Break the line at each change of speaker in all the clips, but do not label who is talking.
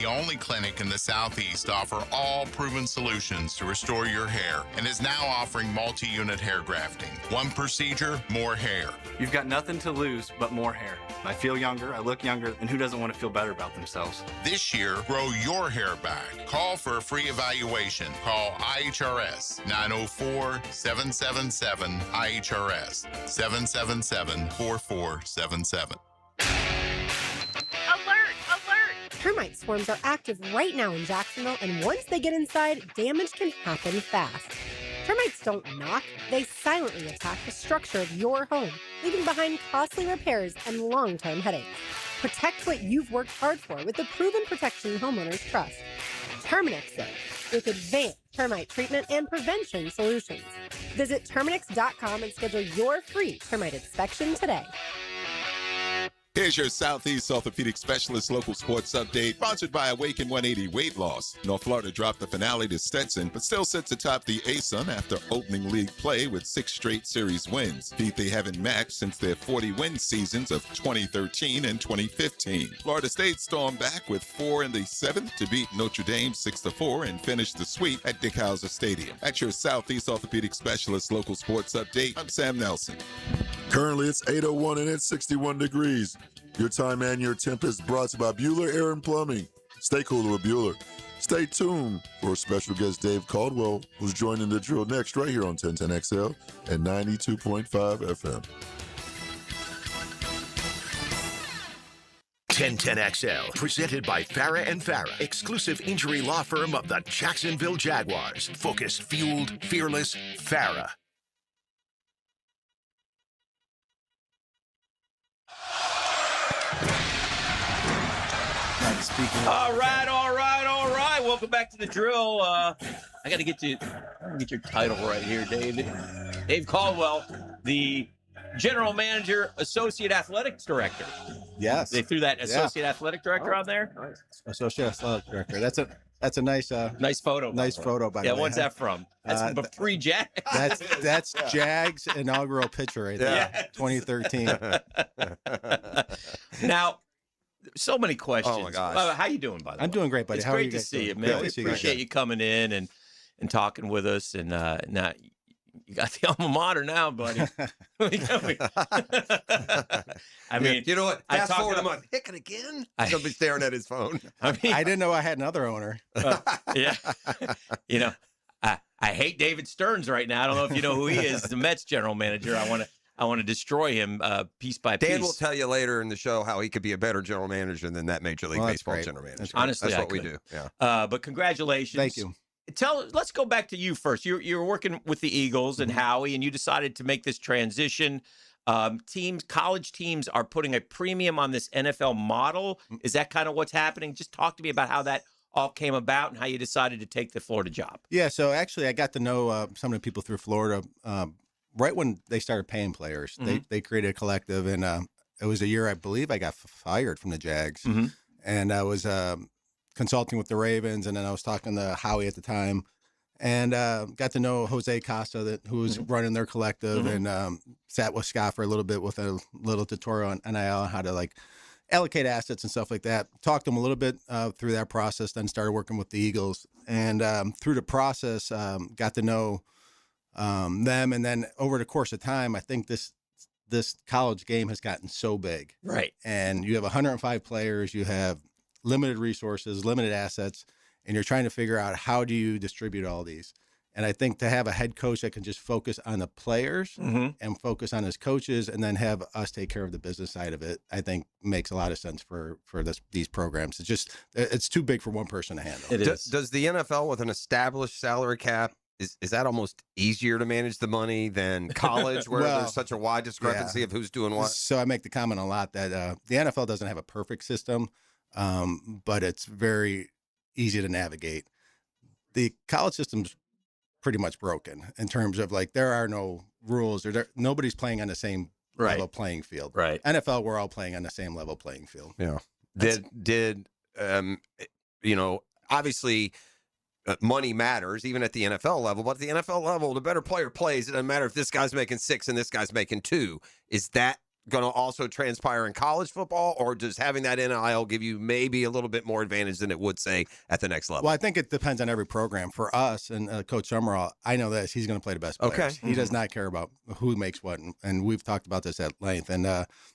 The only clinic in the Southeast to offer all proven solutions to restore your hair and is now offering multi-unit hair grafting. One procedure, more hair.
You've got nothing to lose but more hair. I feel younger, I look younger, and who doesn't want to feel better about themselves?
This year, grow your hair back. Call for a free evaluation. Call IHRS 904-777-IHRS 777-4477.
Termite swarms are active right now in Jacksonville, and once they get inside, damage can happen fast. Termites don't knock, they silently attack the structure of your home, leaving behind costly repairs and long-term headaches. Protect what you've worked hard for with the proven protection homeowners trust. Terminex is, with advanced termite treatment and prevention solutions. Visit Terminex.com and schedule your free termite inspection today.
Here's your Southeast Orthopedic Specialist local sports update, sponsored by Awaken 180 Weight Loss. North Florida dropped the finale to Stetson, but still sits atop the ASUN after opening league play with 6 straight series wins. Feat they haven't matched since their 40-win seasons of 2013 and 2015. Florida State stormed back with 4 in the 7th to beat Notre Dame 6-4 and finish the sweep at Dick Howser Stadium. That's your Southeast Orthopedic Specialist local sports update. I'm Sam Nelson.
Currently, it's 8:01 and it's 61 degrees. Your time and your temp is brought to you by Bueller Air and Plumbing. Stay cooler with Bueller. Stay tuned for special guest Dave Caldwell, who's joining the drill next right here on 1010XL and 92.5 FM.
1010XL, presented by Farah and Farah, exclusive injury law firm of the Jacksonville Jaguars. Focused, fueled, fearless, Farah.
All right. Welcome back to the drill. I got to get your title right here, David. Dave Caldwell, the General Manager, Associate Athletics Director.
Yes.
They threw that Associate Athletic Director on there?
Nice. Associate Athletic Director. That's a nice
photo.
Nice photo, by the way.
Yeah, when's that from? That's pre-Jags.
That's Jags' inaugural picture right there.
Yes.
2013.
Now, so many questions.
Oh my gosh.
How you doing, by the way?
I'm doing great, buddy.
It's
How are
great
you
to
guys
see you,
doing?
man.
Good
We
to see you guys.
appreciate you coming in and talking with us. And now you got the alma mater now, buddy. I mean,
you know what? Fast forward a
about-
month. Hicking again? Somebody's staring at his phone.
I mean,
I didn't know I had another owner.
yeah. I hate David Stearns right now. I don't know if you know who he is, the Mets general manager. I want to destroy him piece by piece.
Dan will tell you later in the show how he could be a better general manager than that Major League Baseball
great.
general manager.
Honestly,
that's what
I
we
could.
do. Yeah.
But congratulations.
Thank you.
Let's go back to you first. You were working with the Eagles and Howie, and you decided to make this transition. College teams are putting a premium on this NFL model. Is that kind of what's happening? Just talk to me about how that all came about and how you decided to take the Florida job.
Yeah, so actually I got to know some of the people through Florida right when they started paying players. They created a collective, and it was a year, I believe, I got fired from the Jags. And I was consulting with the Ravens, and then I was talking to Howie at the time, and got to know Jose Costa, who was running their collective, and sat with Scott for a little bit with a little tutorial on NIL, how to allocate assets and stuff like that. Talked to him a little bit through that process, then started working with the Eagles. And through the process, got to know them. And then over the course of time, I think this college game has gotten so big.
Right.
And you have 105 players, you have limited resources, limited assets, and you're trying to figure out how do you distribute all these. And I think to have a head coach that can just focus on the players and focus on his coaches, and then have us take care of the business side of it, I think makes a lot of sense for these programs. It's too big for one person to handle.
Does the NFL with an established salary cap, is that almost easier to manage the money than college, where there's such a wide discrepancy of who's doing what?
So I make the comment a lot that the NFL doesn't have a perfect system, but it's very easy to navigate. The college system's pretty much broken in terms of there are no rules, or nobody's playing on the same level playing field.
Right.
NFL, we're all playing on the same level playing field.
Yeah. Obviously money matters even at the NFL level, but at the NFL level, the better player plays. It doesn't matter if this guy's making 6 and this guy's making 2. Is that going to also transpire in college football, or does having that NIL give you maybe a little bit more advantage than it would, say, at the next level?
Well, I think it depends on every program. For us and Coach Summerall, I know this. He's going to play the best players.
Okay.
He does not care about who makes what, and we've talked about this at length. And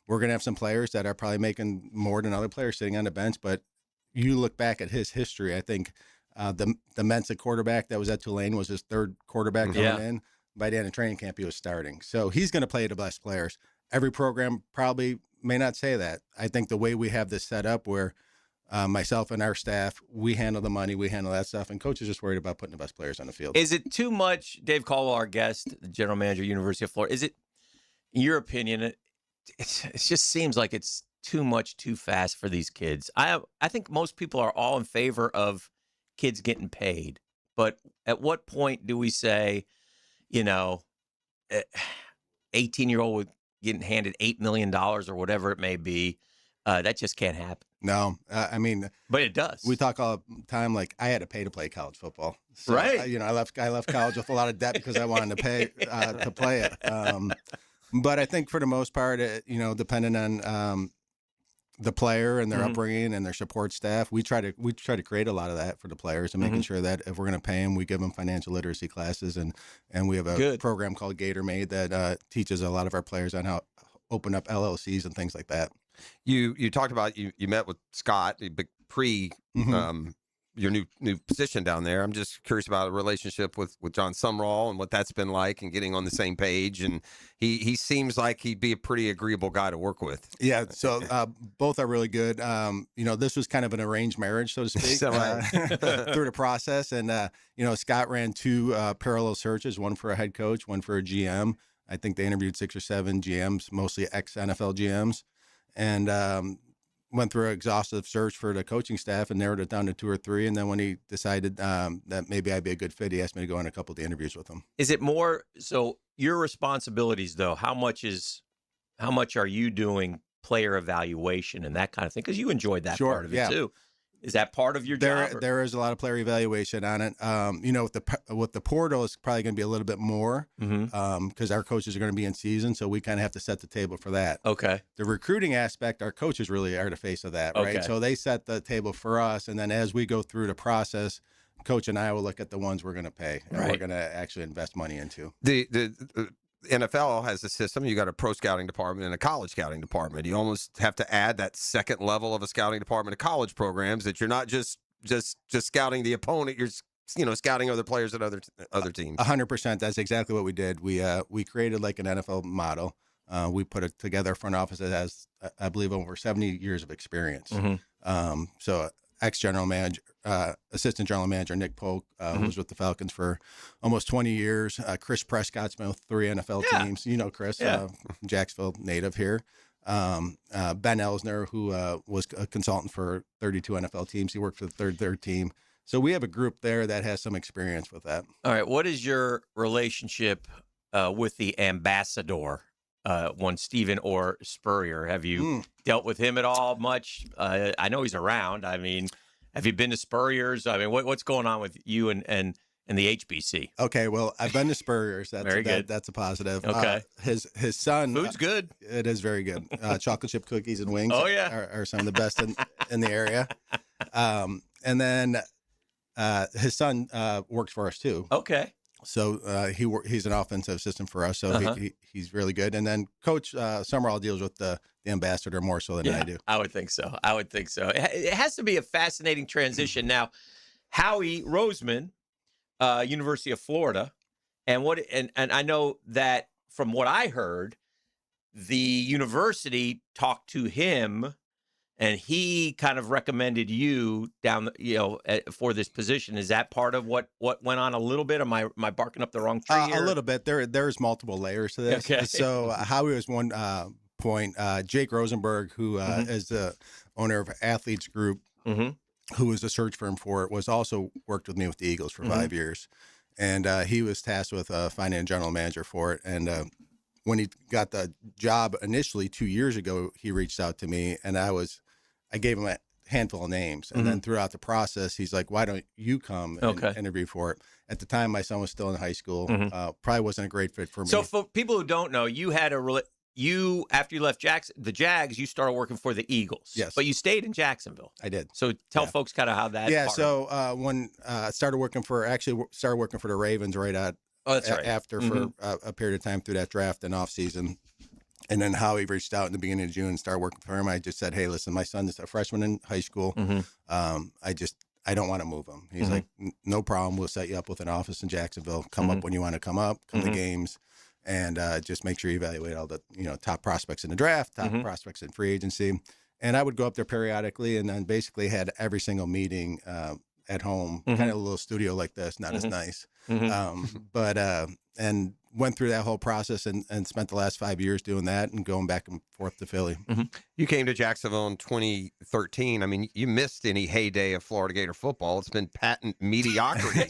we're going to have some players that are probably making more than other players sitting on the bench, but you look back at his history, I think the Mensa quarterback that was at Tulane was his third quarterback coming in. By the end of training camp, he was starting. So he's going to play the best players. Every program probably may not say that. I think the way we have this set up where myself and our staff, we handle the money, we handle that stuff, and coach is just worried about putting the best players on the field.
Is it too much, Dave Caldwell, our guest, the general manager, University of Florida, is it, in your opinion, it just seems like it's too much too fast for these kids? I think most people are all in favor of kids getting paid, but at what point do we say, 18-year-old getting handed $8 million or whatever it may be, that just can't happen.
No,
but it does.
We talk all the time like I had to pay to play college football, so,
right?
I left college with a lot of debt because I wanted to pay to play it. But I think for the most part, depending on the player and their upbringing and their support staff, we try to create a lot of that for the players and making sure that if we're going to pay them, we give them financial literacy classes, and we have a program called Gator made that teaches a lot of our players on how to open up LLCs and things like that.
You talked about you met with Scott pre your new position down there. I'm just curious about a relationship with John Sumrall and what that's been like and getting on the same page. And he seems like he'd be a pretty agreeable guy to work with.
Yeah. So both are really good. This was kind of an arranged marriage, so to speak, through the process. And, Scott ran two parallel searches, one for a head coach, one for a GM. I think they interviewed 6 or 7 GMs, mostly ex-NFL GMs. And went through an exhaustive search for the coaching staff and narrowed it down to 2 or 3. And then when he decided that maybe I'd be a good fit, he asked me to go on a couple of the interviews with him.
Is it more so your responsibilities though? How much are you doing player evaluation and that kind of thing? Because you enjoyed that part of it too. Is that part of your job?
There is a lot of player evaluation on it. With the portal, it's probably going to be a little bit more because our coaches are going to be in season, so we kind of have to set the table for that.
Okay.
The recruiting aspect, our coaches really are the face of that, right? So they set the table for us, and then as we go through the process, Coach and I will look at the ones we're going to pay and we're going to actually invest money into.
The NFL has a system. You got a pro scouting department and a college scouting department. You almost have to add that second level of a scouting department to college programs, that you're not just scouting the opponent. You're scouting other players at other teams.
100%. That's exactly what we did. We created like an NFL model. We put it together. Front office that has, I believe, over 70 years of experience. So ex-general manager, assistant general manager Nick Polk, who was with the Falcons for almost 20 years. Chris Prescott's been with 3 NFL teams. You know Chris, Jacksonville native here. Ben Elsner, who was a consultant for 32 NFL teams. He worked for the third team. So we have a group there that has some experience with that.
All right. What is your relationship with the ambassador, one Stephen or Spurrier? Have you dealt with him at all much? I know he's around. I mean, have you been to Spurrier's? I mean, what's going on with you and the HBC?
Okay, well, I've been to Spurrier's. That's
very good.
That's a positive.
Okay.
His son.
Food's good.
It is very good. Chocolate chip cookies and wings are some of the best in the area. And then his son works for us too.
Okay.
So he's an offensive assistant for us, so he's really good. And then Coach Summerall deals with the ambassador more so than I do.
I would think so. It has to be a fascinating transition. Now, Howie Roseman, University of Florida, and I know that from what I heard, the university talked to him, and he kind of recommended you down, for this position. Is that part of what went on a little bit? Am I barking up the wrong tree here?
A little bit. There's multiple layers to this.
Okay.
So Howie was one point. Jake Rosenberg, who is the owner of Athletes Group, who was a search firm for it, was also worked with me with the Eagles for 5 years. And he was tasked with finding a general manager for it. And when he got the job initially 2 years ago, he reached out to me, and I gave him a handful of names. And then throughout the process, he's like, why don't you come and interview for it? At the time, my son was still in high school. Probably wasn't a great fit for me.
So for people who don't know, you had you, after you left the Jags, you started working for the Eagles.
Yes.
But you stayed in Jacksonville.
I did.
So tell folks kind of how that.
Yeah. So when I started working for the Ravens right
that's right.
after for a period of time through that draft and off season. And then Howie reached out in the beginning of June and started working for him. I just said, hey, listen, my son is a freshman in high school. I don't want to move him. He's like, no problem. We'll set you up with an office in Jacksonville. Come up when you want to come up, come to games, and just make sure you evaluate all the top prospects in the draft, top prospects in free agency. And I would go up there periodically and then basically had every single meeting at home, kind of a little studio like this, not as nice. And went through that whole process and spent the last 5 years doing that and going back and forth to Philly.
You came to Jacksonville in 2013. I mean, you missed any heyday of Florida Gator football. It's been patent mediocrity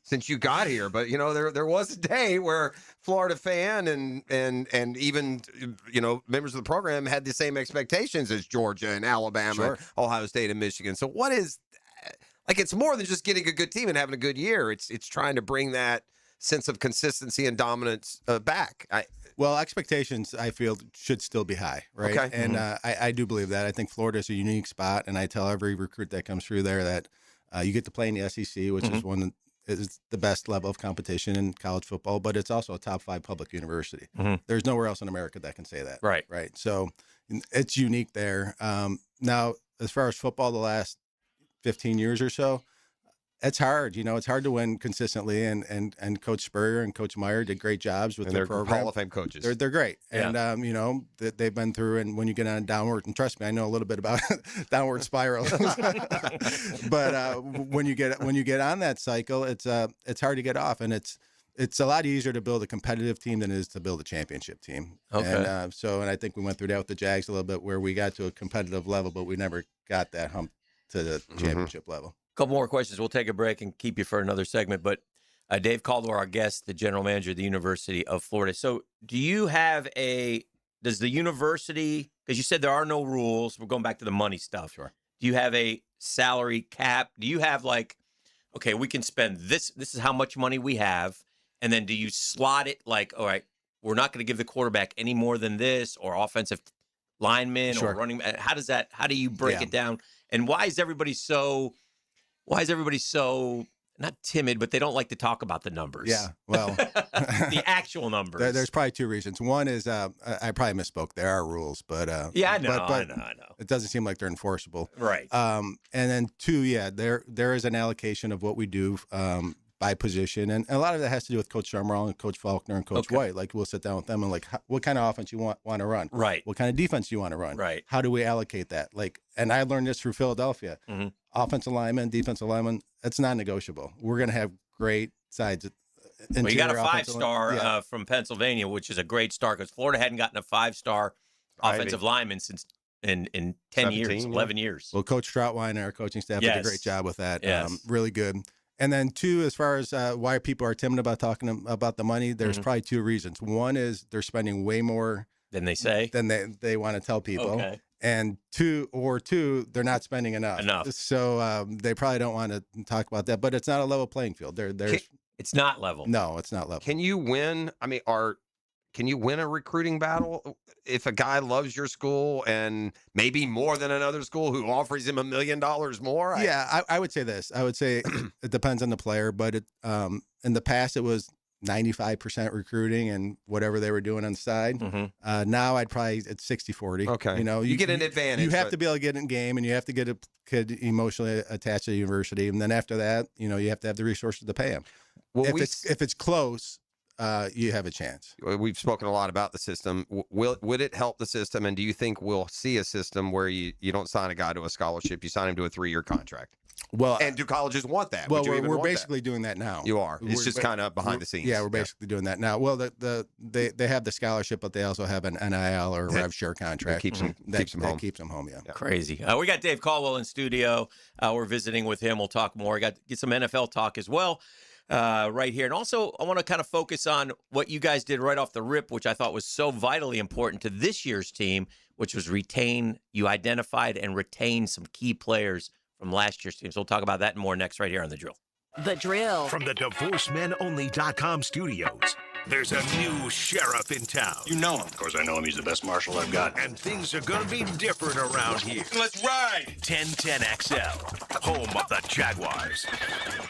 since you got here. But there was a day where Florida fan and even members of the program had the same expectations as Georgia and Alabama, Ohio State and Michigan. So what is it's more than just getting a good team and having a good year. It's trying to bring that sense of consistency and dominance back.
Well, expectations, I feel, should still be high, right?
Okay.
And I do believe that. I think Florida is a unique spot, and I tell every recruit that comes through there that you get to play in the SEC, which is the best level of competition in college football, but it's also a top 5 public university. There's nowhere else in America that can say that.
Right.
Right. So it's unique there. Now, as far as football, the last 15 years or so, it's hard. It's hard to win consistently, and Coach Spurrier and Coach Meyer did great jobs with their program.
Hall of Fame coaches.
They're great, and they've been through. And when you get on a downward, and trust me, I know a little bit about downward spiral. But when you get on that cycle, it's hard to get off, and it's a lot easier to build a competitive team than it is to build a championship team.
Okay.
And I think we went through that with the Jags a little bit, where we got to a competitive level, but we never got that hump to the championship level.
Couple more questions. We'll take a break and keep you for another segment. But Dave Caldwell, our guest, the general manager of the University of Florida. So do you have does the university, because you said there are no rules, we're going back to the money stuff.
Sure.
Do you have a salary cap? Do you have okay, we can spend this is how much money we have. And then do you slot it all right, we're not going to give the quarterback any more than this, or offensive linemen or running? How do you break it down? And why is everybody so not timid, but they don't like to talk about the numbers?
Yeah, well,
the actual numbers.
There's probably 2 reasons. One is I probably misspoke. There are rules, but I know. It doesn't seem like they're enforceable,
right?
And then 2, there is an allocation of what we do by position, and a lot of that has to do with Coach Summerall and Coach Faulkner and Coach White. We'll sit down with them and what kind of offense you want to run,
right?
What kind of defense you want to run,
right?
How do we allocate that? And I learned this through Philadelphia. Offensive lineman, defensive lineman, it's non-negotiable. We're going to have great sides.
Well, you got a 5-star from Pennsylvania, which is a great start, because Florida hadn't gotten a 5-star offensive lineman since in 10 years, 11 years.
Well, Coach Troutwine, our coaching staff, did a great job with that.
Yes.
Really good. And then 2, as far as why people are timid about talking about the money, there's probably 2 reasons. One is they're spending way more
than they say,
than they want to tell people.
Okay.
And 2, they're not spending enough. So they probably don't want to talk about that. But it's not a level playing field.
It's not level.
No, it's not level.
Can you win? I mean, can you win a recruiting battle if a guy loves your school and maybe more than another school who offers him $1 million more?
I would say this. I would say it depends on the player, but in the past it was 95% recruiting and whatever they were doing on the side. Now it's 60-40.
Okay. You get an advantage.
You have to be able to get in game, and you have to get a kid emotionally attached to the university. And then after that, you have to have the resources to pay him. Well, if it's close, you have a chance.
We've spoken a lot about the system. Would it help the system? And do you think we'll see a system where you don't sign a guy to a scholarship, you sign him to a 3-year contract?
Well,
and do colleges want that?
Well, we're basically doing that now.
You are. It's just kind of behind the scenes.
Yeah, we're basically doing that now. Well, they have the scholarship, but they also have an NIL or rev share contract.
That
keeps them home. Yeah.
Crazy. We got Dave Caldwell in studio. We're visiting with him. We'll talk more. Get some NFL talk as well. Right here. And also, I want to kind of focus on what you guys did right off the rip, which I thought was so vitally important to this year's team, which was you identified and retained some key players from last year's team. So we'll talk about that and more next right here on The Drill.
The Drill.
From the DivorceMenOnly.com studios, There's a new sheriff in town.
You know him. Of course, I know him. He's the best marshal I've got.
And things are going to be different around here.
Let's ride!
1010XL, home of the Jaguars.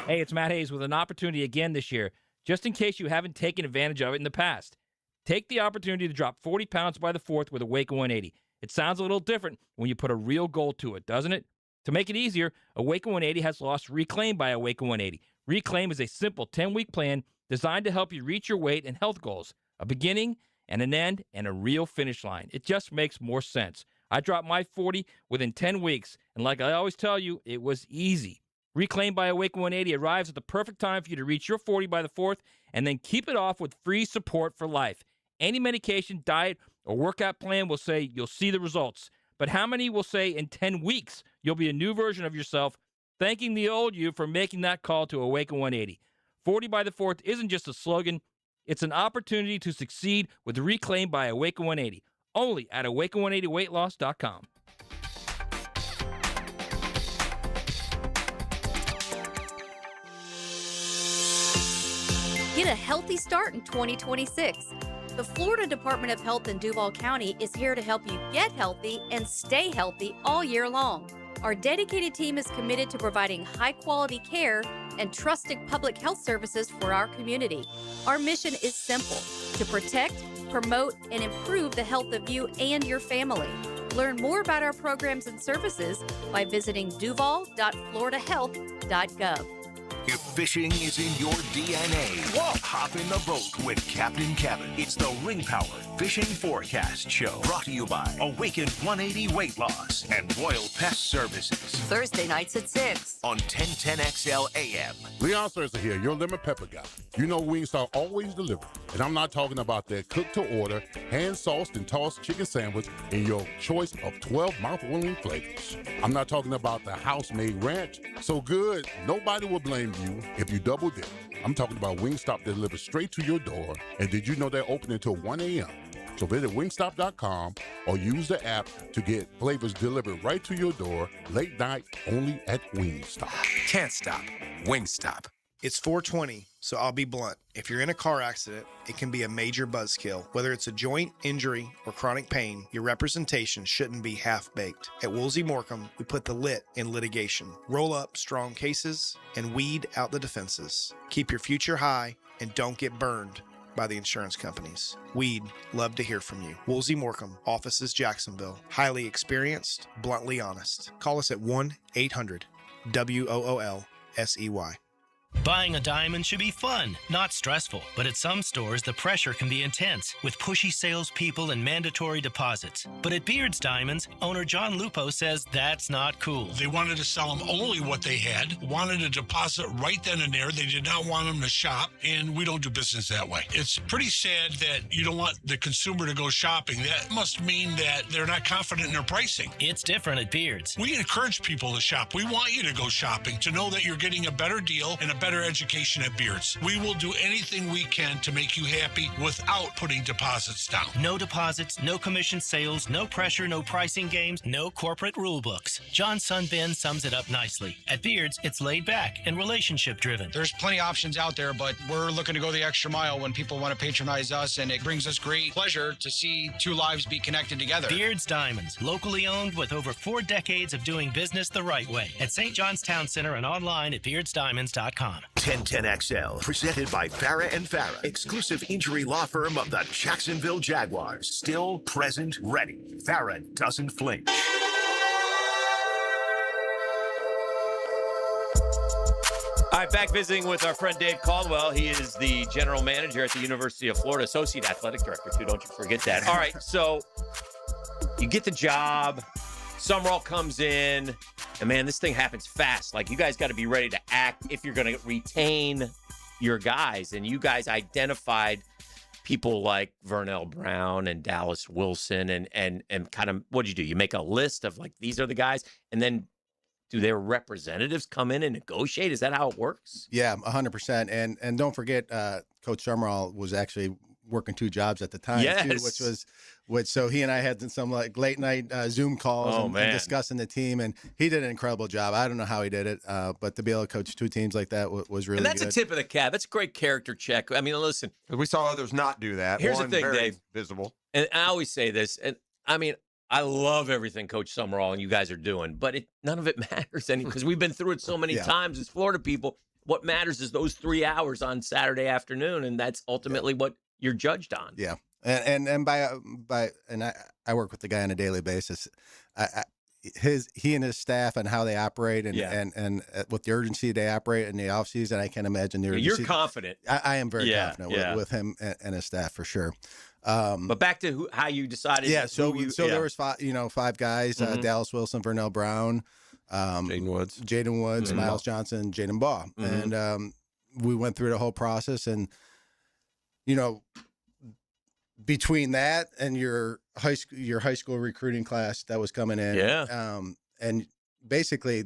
Hey, it's Matt Hayes with an opportunity again this year, just in case you haven't taken advantage of it in the past. Take the opportunity to drop 40 pounds by the 4th with a Wake 180. It sounds a little different when you put a real goal to it, doesn't it? To make it easier, a Wake 180 has lost Reclaim by a Wake 180. Reclaim is a simple 10-week plan designed to help you reach your weight and health goals. A beginning and an end and a real finish line. It just makes more sense. I dropped my 40 within 10 weeks, and like I always tell you, it was easy. Reclaim by Awake 180 arrives at the perfect time for you to reach your 40 by the 4th and then keep it off with free support for life. Any medication, diet, or workout plan will say you'll see the results. But how many will say in 10 weeks you'll be a new version of yourself, thanking the old you for making that call to Awaken 180? 40 by the 4th isn't just a slogan. It's an opportunity to succeed with Reclaim by Awaken 180. Only at Awaken180weightloss.com.
Get a healthy start in 2026. The Florida Department of Health in Duval County is here to help you get healthy and stay healthy all year long. Our dedicated team is committed to providing high-quality care and trusted public health services for our community. Our mission is simple: to protect, promote, and improve the health of you and your family. Learn more about our programs and services by visiting duval.floridahealth.gov.
If fishing is in your DNA, hop in the boat with Captain Kevin. It's the Ring Power Fishing Forecast Show, brought to you by Awaken 180 Weight Loss and Royal Pest Services.
Thursday nights at 6
on 1010XL AM.
Leon Serza here, your lemon pepper guy. You know Wingstop always delivers, and I'm not talking about their cook-to-order, hand-sauced and tossed chicken sandwich in your choice of 12 mouth-watering flavors. I'm not talking about the house-made ranch, so good nobody will blame you if you double dip. I'm talking about Wingstop that delivers straight to your door, and did you know they're open until 1 a.m.? So visit wingstop.com or use the app to get flavors delivered right to your door, late night, only at Wingstop.
Can't stop. Wingstop. It's 420, so I'll be blunt. If you're in a car accident, it can be a major buzzkill. Whether it's a joint injury or chronic pain, your representation shouldn't be half-baked. At Woolsey Morecambe, we put the lit in litigation. Roll up strong cases and weed out the defenses. Keep your future high and don't get burned by the insurance companies. We'd love to hear from you. Woolsey Morecambe, offices Jacksonville. Highly experienced, bluntly honest. Call us at 1-800-WOOL-SEY.
Buying a diamond should be fun, not stressful. But at some stores, the pressure can be intense, with pushy salespeople and mandatory deposits. But at Beard's Diamonds, owner John Lupo says that's not cool.
They wanted to sell them only what they had, wanted a deposit right then and there. They did not want them to shop, and we don't do business that way. It's pretty sad that you don't want the consumer to go shopping. That must mean that they're not confident in their pricing.
It's different at Beard's.
We encourage people to shop. We want you to go shopping, to know that you're getting a better deal and a better education at Beard's. We will do anything we can to make you happy without putting deposits down.
No deposits, no commission sales, no pressure, no pricing games, no corporate rule books. John's son Ben sums it up nicely. At Beard's, it's laid back and relationship driven.
There's plenty of options out there, but we're looking to go the extra mile when people want to patronize us, and it brings us great pleasure to see two lives be connected together.
Beard's Diamonds, locally owned with over 4 decades of doing business the right way. At St. John's Town Center and online at beardsdiamonds.com.
1010XL, presented by Farah and Farah, exclusive injury law firm of the Jacksonville Jaguars. Still, present, ready. Farah doesn't flinch.
All right, back visiting with our friend Dave Caldwell. He is the general manager at the University of Florida, associate athletic director, too. Don't you forget that. All right, so you get the job. Summerall comes in. And, man, this thing happens fast. Like, you guys got to be ready to act if you're going to retain your guys. And you guys identified people like Vernell Brown and Dallas Wilson and kind of, what did you do? You make a list of, like, these are the guys. And then do their representatives come in and negotiate? Is that how it works?
Yeah, 100%. And don't forget, Coach Summerall was actually working 2 jobs at the time too, so he and I had some like late night Zoom calls and discussing the team, and he did an incredible job. I don't know how he did it, but to be able to coach 2 teams like that was really
good. And that's
good.
a tip of the cap. That's a great character check. I mean, listen,
we saw others not do that.
Here's the thing,
very
Dave.
visible.
And I always say this, and I mean, I love everything Coach Summerall and you guys are doing, but none of it matters because we've been through it so many times as Florida people. What matters is those 3 hours on Saturday afternoon, and that's ultimately what you're judged on.
Yeah, and I work with the guy on a daily basis. He and his staff and how they operate and with the urgency they operate in the off season, I can't imagine the urgency.
You're confident.
I am very confident with him and his staff for sure.
But back to how you decided.
So there was 5 guys: Dallas Wilson, Vernell Brown, Jaden Woods, Miles Johnson, Jaden Baugh, and we went through the whole process. And between that and your high school recruiting class that was coming in, and basically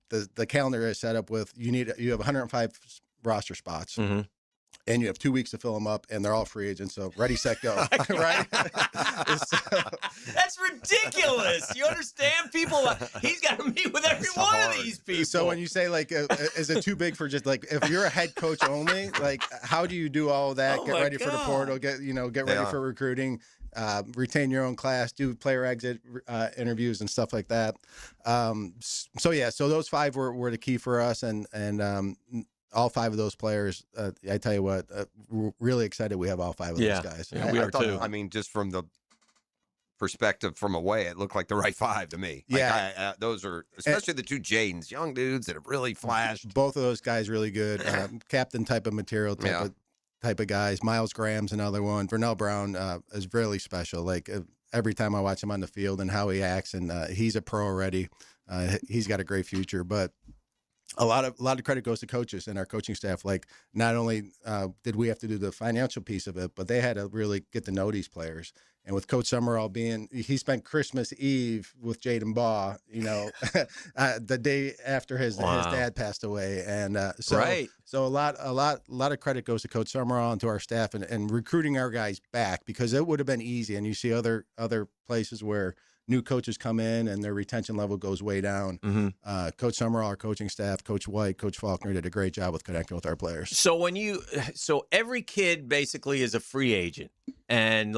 the calendar is set up with you have 105 roster spots. And you have 2 weeks to fill them up, and they're all free agents. So ready, set, go. Right?
That's ridiculous. You understand? People, he's got to meet with every one of these people.
So when you say, like, is it too big for just, like, if you're a head coach only, like, how do you do all of that? Get ready for the portal, get ready for recruiting, retain your own class, do player exit interviews and stuff like that. So those 5 were the key for us, and all 5 of those players, I tell you what, we're really excited we have all 5 of those guys.
Yeah, we are too.
I mean, just from the perspective from away, it looked like the right 5 to me.
Yeah.
Those are, especially the 2 Jadens, young dudes that have really flashed.
Both of those guys really good. Captain type of material, type of guys. Miles Graham's another one. Vernell Brown is really special. Like every time I watch him on the field and how he acts, and he's a pro already. He's got a great future, but a lot of credit goes to coaches and our coaching staff. Like, not only did we have to do the financial piece of it, but they had to really get to know these players. And with Coach Summerall he spent Christmas Eve with Jaden Baugh, the day after his dad passed away. And so a lot of credit goes to Coach Summerall and to our staff and recruiting our guys back, because it would have been easy. And you see other places where new coaches come in and their retention level goes way down. Coach Summerall, our coaching staff, Coach White, Coach Faulkner did a great job with connecting with our players.
So every kid basically is a free agent, and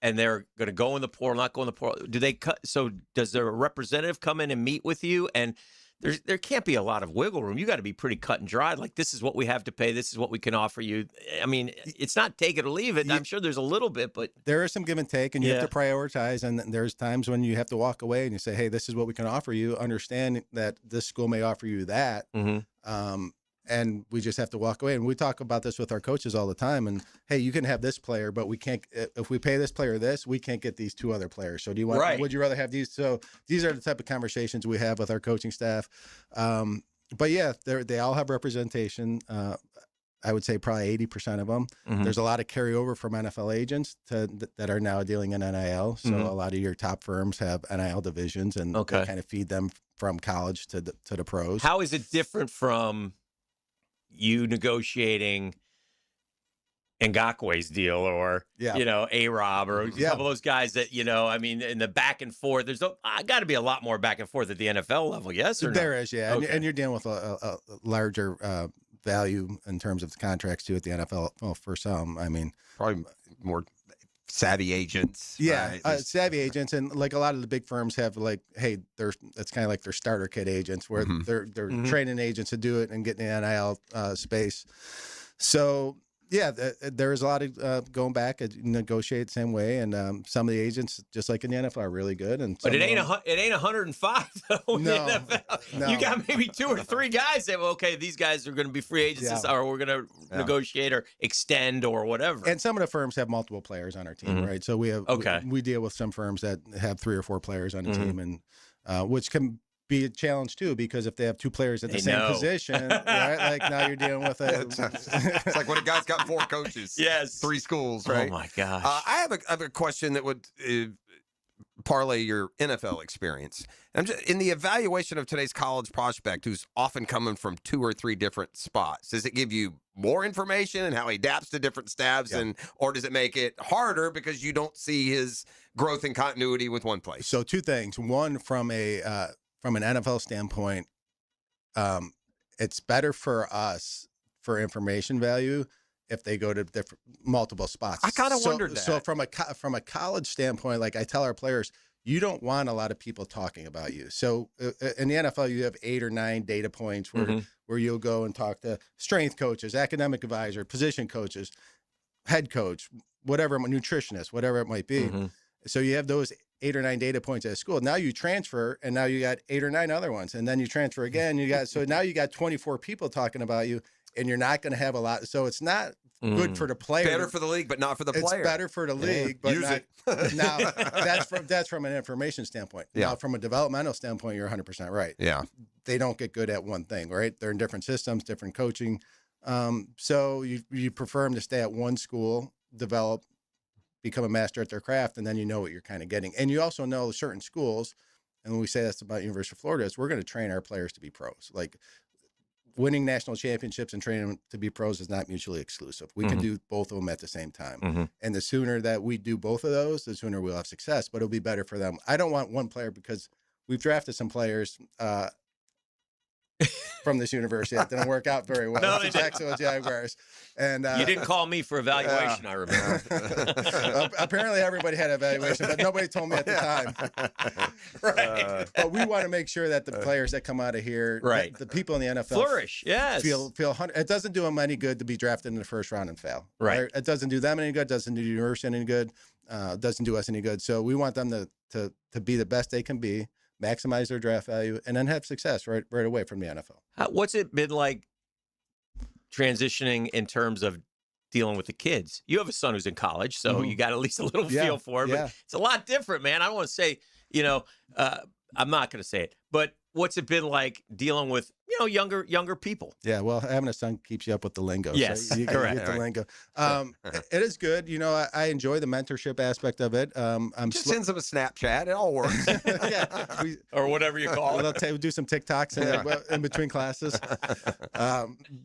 they're going to go in the portal, not go in the portal. So does their representative come in and meet with you? And there can't be a lot of wiggle room. You got to be pretty cut and dry. Like, this is what we have to pay. This is what we can offer you. I mean, it's not take it or leave it. I'm sure there's a little bit, but
there is some give and take, and you have to prioritize. And there's times when you have to walk away and you say, hey, this is what we can offer you. Understand that this school may offer you that. And we just have to walk away. And we talk about this with our coaches all the time. And, hey, you can have this player, but we can't, if we pay this player this, we can't get these 2 other players. So would you rather have these? So these are the type of conversations we have with our coaching staff. But yeah, they all have representation. I would say probably 80% of them. There's a lot of carryover from NFL agents that are now dealing in NIL. So a lot of your top firms have NIL divisions, and they kind of feed them from college to the pros.
How is it different from you negotiating Ngakwe's deal or, A-Rob or a couple of those guys that, I mean, in the back and forth, there's got to be a lot more back and forth at the NFL level, yes or no?
There is, yeah. Okay. And you're dealing with a larger value in terms of the contracts, too, at the NFL. Well, for some, I mean.
Probably more savvy agents.
Yeah,
right?
Savvy agents. And like a lot of the big firms have hey, it's kind of like their starter kit agents where they're training agents to do it and get in the NIL space. So, yeah, there is a lot of going back and negotiate the same way, and some of the agents, just like in the NFL, are really good.
But it ain't 105 though. In the NFL.
No.
You got maybe 2 or 3 guys that these guys are going to be free agents, or we're going to negotiate or extend or whatever.
And some of the firms have multiple players on our team, right? So we have we deal with some firms that have 3 or 4 players on the team, and which can be a challenge too, because if they have 2 players at the same position, right? Like now you're dealing with
it's like when a guy's got 4 coaches, 3 schools, right?
Oh my gosh!
I have a question that would parlay your NFL experience. In the evaluation of today's college prospect, who's often coming from 2 or 3 different spots, does it give you more information and how he adapts to different staffs, or does it make it harder because you don't see his growth and continuity with one place?
So 2 things. One, from an NFL standpoint, it's better for us for information value if they go to multiple spots.
I kind of wondered that.
So from a college standpoint, like I tell our players, you don't want a lot of people talking about you. So in the NFL, you have 8 or 9 data points where you'll go and talk to strength coaches, academic advisor, position coaches, head coach, whatever, nutritionist, whatever it might be. So you have those 8 or 9 data points at school. Now you transfer, and now you got 8 or 9 other ones, and then you transfer again. So now you got 24 people talking about you, and you're not going to have a lot. So it's not good for the player.
Better for the league, but not for the player.
It's better for the league, but not. Now that's from an information standpoint.
Yeah.
Now from a developmental standpoint, you're 100% right.
Yeah.
They don't get good at one thing, right? They're in different systems, different coaching. So you prefer them to stay at one school, develop, become a master at their craft, and then you know what you're kind of getting. And you also know certain schools, and when we say that's about University of Florida, is we're going to train our players to be pros. Like winning national championships and training them to be pros is not mutually exclusive. We can do both of them at the same time. And the sooner that we do both of those, the sooner we'll have success, but it'll be better for them. I don't want one player, because we've drafted some players from this university that didn't work out very well.
No,
the Jacksonville Jaguars. And
you didn't call me for evaluation, I remember.
Apparently everybody had evaluation, but nobody told me at the time.
Right.
But we want to make sure that the players that come out of here, the people in the NFL
flourish. Yes.
Feel it doesn't do them any good to be drafted in the first round and fail.
Right.
It doesn't do them any good. Doesn't do the university any good. Doesn't do us any good. So we want them to be the best they can be, maximize their draft value, and then have success right away from the NFL.
What's it been like transitioning in terms of dealing with the kids? You have a son who's in college, so you got at least a little feel for it. But it's a lot different, man. I don't want to say, I'm not going to say it, but what's it been like dealing with, younger people?
Yeah, well, having a son keeps you up with the lingo.
Yes,
so you
correct.
get the lingo. It is good. I enjoy the mentorship aspect of it.
Just sends them a Snapchat. It all works.
Or whatever you call it.
We'll do some TikToks in between classes.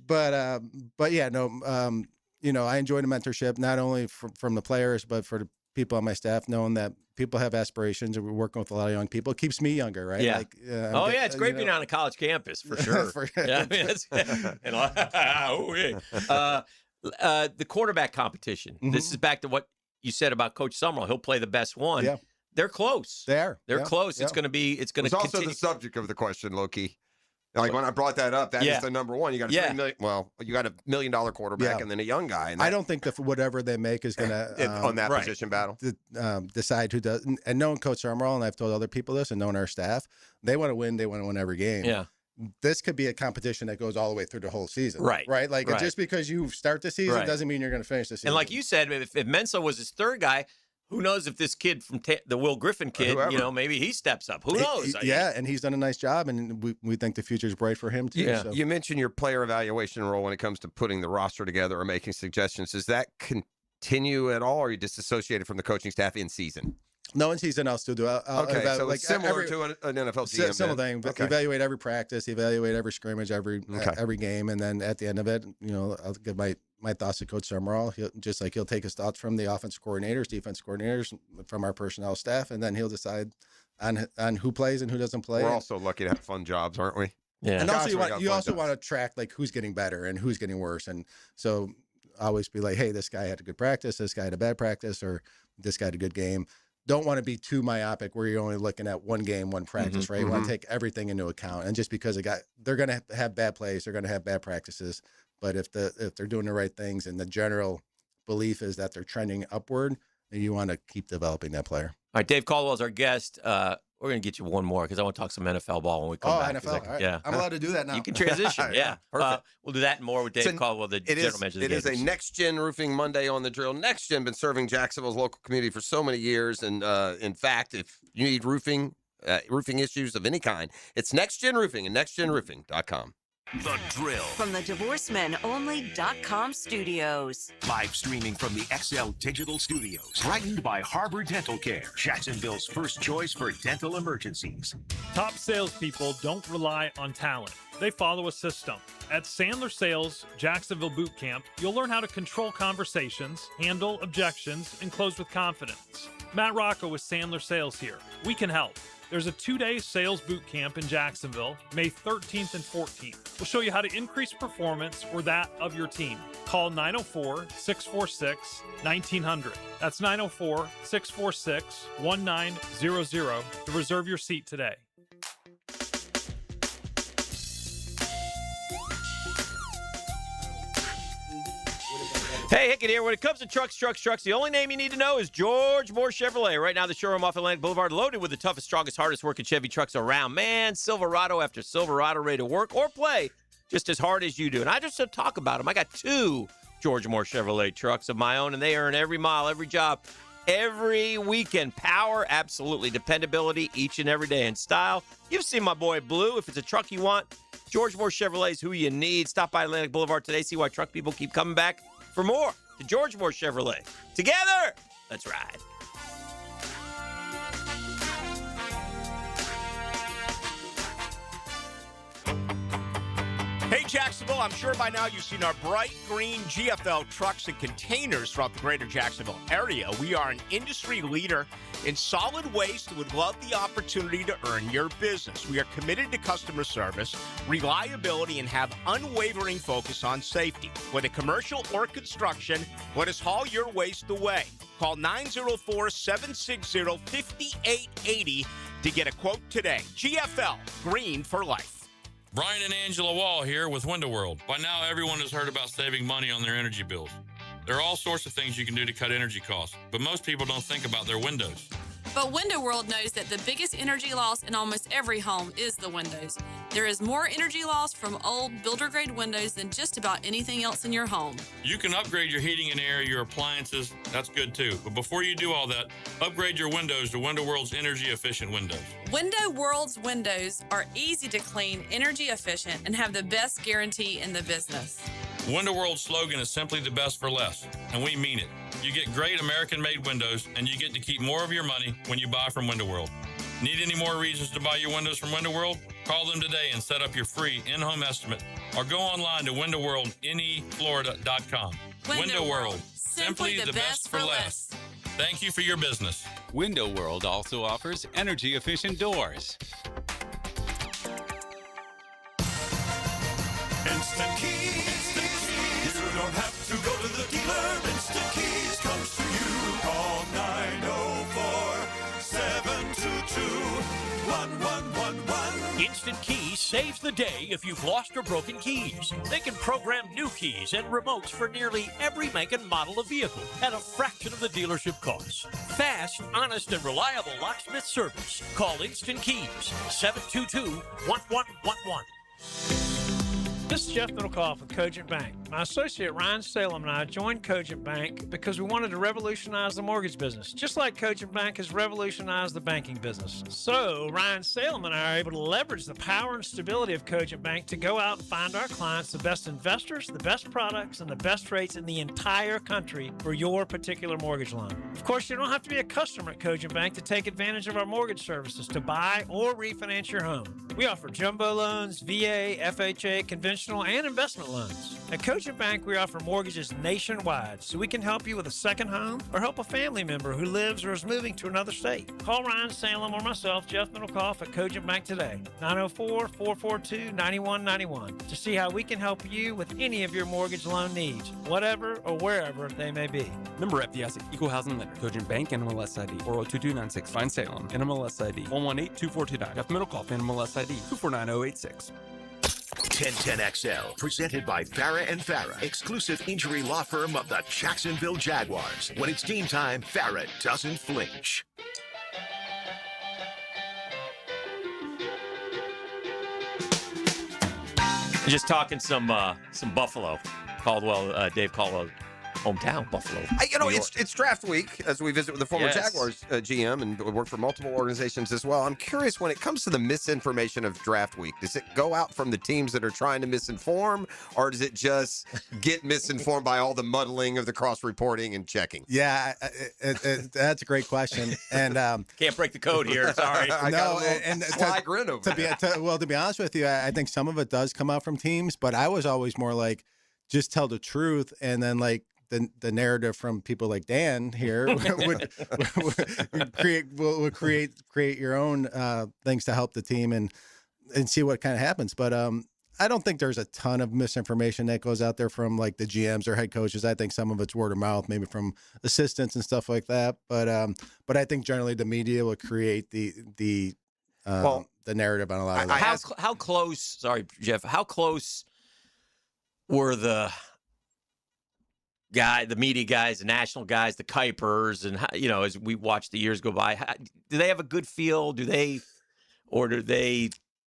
But yeah, no. I enjoy the mentorship, not only from the players, but for the people on my staff, knowing that people have aspirations, and we're working with a lot of young people. It keeps me younger, right?
Yeah. It's great being on a college campus, for sure. Yeah, I mean, the quarterback competition. This is back to what you said about Coach Summerall. He'll play the best one.
Yeah.
They're close.
They're
close.
Yeah.
It's going to be. It's going to
also
continue.
the subject of the question, low-key. Like when I brought that up, that is the number one. You got $3 million. Well, you got $1 million quarterback and then a young guy. And
I don't think that whatever they make is going to
on that position battle
decide who does. And knowing Coach Summerall, and I've told other people this, and knowing our staff, they want to win. They want to win every game.
Yeah.
This could be a competition that goes all the way through the whole season.
Right.
Like just because you start the season doesn't mean you're going to finish the season.
And like you said, if Mensah was his third guy, who knows if this kid from the Will Griffin kid, maybe he steps up. Who knows?
And he's done a nice job, and we think the future is bright for him too.
Yeah. So. You mentioned your player evaluation role when it comes to putting the roster together or making suggestions. Does that continue at all, or are you disassociated from the coaching staff in season?
No, in season I'll still do.
Okay, so it's similar to an NFL GM.
Similar thing. Okay. Evaluate every practice, evaluate every scrimmage, every game, and then at the end of it, I'll give my thoughts to Coach Summerall. He'll take his thoughts from the offensive coordinators, defense coordinators, from our personnel staff, and then he'll decide on who plays and who doesn't play.
We're also lucky to have fun jobs, aren't we?
Yeah. And also you also want to track like who's getting better and who's getting worse, and so always be like, hey, this guy had a good practice, this guy had a bad practice, or this guy had a good game. Don't want to be too myopic where you're only looking at one game, one practice, right? You want to take everything into account. And just because they're going to have bad plays, they're going to have bad practices. But if they're doing the right things and the general belief is that they're trending upward, then you want to keep developing that player.
All right, Dave Caldwell is our guest. We're going to get you one more because I want to talk some NFL ball when we come back.
NFL. All right. Yeah. I'm allowed to do that now.
You can transition. Yeah.
Perfect.
We'll do that and more with Dave Caldwell, the general manager of the Gators.
It is a Next Gen Roofing Monday on the Drill. Next Gen been serving Jacksonville's local community for so many years. And in fact, if you need roofing issues of any kind, it's Next Gen Roofing and nextgenroofing.com.
The Drill.
From the DivorceMenOnly.com studios.
Live streaming from the XL Digital Studios. Brightened by Harbor Dental Care, Jacksonville's first choice for dental emergencies.
Top salespeople don't rely on talent. They follow a system. At Sandler Sales Jacksonville Boot Camp, you'll learn how to control conversations, handle objections, and close with confidence. Matt Rocco with Sandler Sales here. We can help. There's a 2-day sales boot camp in Jacksonville, May 13th and 14th. We'll show you how to increase performance or that of your team. Call 904-646-1900. That's 904-646-1900 to reserve your seat today.
Hey, Hickett here. When it comes to trucks, the only name you need to know is George Moore Chevrolet. Right now, the showroom off Atlantic Boulevard loaded with the toughest, strongest, hardest working Chevy trucks around. Man, Silverado after Silverado ready to work or play just as hard as you do. And I just don't talk about them. I got 2 George Moore Chevrolet trucks of my own, and they earn every mile, every job, every weekend. Power, absolutely. Dependability, each and every day. And style, you've seen my boy Blue. If it's a truck you want, George Moore Chevrolet is who you need. Stop by Atlantic Boulevard today. See why truck people keep coming back for more to George Moore Chevrolet. Together, let's ride.
Hey, Jacksonville, I'm sure by now you've seen our bright green GFL trucks and containers throughout the greater Jacksonville area. We are an industry leader in solid waste and would love the opportunity to earn your business. We are committed to customer service, reliability, and have unwavering focus on safety. Whether commercial or construction, let us haul your waste away. Call 904-760-5880 to get a quote today. GFL, green for life.
Brian and Angela Wall here with Window World. By now, everyone has heard about saving money on their energy bills. There are all sorts of things you can do to cut energy costs, but most people don't think about their windows.
But Window World knows that the biggest energy loss in almost every home is the windows. There is more energy loss from old builder-grade windows than just about anything else in your home.
You can upgrade your heating and air, your appliances. That's good too. But before you do all that, upgrade your windows to Window World's energy-efficient windows.
Window World's windows are easy to clean, energy efficient, and have the best guarantee in the business.
Window World's slogan is simply the best for less, and we mean it. You get great American-made windows, and you get to keep more of your money when you buy from Window World. Need any more reasons to buy your windows from Window World? Call them today and set up your free in-home estimate, or go online to windowworldneflorida.com.
Window
World, simply the best for less. Thank you for your business.
Window World also offers energy-efficient doors.
Instant Keys. You don't have to go to the dealer. Instant Keys comes to you. Call 904-722-1111.
Instant Keys saves the day if you've lost or broken keys. They can program new keys and remotes for nearly every make and model of vehicle at a fraction of the dealership costs. Fast, honest, and reliable locksmith service. Call Instant Keys, 722-1111.
This is Jeff Middlecoff with Cogent Bank. My associate Ryan Salem and I joined Cogent Bank because we wanted to revolutionize the mortgage business, just like Cogent Bank has revolutionized the banking business. So Ryan Salem and I are able to leverage the power and stability of Cogent Bank to go out and find our clients the best investors, the best products, and the best rates in the entire country for your particular mortgage loan. Of course, you don't have to be a customer at Cogent Bank to take advantage of our mortgage services to buy or refinance your home. We offer jumbo loans, VA, FHA, conventional and investment loans. At Cogent Bank, we offer mortgages nationwide, so we can help you with a second home or help a family member who lives or is moving to another state. Call Ryan Salem or myself, Jeff Middlecoff, at Cogent Bank today, 904-442-9191, to see how we can help you with any of your mortgage loan needs, whatever or wherever they may be.
Member FDIC, Equal Housing Lender, Cogent Bank, NMLS ID 402296. Ryan Salem, NMLS ID 1182429. Jeff Middlecoff, NMLS ID 249086.
1010XL, presented by Farah & Farah, exclusive injury law firm of the Jacksonville Jaguars. When it's team time, Farah doesn't flinch.
Just talking some Buffalo. Caldwell, Dave Caldwell hometown, Buffalo.
It's draft week as we visit with the former Jaguars GM and work for multiple organizations as well. I'm curious, when it comes to the misinformation of draft week, does it go out from the teams that are trying to misinform, or does it just get misinformed by all the muddling of the cross-reporting and checking?
Yeah, that's a great question. And
can't break the code here. Sorry.
To be honest with you, I think some of it does come out from teams, but I was always more like, just tell the truth, and then like the narrative from people like Dan here would create your own things to help the team and see what kind of happens. But I don't think there's a ton of misinformation that goes out there from like the GMs or head coaches. I think some of it's word of mouth, maybe from assistants and stuff like that. But I think generally the media will create the narrative on a lot of that.
How close? Sorry, Jeff. How close were the media guys, the national guys, the Kuipers, and as we watch the years go by, do they have a good feel? Do they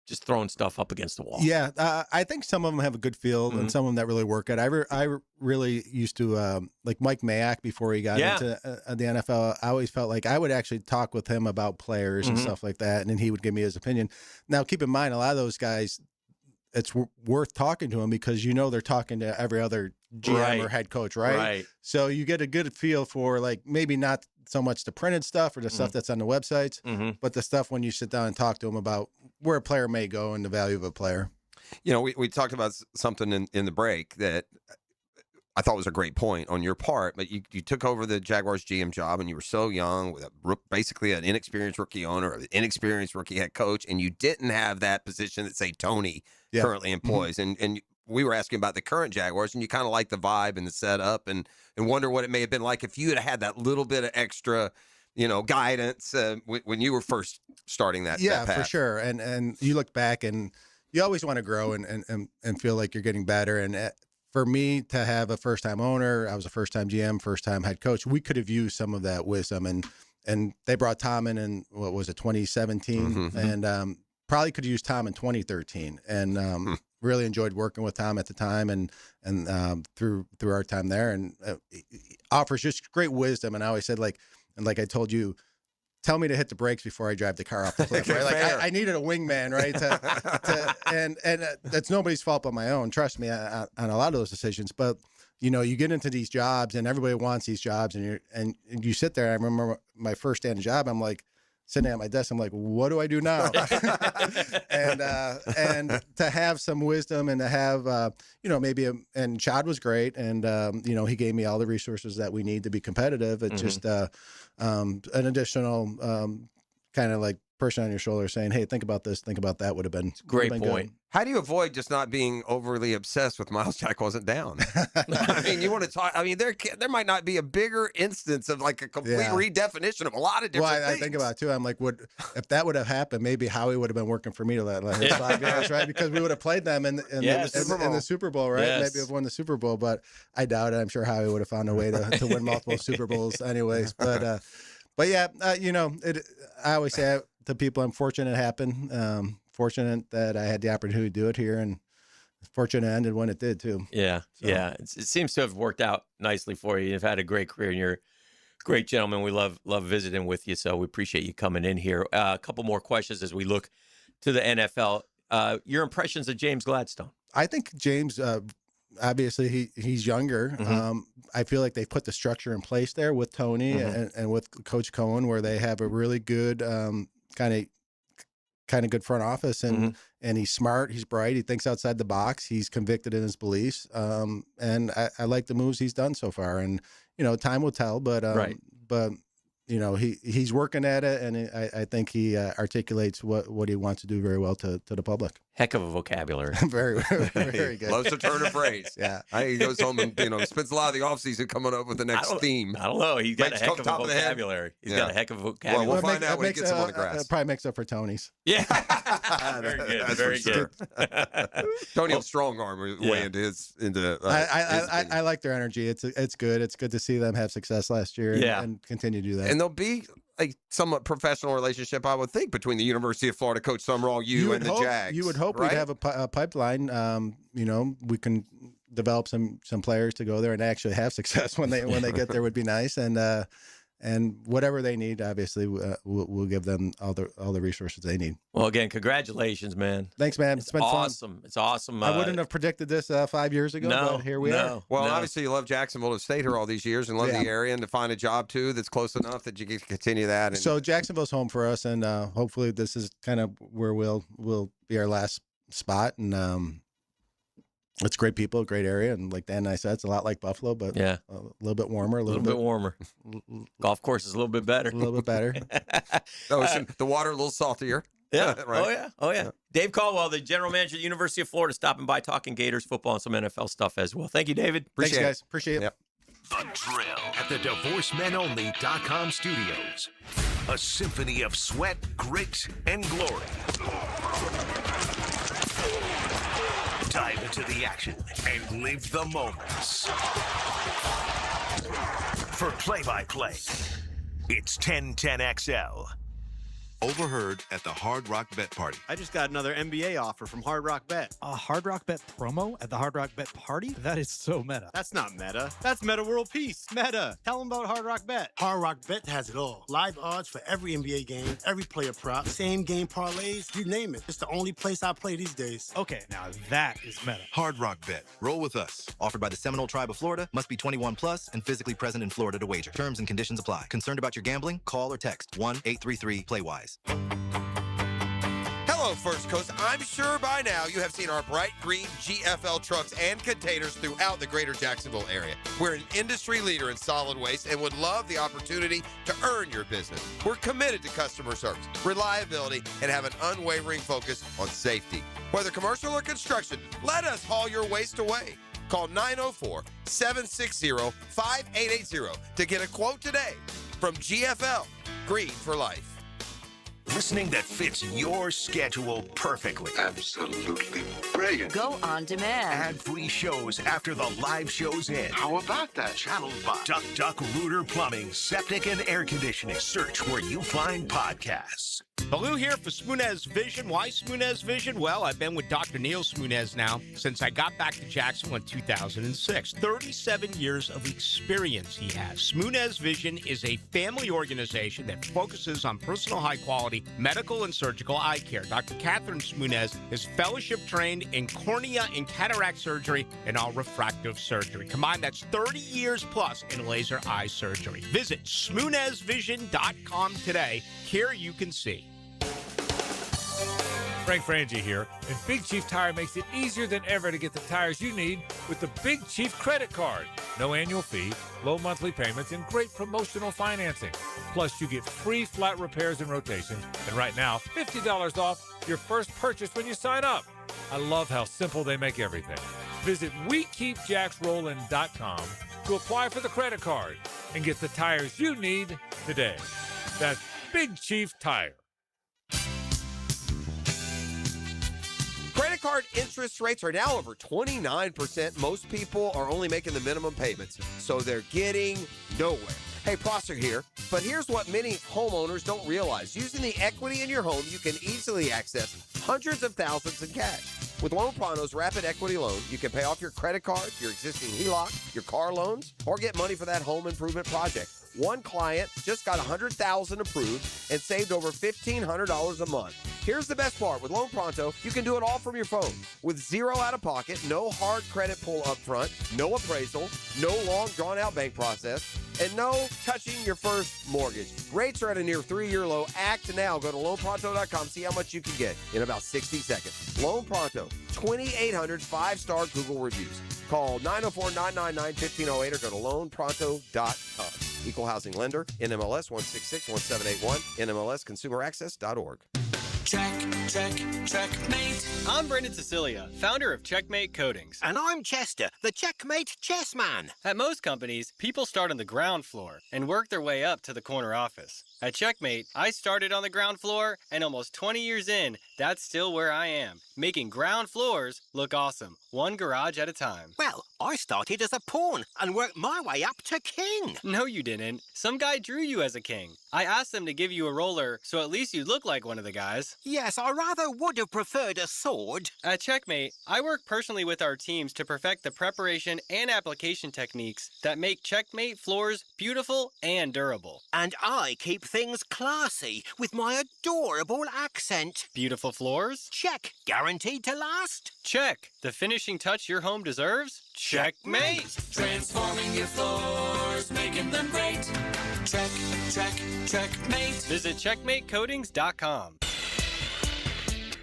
just throwing stuff up against the wall?
Yeah, I think some of them have a good feel, and some of them that really work at. I really used to like Mike Mayock before he got into the NFL. I always felt like I would actually talk with him about players and stuff like that, and then he would give me his opinion. Now, keep in mind, a lot of those guys, it's worth talking to them because they're talking to every other GM or head coach, right? So you get a good feel for like maybe not so much the printed stuff or the stuff that's on the websites, but the stuff when you sit down and talk to them about where a player may go and the value of a player.
We talked about something in the break that I thought was a great point on your part, but you took over the Jaguars GM job and you were so young with basically an inexperienced rookie owner, an inexperienced rookie head coach, and you didn't have that position that, say, Tony currently employs. And we were asking about the current Jaguars, and you kind of like the vibe and the setup and wonder what it may have been like if you had that little bit of extra, guidance when you were first starting that path.
For sure. And you look back and you always want to grow and feel like you're getting better. And for me to have a first-time owner, I was a first-time GM, first-time head coach, we could have used some of that wisdom. And they brought Tom in what was it, 2017? And probably could have used Tom in 2013. And really enjoyed working with Tom at the time and through our time there. And offers just great wisdom. And I always said, like I told you, tell me to hit the brakes before I drive the car off the cliff. Right? Like I needed a wingman, right? And that's nobody's fault but my own. Trust me on a lot of those decisions. But you get into these jobs and everybody wants these jobs, and you sit there. I remember my first day on the job. I'm like sitting at my desk. I'm like, what do I do now? and to have some wisdom and to have maybe and Chad was great, and he gave me all the resources that we need to be competitive. It's just an additional kind of like person on your shoulder saying, hey, think about this, think about that would have been
great point.
Good.
How do you avoid just not being overly obsessed with Miles Jack wasn't down? I mean, you want to talk. I mean, there might not be a bigger instance of like a complete redefinition of a lot of different things.
I think about it too. I'm like, if that would have happened, maybe Howie would have been working for me to let his 5 years, right? Because we would have played them in the Super Bowl, right?
Yes.
Maybe have won the Super Bowl, but I doubt it. I'm sure Howie would have found a way to win multiple Super Bowls, anyways. But yeah, I always say to people, I'm fortunate it happened. Fortunate that I had the opportunity to do it here, and fortunate it ended when it did too.
Yeah, yeah. It seems to have worked out nicely for you. You've had a great career, and you're a great gentleman. We love visiting with you, so we appreciate you coming in here. A couple more questions as we look to the NFL. Your impressions of James Gladstone?
I think James, obviously he's younger. I feel like they put the structure in place there with Tony and with Coach Cohen, where they have a really good kind of good front office, and he's smart, he's bright, he thinks outside the box, he's convicted in his beliefs, and I like the moves he's done so far. And time will tell, but he's working at it, and I think he articulates what he wants to do very well to the public.
Heck of a vocabulary.
Very, very good.
Loves to turn a phrase.
Yeah.
He goes home and spends a lot of the offseason coming up with the next theme.
I don't know. He's got a heck of a vocabulary. He's got a heck of a vocabulary.
Well, we'll find out when he gets him on the grass.
It probably makes up for Tony's.
Yeah. Very good.
That's
very good.
Tony will strong arm way into his
I like their energy. It's good. It's good to see them have success last year and continue to do that.
And there'll be a somewhat professional relationship, I would think, between the University of Florida coach Sumrall, and the Jags.
You would hope
right?
we'd have a pipeline. We can develop some players to go there and actually have success when they get there would be nice. And whatever they need, obviously, we'll give them all the resources they need.
Well, again, congratulations, man.
Thanks, man. It's been
awesome.
fun.
It's awesome.
I wouldn't have predicted this 5 years ago, but here we are.
Well, obviously, you love Jacksonville, have stayed here all these years and love the area, and to find a job, too, that's close enough that you can continue that. And
So Jacksonville's home for us, and hopefully this is kind of where we'll be our last spot. And it's great people, great area, and like Dan and I said, it's a lot like Buffalo, but
yeah,
a little bit warmer, a little
bit warmer. Golf course is a little bit better.
A little bit better.
The water a little saltier.
Yeah.
Right.
Oh yeah. Dave Caldwell, the general manager of the University of Florida, stopping by talking Gators football and some NFL stuff as well. Thank you, David.
Thanks, guys. Appreciate it.
Yep.
The Drill at the DivorceMenOnly.com studios. A symphony of sweat, grit, and glory. Dive into the action and live the moments. For play-by-play, it's 1010XL.
Overheard at the Hard Rock Bet Party.
I just got another NBA offer from Hard Rock Bet.
A Hard Rock Bet promo at the Hard Rock Bet Party? That is so meta.
That's not meta. That's Meta World Peace. Meta. Tell them about Hard Rock Bet.
Hard Rock Bet has it all. Live odds for every NBA game, every player prop, same game parlays, you name it. It's the only place I play these days.
Okay, now that is meta.
Hard Rock Bet. Roll with us.
Offered by the Seminole Tribe of Florida. Must be 21 plus and physically present in Florida to wager. Terms and conditions apply. Concerned about your gambling? Call or text 1-833-PLAY-WISE.
Hello, First Coast. I'm sure by now you have seen our bright green GFL trucks and containers throughout the greater Jacksonville area. We're an industry leader in solid waste and would love the opportunity to earn your business. We're committed to customer service, reliability, and have an unwavering focus on safety. Whether commercial or construction, let us haul your waste away. Call 904-760-5880 to get a quote today. From GFL, Green for Life.
Listening that fits your schedule perfectly.
Absolutely brilliant.
Go on demand.
Ad-free shows after the live shows end.
How about that? Channel 5.
Duck Duck Rooter Plumbing, Septic and Air Conditioning. Search where you find podcasts.
Baloo here for Smoonez Vision. Why Smoonez Vision? Well, I've been with Dr. Neil Smoonez now since I got back to Jacksonville in 2006. 37 years of experience he has. Smoonez Vision is a family organization that focuses on personal high-quality medical and surgical eye care. Dr. Catherine Smoonez is fellowship trained in cornea and cataract surgery and all refractive surgery. Combined, that's 30 years plus in laser eye surgery. Visit SmoonezVision.com today. Here you can see.
Frank Frangie here, and Big Chief Tire makes it easier than ever to get the tires you need with the Big Chief credit card. No annual fee, low monthly payments, and great promotional financing. Plus, you get free flat repairs and rotations, and right now, $50 off your first purchase when you sign up. I love how simple they make everything. Visit WeKeepJacksRollin.com to apply for the credit card and get the tires you need today. That's Big Chief Tire.
Credit card interest rates are now over 29%. Most people are only making the minimum payments, so they're getting nowhere. Hey, Prosser here, but here's what many homeowners don't realize. Using the equity in your home, you can easily access hundreds of thousands in cash. With Loan Pronto's Rapid Equity Loan, you can pay off your credit card, your existing HELOC, your car loans, or get money for that home improvement project. One client just got $100,000 approved and saved over $1,500 a month. Here's the best part. With Loan Pronto, you can do it all from your phone. With zero out-of-pocket, no hard credit pull up front, no appraisal, no long, drawn-out bank process, and no touching your first mortgage. Rates are at a near 3-year low. Act now. Go to loanpronto.com. See how much you can get in about 60 seconds. Loan Pronto, 2,800 5-star Google reviews. Call 904-999-1508 or go to loanpronto.com. Equal housing lender, NMLS 1661781, NMLSconsumeraccess.org.
Checkmate. I'm Brendan Cecilia, founder of Checkmate Coatings.
And I'm Chester, the Checkmate Chessman.
At most companies, people start on the ground floor and work their way up to the corner office. At Checkmate, I started on the ground floor, and almost 20 years in, that's still where I am, making ground floors look awesome, one garage at a time.
Well, I started as a pawn and worked my way up to king.
No, you didn't. Some guy drew you as a king. I asked them to give you a roller, so at least you'd look like one of the guys.
Yes, I rather would have preferred a sword.
At Checkmate, I work personally with our teams to perfect the preparation and application techniques that make Checkmate floors beautiful and durable.
And I keep things classy with my adorable accent.
Beautiful floors?
Check. Guaranteed to last?
Check. The finishing touch your home deserves? Checkmate.
Transforming your floors, making them great. Checkmate.
Visit checkmatecoatings.com.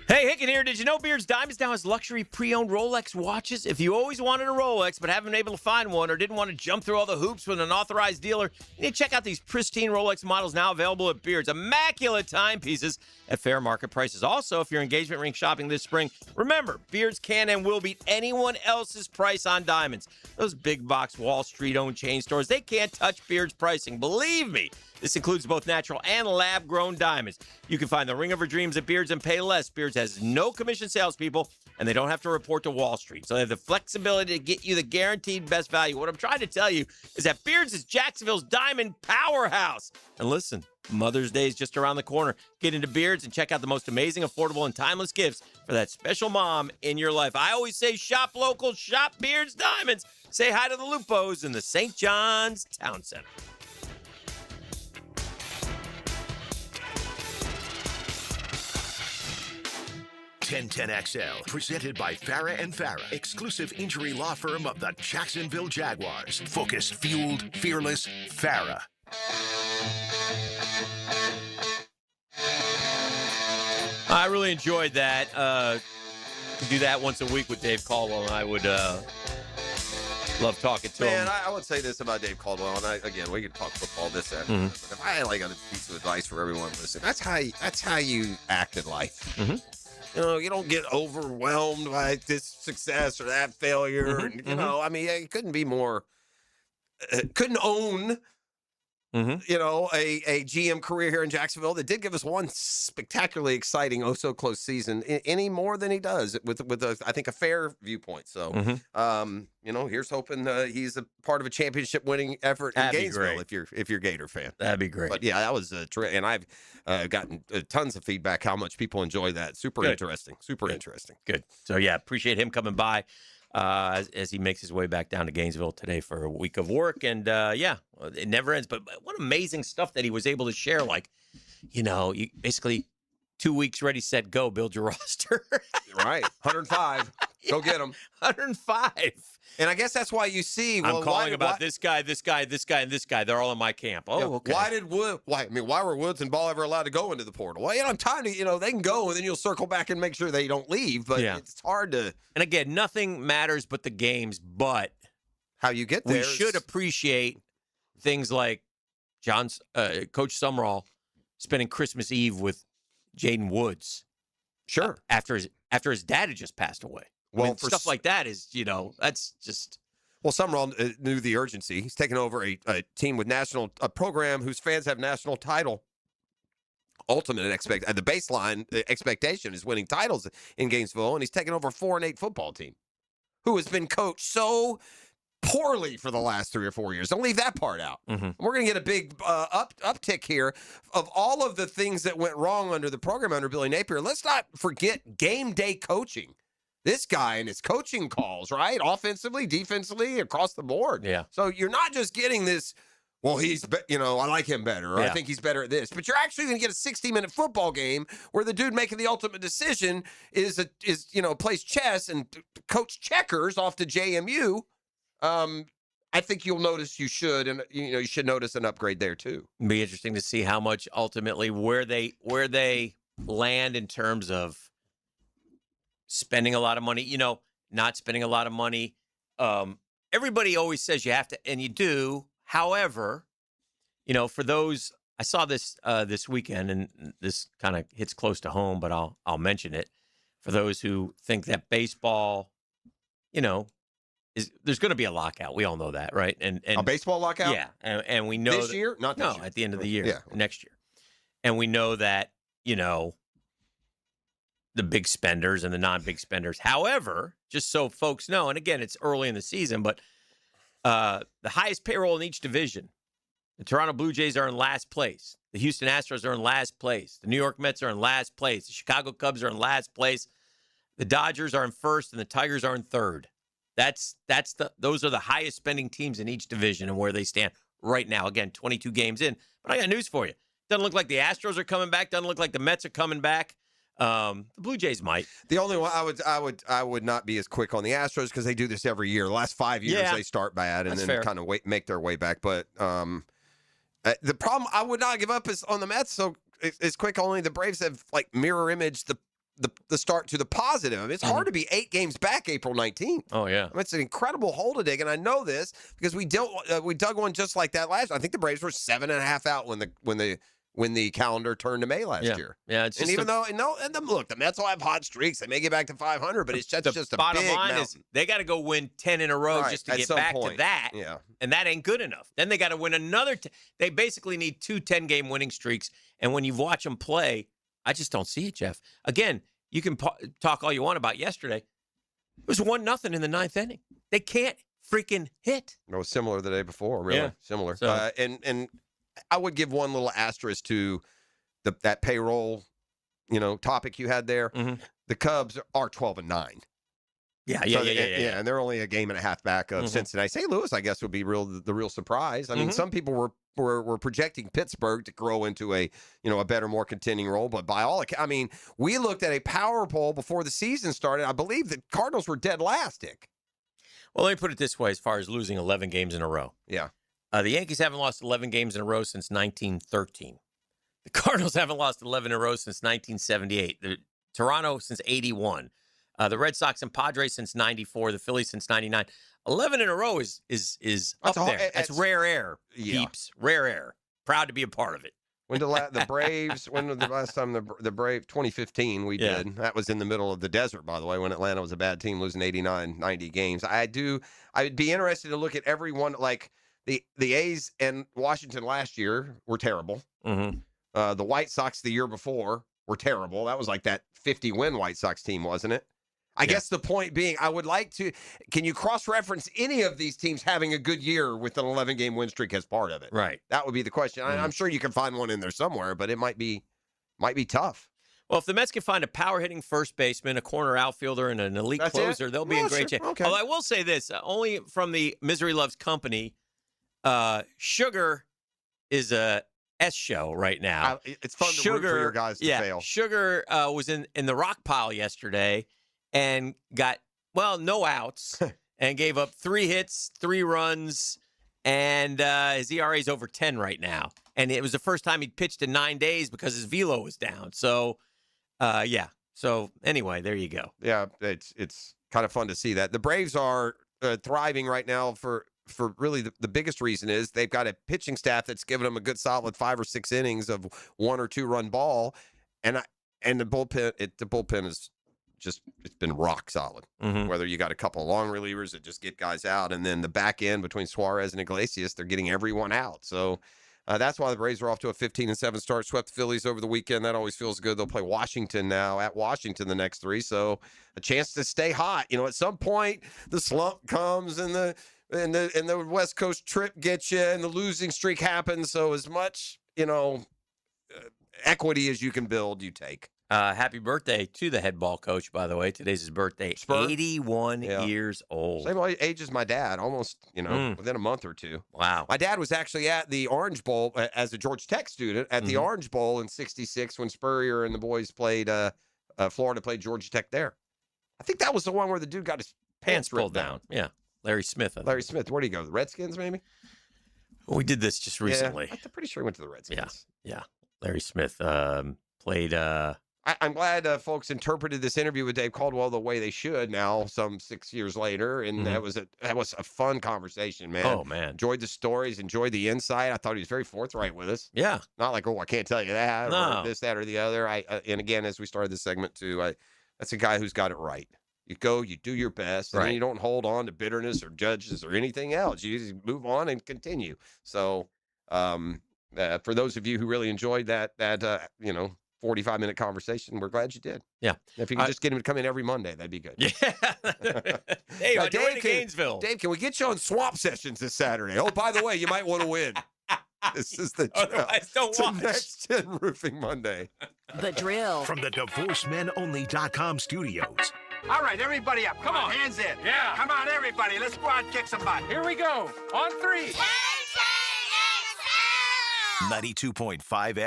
Hey, Hicken here. Did you know Beard's Diamonds now has luxury pre-owned Rolex watches? If you always wanted a Rolex but haven't been able to find one or didn't want to jump through all the hoops with an authorized dealer, you need to check out these pristine Rolex models now available at Beard's. Immaculate timepieces at fair market prices. Also, if you're engagement ring shopping this spring, remember, Beard's can and will beat anyone else's price on diamonds. Those big box Wall Street-owned chain stores, they can't touch Beard's pricing. Believe me. This includes both natural and lab-grown diamonds. You can find the ring of her dreams at Beard's and pay less. Beard's has no commission salespeople, and they don't have to report to Wall Street. So they have the flexibility to get you the guaranteed best value. What I'm trying to tell you is that Beard's is Jacksonville's diamond powerhouse. And listen, Mother's Day is just around the corner. Get into Beard's and check out the most amazing, affordable, and timeless gifts for that special mom in your life. I always say shop local, shop Beard's Diamonds. Say hi to the Lupos in the St. John's Town Center.
1010XL, presented by Farah and Farah, exclusive injury law firm of the Jacksonville Jaguars. Focused, fueled, fearless, Farah.
I really enjoyed that. To do that once a week with Dave Caldwell, and I would love talking to him.
Man, I would say this about Dave Caldwell, and again, we could talk football this afternoon. But if I had like a piece of advice for everyone listening, that's how you act in life. You know, you don't get overwhelmed by this success or that failure. And, you know, I mean, it couldn't be more. Couldn't own. You know, a GM career here in Jacksonville that did give us one spectacularly exciting, close season, any more than he does with I think, a fair viewpoint. So, you know, here's hoping he's a part of a championship-winning effort in Gainesville. If you're a Gator fan,
that'd be great.
But yeah, that was and I've gotten tons of feedback how much people enjoy that. Super interesting.
Good. So yeah, appreciate him coming by. As he makes his way back down to Gainesville today for a week of work. And, yeah, it never ends. But what amazing stuff that he was able to share. Like, you know, you basically 2 weeks, ready, set, go, build your roster.
Right. 105. Go get them.
105.
And I guess that's why you see.
I'm calling about this guy, this guy, this guy, and this guy. They're all in my camp. Oh, okay.
Why were Woods and Ball ever allowed to go into the portal? Well, you know, time to, you know, they can go, and then you'll circle back and make sure they don't leave. But it's hard to.
And again, nothing matters but the games. But
how you get there.
We should appreciate things like Coach Sumrall spending Christmas Eve with Jaden Woods.
Sure.
After his dad had just passed away.
Well,
I mean, stuff like that is, you know, that's just.
Well, Sumrall knew the urgency. He's taken over a team with a program whose fans have national title. The baseline expectation is winning titles in Gainesville, and he's taken over a 4-8 football team who has been coached so poorly for the last 3 or 4 years. Don't leave that part out. We're going to get a big uptick here of all of the things that went wrong under the program under Billy Napier. Let's not forget game day coaching. This guy and his coaching calls, right? Offensively, defensively, across the board.
Yeah.
So you're not just getting this, well, I like him better, or I think he's better at this. But you're actually going to get a 60-minute football game where the dude making the ultimate decision is plays chess and coach checkers off to JMU. I think you'll notice you should notice an upgrade there too.
It'd be interesting to see how much ultimately where they land in terms of spending a lot of money, you know, not spending a lot of money. Everybody always says you have to, and you do. However, you know, for those, I saw this this weekend, and this kind of hits close to home, but I'll mention it. For those who think that baseball, you know, there's going to be a lockout. We all know that, right? And
a baseball lockout?
Yeah, and we know
this year, not this year.
at the end of the year,
yeah,
next year, and we know that, you know, the big spenders and the non-big spenders. However, just so folks know, and again, it's early in the season, but the highest payroll in each division, the Toronto Blue Jays are in last place. The Houston Astros are in last place. The New York Mets are in last place. The Chicago Cubs are in last place. The Dodgers are in first, and the Tigers are in third. Those are the highest spending teams in each division and where they stand right now. Again, 22 games in. But I got news for you. Doesn't look like the Astros are coming back. Doesn't look like the Mets are coming back. The Blue Jays might.
The only one I would not be as quick on the Astros because they do this every year. The last 5 years they start bad and then kind of make their way back. But the problem I would not give up is on the Mets. So it's quick. Only the Braves have like mirror image the start to the positive. I mean, it's hard to be 8 games back April 19th.
Oh yeah,
I mean, it's an incredible hole to dig, and I know this because we dug one just like that last. I think the Braves were 7.5 out when the calendar turned to May last year.
Yeah, it's just
look, the Mets will have hot streaks. They may get back to 500, but it's just a
bottom
big
line
mountain.
is they got to go win 10 in a row just to get back to that.
Yeah.
And that ain't good enough. Then they got to win another. They basically need 2 10-game winning streaks. And when you watch them play, I just don't see it, Jeff. Again, you can talk all you want about yesterday. It was 1-0 in the 9th inning. They can't freaking hit.
No, similar the day before, really similar.
So,
and I would give one little asterisk to that payroll, topic you had there.
Mm-hmm.
The Cubs are 12-9.
Yeah,
and they're only a game and a half back of Cincinnati. St. Louis, I guess, would be the real surprise. I mean, some people were projecting Pittsburgh to grow into a better, more contending role, but by all accounts, I mean, we looked at a power poll before the season started. I believe the Cardinals were dead last, Dick.
Well, let me put it this way: as far as losing 11 games in a row, the Yankees haven't lost 11 games in a row since 1913. The Cardinals haven't lost 11 in a row since 1978. The Toronto since 81. The Red Sox and Padres since 94. The Phillies since 99. 11 in a row is up there. That's rare air, peeps. Rare air. Proud to be a part of it.
When the Braves, when was the last time the Braves, 2015 we did. That was in the middle of the desert, by the way, when Atlanta was a bad team, losing 89, 90 games. I would be interested to look at every one, like the A's and Washington last year were terrible.
Mm-hmm.
The White Sox the year before were terrible. That was like that 50-win White Sox team, wasn't it? I guess the point being, I would like to, can you cross-reference any of these teams having a good year with an 11-game win streak as part of it?
Right.
That would be the question. I'm sure you can find one in there somewhere, but it might be tough.
Well, if the Mets can find a power-hitting first baseman, a corner outfielder, and an elite closer, they'll be in great shape.
Okay.
Although I will say this, only from the Misery Loves Company, Sugar is a S show right now.
It's fun to root for your guys to fail.
Sugar was in the rock pile yesterday and got, no outs and gave up 3 hits, 3 runs, and his ERA is over 10 right now. And it was the first time he'd pitched in 9 days because his velo was down. So, So, anyway, there you go.
Yeah, it's kind of fun to see that. The Braves are thriving right now for really the biggest reason is they've got a pitching staff that's given them a good solid 5 or 6 innings of 1 or 2 run ball. And the bullpen is just, it's been rock solid.
Mm-hmm.
Whether you got a couple of long relievers that just get guys out, and then the back end between Suarez and Iglesias, they're getting everyone out. So that's why the Braves are off to a 15-7 start. Swept the Phillies over the weekend. That always feels good. They'll play Washington now at Washington the next 3. So a chance to stay hot. At some point the slump comes and the West Coast trip gets you and the losing streak happens. So as much, equity as you can build, you take.
Happy birthday to the head ball coach, by the way. Today's his birthday.
Spur?
81 years old.
Same age as my dad, almost, within a month or 2.
Wow.
My dad was actually at the Orange Bowl as a Georgia Tech student at the Orange Bowl in '66 when Spurrier and the boys played, Florida played Georgia Tech there. I think that was the one where the dude got his pants
pulled down. Yeah. Larry Smith.
Larry Smith. Where'd he go? The Redskins, maybe?
We did this just recently.
I'm pretty sure he went to the Redskins.
Yeah. Larry Smith played...
I'm glad folks interpreted this interview with Dave Caldwell the way they should now, some 6 years later, and that was a fun conversation, man.
Oh man,
enjoyed the stories, enjoyed the insight. I thought he was very forthright with us.
Yeah,
not like I can't tell you that,
no.
or this, that, or the other. And again, as we started this segment too, that's a guy who's got it right. You go, you do your best, and then you don't hold on to bitterness or judges or anything else. You just move on and continue. So, for those of you who really enjoyed that 45-minute conversation. We're glad you did.
Yeah.
If you could just get him to come in every Monday, that'd be good.
Yeah. Hey, on your way to Gainesville.
Dave, can we get you on swap sessions this Saturday? Oh, by the way, you might want to win. This is the drill.
Otherwise, don't watch.
Next Gen Roofing Monday.
The drill.
From the DivorceMenOnly.com studios.
All right, everybody up. Come on, hands in.
Yeah.
Come on, everybody. Let's go out and kick some butt.
Here we go. On 3.
92.5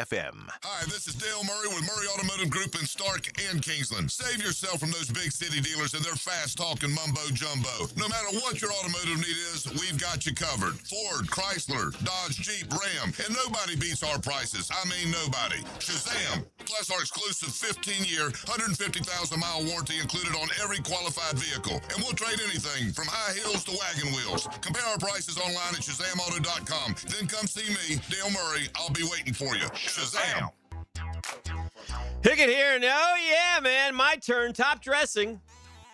FM.
Hi, this is Dale Murray with Murray Automotive Group in Stark and Kingsland. Save yourself from those big city dealers and their fast-talking mumbo-jumbo. No matter what your automotive need is, we've got you covered. Ford, Chrysler, Dodge, Jeep, Ram, and nobody beats our prices. I mean nobody. Shazam! Plus our exclusive 15-year, 150,000-mile warranty included on every qualified vehicle. And we'll trade anything from high heels to wagon wheels. Compare our prices online at ShazamAuto.com. Then come see me, Dale Murray. I'll be waiting for you. Shazam!
Hickett here, and oh yeah, man, my turn. Top Dressing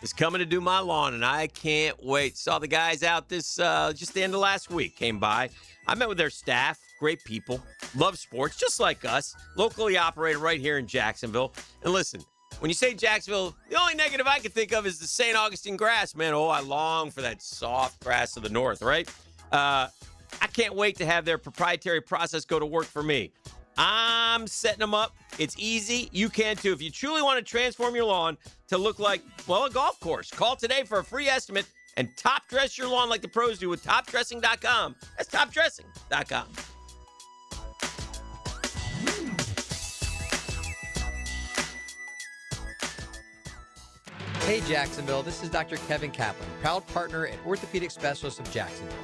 is coming to do my lawn, and I can't wait. Saw the guys out this just the end of last week. Came by. I met with their staff. Great people. Love sports, just like us. Locally operated right here in Jacksonville. And listen, when you say Jacksonville, the only negative I can think of is the St. Augustine grass. Man, oh, I long for that soft grass of the north, right? I can't wait to have their proprietary process go to work for me. I'm setting them up. It's easy. You can too. If you truly want to transform your lawn to look like, well, a golf course, call today for a free estimate and top dress your lawn like the pros do with topdressing.com. That's topdressing.com.
Hey Jacksonville, this is Dr. Kevin Kaplan, proud partner and orthopedic specialist of Jacksonville.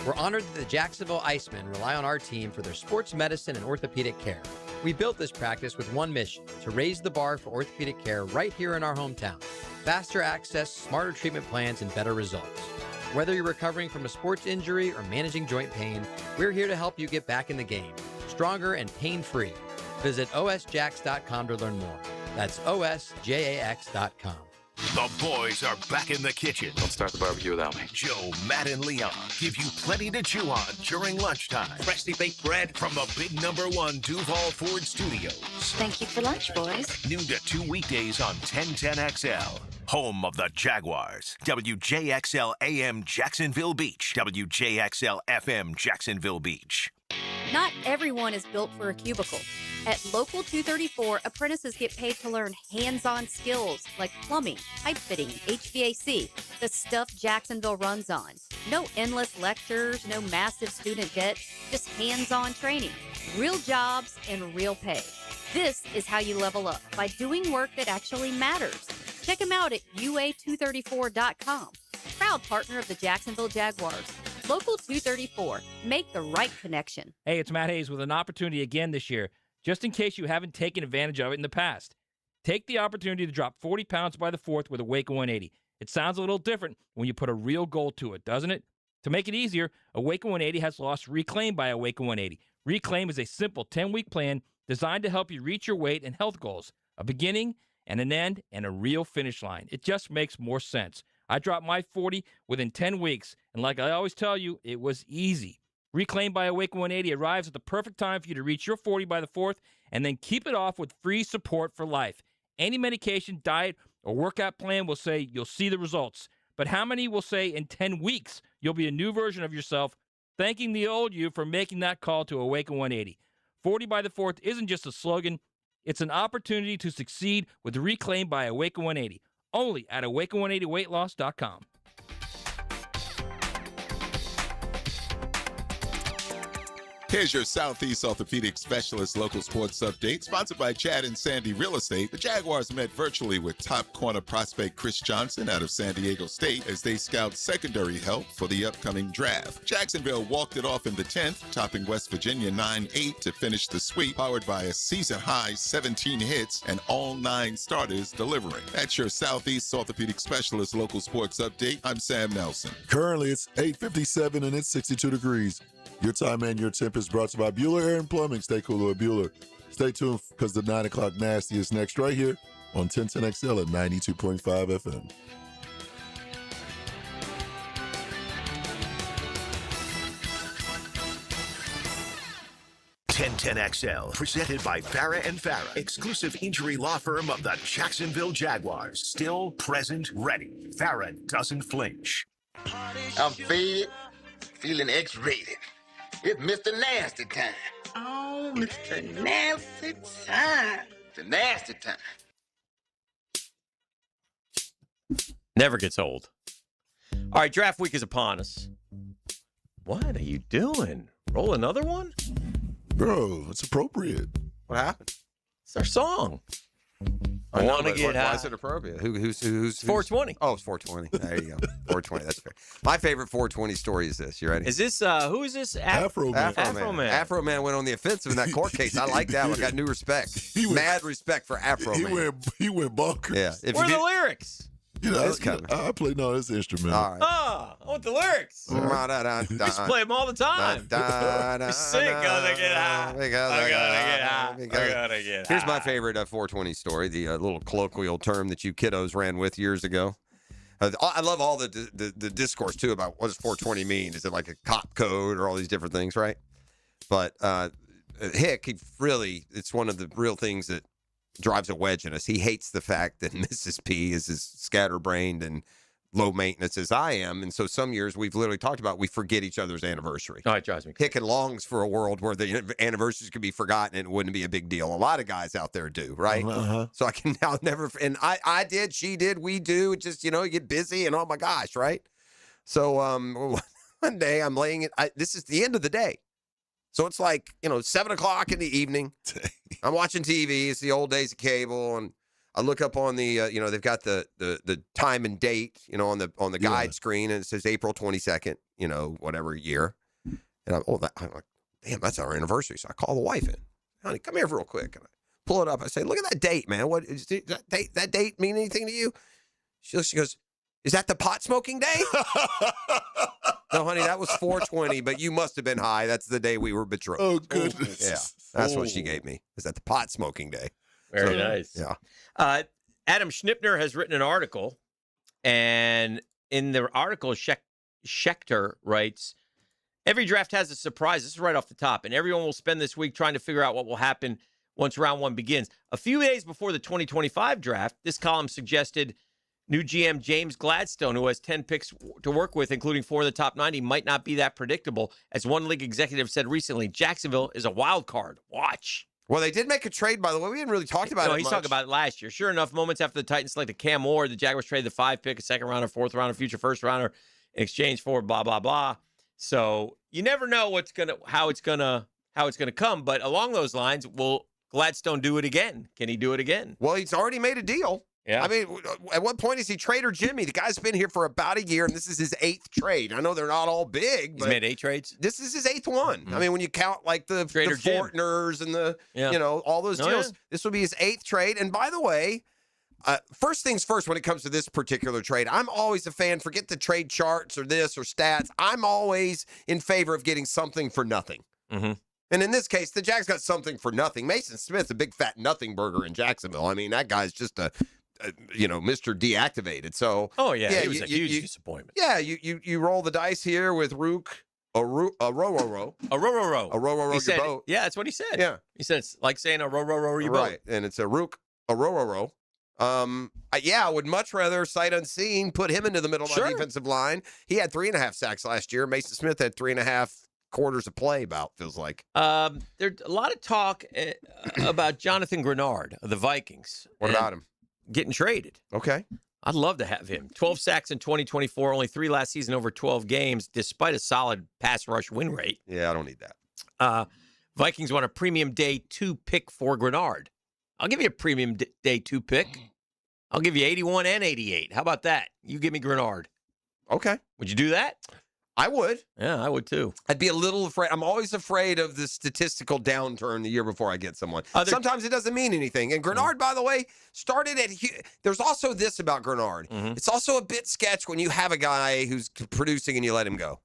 We're honored that the Jacksonville Icemen rely on our team for their sports medicine and orthopedic care. We built this practice with one mission, to raise the bar for orthopedic care right here in our hometown. Faster access, smarter treatment plans, and better results. Whether you're recovering from a sports injury or managing joint pain, we're here to help you get back in the game, stronger and pain-free. Visit osjax.com to learn more. That's osjax.com.
The boys are back in the kitchen.
Don't start the barbecue without me.
Joe, Matt, and Leon give you plenty to chew on during lunchtime. Freshly baked bread from the big #1 Duval Ford Studios.
Thank you for lunch, boys.
Noon to 2 weekdays on 1010XL. Home of the Jaguars. WJXL AM Jacksonville Beach. WJXL FM Jacksonville Beach.
Not everyone is built for a cubicle. At Local 234, apprentices get paid to learn hands-on skills like plumbing, pipe fitting, HVAC, the stuff Jacksonville runs on. No endless lectures, no massive student debt, just hands-on training, real jobs, and real pay. This is how you level up, by doing work that actually matters. Check them out at UA234.com. Proud partner of the Jacksonville Jaguars. Local 234. Make the right connection.
Hey, it's Matt Hayes with an opportunity again this year, just in case you haven't taken advantage of it in the past. Take the opportunity to drop 40 pounds by the 4th with a Waco 180. It sounds a little different when you put a real goal to it, doesn't it? To make it easier, a Waco 180 has lost Reclaim by a Waco 180. Reclaim is a simple 10-week plan designed to help you reach your weight and health goals. A beginning and an end and a real finish line. It just makes more sense. I dropped my 40 within 10 weeks, and like I always tell you, it was easy. Reclaim by Awaken 180 arrives at the perfect time for you to reach your 40 by the 4th, and then keep it off with free support for life. Any medication, diet, or workout plan will say you'll see the results. But how many will say in 10 weeks you'll be a new version of yourself, thanking the old you for making that call to Awaken 180? 40 by the 4th isn't just a slogan. It's an opportunity to succeed with Reclaim by Awaken 180. Only at Awaken180weightloss.com.
Here's your Southeast Orthopedic Specialist local sports update, sponsored by Chad and Sandy Real Estate. The Jaguars met virtually with top corner prospect Chris Johnson out of San Diego State as they scout secondary help for the upcoming draft. Jacksonville walked it off in the 10th, topping West Virginia 9-8 to finish the sweep, powered by a season-high 17 hits and all 9 starters delivering. That's your Southeast Orthopedic Specialist local sports update. I'm Sam Nelson.
Currently, it's 8:57 and it's 62 degrees. Your time and your temp is brought to you by Bueller Air and Plumbing. Stay cooler at Bueller. Stay tuned because the 9 o'clock nasty is next right here on 1010XL at 92.5 FM.
1010XL, presented by Farah and Farah, exclusive injury law firm of the Jacksonville Jaguars. Still present, ready. Farah doesn't flinch.
I'm faded, feeling X-rated. It's Mr. Nasty time. Oh, Mr. Nasty time. The nasty time.
Never gets old. All right, draft week is upon us. What are you doing? Roll another one?
Bro, it's appropriate.
What happened?
It's our song.
I know,
wanna
but
get
why
high.
is it appropriate? Who's
420.
Oh, it's 420. There you go. 420. That's fair. My favorite 420 story is this. You ready?
Is this, who is this?
Afro Man.
Afro Man.
Afro Man went on the offensive in that court case. I like that one. Got new respect. Mad respect for Afro Man.
He went bonkers.
Yeah. If
Where are
you
the
did-
lyrics?
You know,
It's coming.
I play this instrument.
All right.
Oh, I want the lyrics. We used to play them all the time. We sing, gotta get high. I gotta get high. I gotta get high.
Here's my favorite 420 story, the little colloquial term that you kiddos ran with years ago. I love all the discourse, too, about what does 420 mean? Is it like a cop code or all these different things, right? But Hick, it's one of the real things that drives a wedge in us. He hates the fact that Mrs. P is as scatterbrained and low maintenance as I am. And so some years we've literally talked about we forget each other's anniversary.
Oh, it drives me crazy.
Hick longs for a world where the anniversaries could be forgotten and it wouldn't be a big deal. A lot of guys out there do, right?
Uh-huh.
So I can now never, and I did, she did, we do. It just, you get busy and oh my gosh, right? So one day I'm laying it, this is the end of the day. So it's like, 7 o'clock in the evening. I'm watching TV. It's the old days of cable. And I look up on the, they've got the time and date, on the guide screen. And it says April 22nd, whatever year. And I'm like, damn, that's our anniversary. So I call the wife in. Honey, come here real quick. And I pull it up. I say, look at that date, man. What is that date mean anything to you? She goes, is that the pot smoking day? No, honey, that was 420, but you must have been high. That's the day we were betrothed.
Oh, goodness.
Yeah, that's what she gave me. Is that the pot smoking day?
Very nice.
Yeah.
Adam Schnipner has written an article, and in the article, Schechter writes, every draft has a surprise. This is right off the top, and everyone will spend this week trying to figure out what will happen once round one begins. A few days before the 2025 draft, this column suggested new GM James Gladstone, who has 10 picks to work with, including 4 of the top 90, might not be that predictable. As one league executive said recently, Jacksonville is a wild card. Watch.
Well, they did make a trade, by the way. We hadn't really talked about it
No, he's
much.
talking about it last year. Sure enough, moments after the Titans selected Cam Moore, the Jaguars traded the 5 pick, a second rounder, 4th rounder, future first rounder in exchange for blah, blah, blah. So you never know how it's gonna come. But along those lines, will Gladstone do it again? Can he do it again?
Well, he's already made a deal.
Yeah.
I mean, at what point is he Trader Jimmy? The guy's been here for about a year, and this is his 8th trade. I know they're not all big, but
He's made 8 trades?
This is his 8th one.
Mm-hmm.
I mean, when you count like the Fortners and the, all those deals, this will be his 8th trade. And by the way, first things first, when it comes to this particular trade, I'm always a fan. Forget the trade charts or this or stats. I'm always in favor of getting something for nothing.
Mm-hmm.
And in this case, the Jags got something for nothing. Mason Smith's a big fat nothing burger in Jacksonville. I mean, that guy's just a Mr. Deactivated. So,
he was a huge disappointment.
Yeah, you roll the dice here with Rook, a row.
He said,
your boat.
yeah, that's what he said.
Yeah.
He said it's like saying a row your boat.
Right, and it's a Rook, a row. I would much rather sight unseen put him into the middle of my defensive line. He had 3.5 sacks last year. Mason Smith had 3.5 quarters of play. Feels like.
There's a lot of talk about Jonathan Grenard of the Vikings.
What about him?
Getting traded.
Okay.
I'd love to have him. 12 sacks in 2024, only 3 last season over 12 games, despite a solid pass rush win rate.
Yeah, I don't need that.
Vikings want a premium day 2 pick for Grenard. I'll give you a premium day 2 pick. I'll give you 81 and 88. How about that? You give me Grenard.
Okay.
Would you do that?
I would.
Yeah, I would too.
I'd be a little afraid. I'm always afraid of the statistical downturn the year before I get someone. Sometimes it doesn't mean anything. And Grenard, by the way, started at. There's also this about Grenard.
Mm-hmm.
It's also a bit sketch when you have a guy who's producing and you let him go.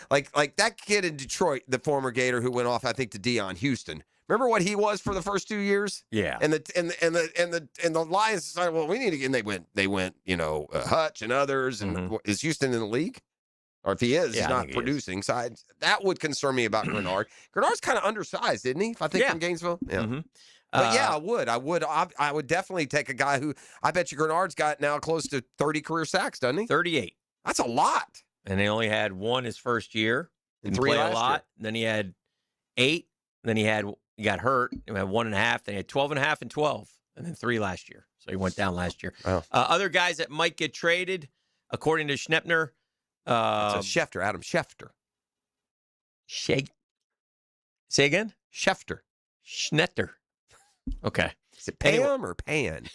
Like that kid in Detroit, the former Gator who went off, I think, to Deion Houston. Remember what he was for the first 2 years?
Yeah.
And the Lions decided, well, we need to. And they went. Hutch and others. And is Houston in the league? Or if he is,
Yeah,
he's
I
not
think he
producing. So that would concern me about Grenard. Grenard's kind of undersized, isn't he? If I think from Gainesville. Yeah.
Mm-hmm.
But yeah, I would definitely take a guy who I bet you Grenard's got now close to 30 career sacks, doesn't he?
38.
That's a lot.
And he only had 1 his first year.
And
Didn't
3
play
last
a lot.
year.
Then he had 8. Then he got hurt. He had 1.5. Then he had 12.5 and 12. And then 3 last year. So he went down last year.
Oh.
Other guys that might get traded, according to Schneppner.
It's a Schefter, Adam Schefter.
Say again?
Schefter.
Schnetter. Okay.
Is it Pam or Pan?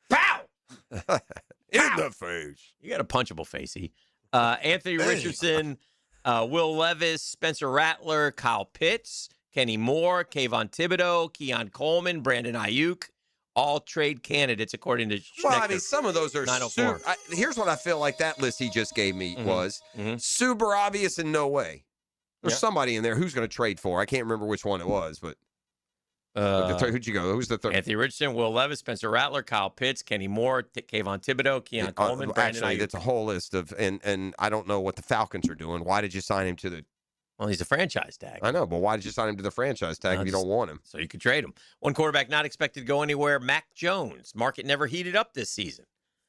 Pow!
In the face.
You got a punchable facey. Anthony Richardson, Will Levis, Spencer Rattler, Kyle Pitts, Kenny Moore, Kayvon Thibodeau, Keon Coleman, Brandon Ayuk, all trade candidates according to Schnecker.
Well, I mean, some of those are
904.
Here's what I feel like that list he just gave me was super obvious and no way. There's somebody in there who's going to trade for. I can't remember which one it was, but who'd you go? Who's the third?
Anthony Richardson, Will Levis, Spencer Rattler, Kyle Pitts, Kenny Moore, Kayvon Thibodeau, Keon Coleman, Brandon
Actually,
Ayuk.
that's a whole list of, and I don't know what the Falcons are doing. Why did you sign him to the?
Well, he's a franchise tag.
I know, but why did you sign him to the franchise tag if you don't want him?
So you could trade him. One quarterback not expected to go anywhere, Mac Jones. Market never heated up this season.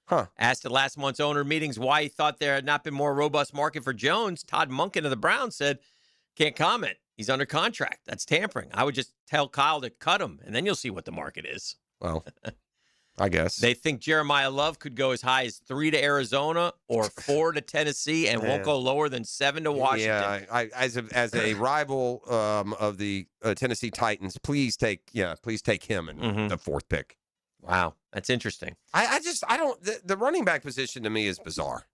Huh.
Asked at last month's owner meetings why he thought there had not been more robust market for Jones, Todd Monken of the Browns said, can't comment. He's under contract. That's tampering. I would just tell Kyle to cut him, and then you'll see what the market is.
Well, I guess.
They think Jeremiah Love could go as high as 3 to Arizona or 4 to Tennessee and won't go lower than 7 to Washington.
Yeah, as a rival of the Tennessee Titans, please take him in the 4th pick.
Wow, that's interesting.
I don't. The running back position to me is bizarre.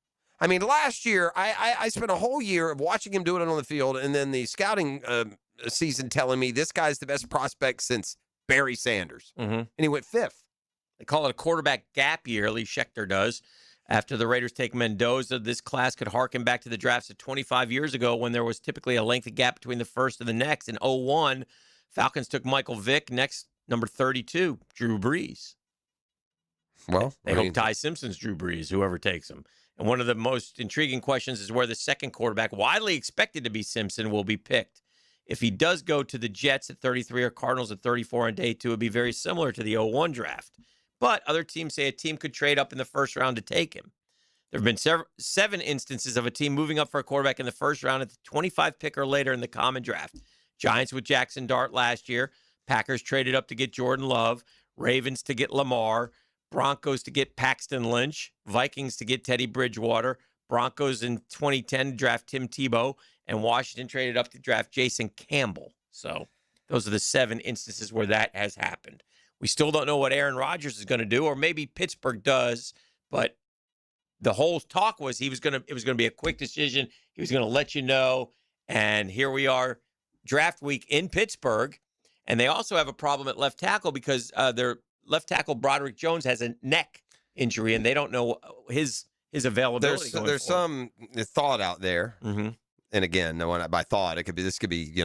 I mean, last year I spent a whole year of watching him do it on the field, and then the scouting season telling me this guy's the best prospect since Barry Sanders, and he went 5th.
They call it a quarterback gap year, at least Schechter does. After the Raiders take Mendoza, this class could harken back to the drafts of 25 years ago when there was typically a lengthy gap between the first and the next. In 2001, Falcons took Michael Vick. Next, number 32, Drew Brees.
Well,
they hope Ty Simpson's Drew Brees, whoever takes him. And one of the most intriguing questions is where the second quarterback, widely expected to be Simpson, will be picked. If he does go to the Jets at 33 or Cardinals at 34 on day 2, it would be very similar to the 2001 draft. But other teams say a team could trade up in the first round to take him. There have been 7 instances of a team moving up for a quarterback in the first round at the 25 pick or later in the common draft. Giants with Jackson Dart last year. Packers traded up to get Jordan Love. Ravens to get Lamar. Broncos to get Paxton Lynch. Vikings to get Teddy Bridgewater. Broncos in 2010 to draft Tim Tebow. And Washington traded up to draft Jason Campbell. So those are the 7 instances where that has happened. We still don't know what Aaron Rodgers is going to do, or maybe Pittsburgh does, but the whole talk was it was going to be a quick decision. He was going to let you know, and here we are, draft week in Pittsburgh, and they also have a problem at left tackle because their left tackle Broderick Jones has a neck injury, and they don't know his availability.
There's some thought out there, and again, by thought, this could be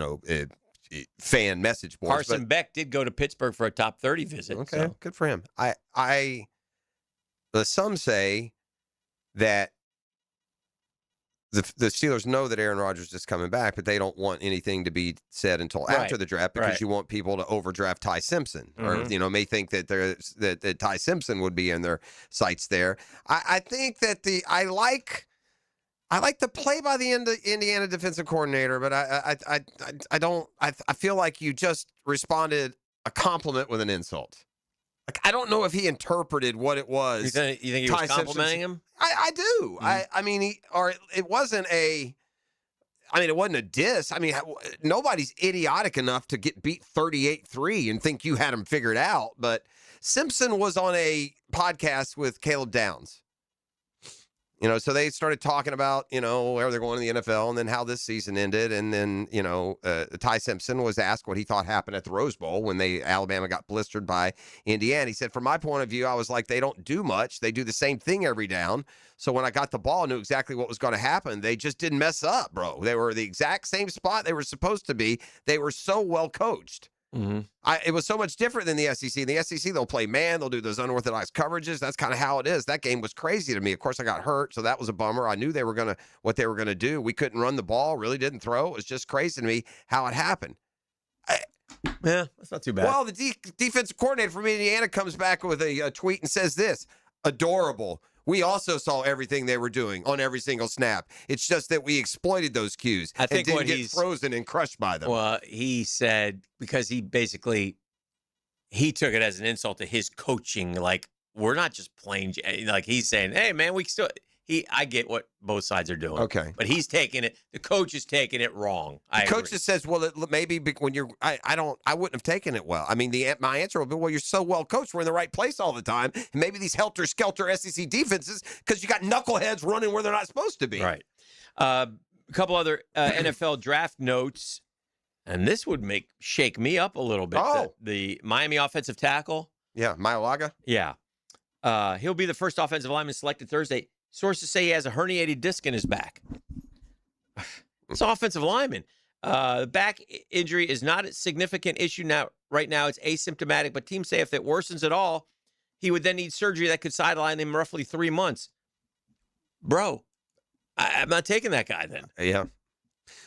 fan message boards.
Carson Beck did go to Pittsburgh for a top 30 visit.
Okay,
so.
Good for him. Some say that the Steelers know that Aaron Rodgers is coming back, but they don't want anything to be said until after the draft because you want people to overdraft Ty Simpson, or may think that that Ty Simpson would be in their sights there. I think that I like the play by the Indiana defensive coordinator, but I feel like you just responded a compliment with an insult. Like, I don't know if he interpreted what it was.
You think he was complimenting him?
I do. I mean, it wasn't a diss. I mean, nobody's idiotic enough to get beat 38-3 and think you had him figured out. But Simpson was on a podcast with Caleb Downs. So they started talking about, where they're going in the NFL and then how this season ended. And then, Ty Simpson was asked what he thought happened at the Rose Bowl when Alabama got blistered by Indiana. He said, from my point of view, I was like, they don't do much. They do the same thing every down. So when I got the ball, I knew exactly what was going to happen. They just didn't mess up, bro. They were the exact same spot they were supposed to be. They were so well coached. It was so much different than the SEC. In the SEC, they'll play man. They'll do those unorthodox coverages. That's kind of how it is. That game was crazy to me. Of course, I got hurt, so that was a bummer. I knew what they were gonna do. We couldn't run the ball. Really didn't throw. It was just crazy to me how it happened.
Yeah, that's not too bad.
Well, the defensive coordinator from Indiana comes back with a tweet and says this: adorable. We also saw everything they were doing on every single snap. It's just that we exploited those cues
I think
and didn't get frozen and crushed by them.
Well, he said, because he took it as an insult to his coaching. Like, we're not just playing. Like, he's saying, hey, man, I get what both sides are doing.
Okay.
But he's taking it, the coach is taking it wrong.
The coach just says, well, maybe when you're, I wouldn't have taken it well. I mean, my answer would be, well, you're so well coached. We're in the right place all the time. And maybe these helter-skelter SEC defenses, because you got knuckleheads running where they're not supposed to be.
Right. A couple other NFL draft notes, and this would shake me up a little bit.
Oh.
The Miami offensive tackle.
Yeah, Mailaga.
Yeah. He'll be the first offensive lineman selected Thursday. Sources say he has a herniated disc in his back. It's an offensive lineman. Back injury is not a significant issue now. Right now, it's asymptomatic, but teams say if it worsens at all, he would then need surgery that could sideline him roughly 3 months. Bro, I'm not taking that guy then.
Yeah.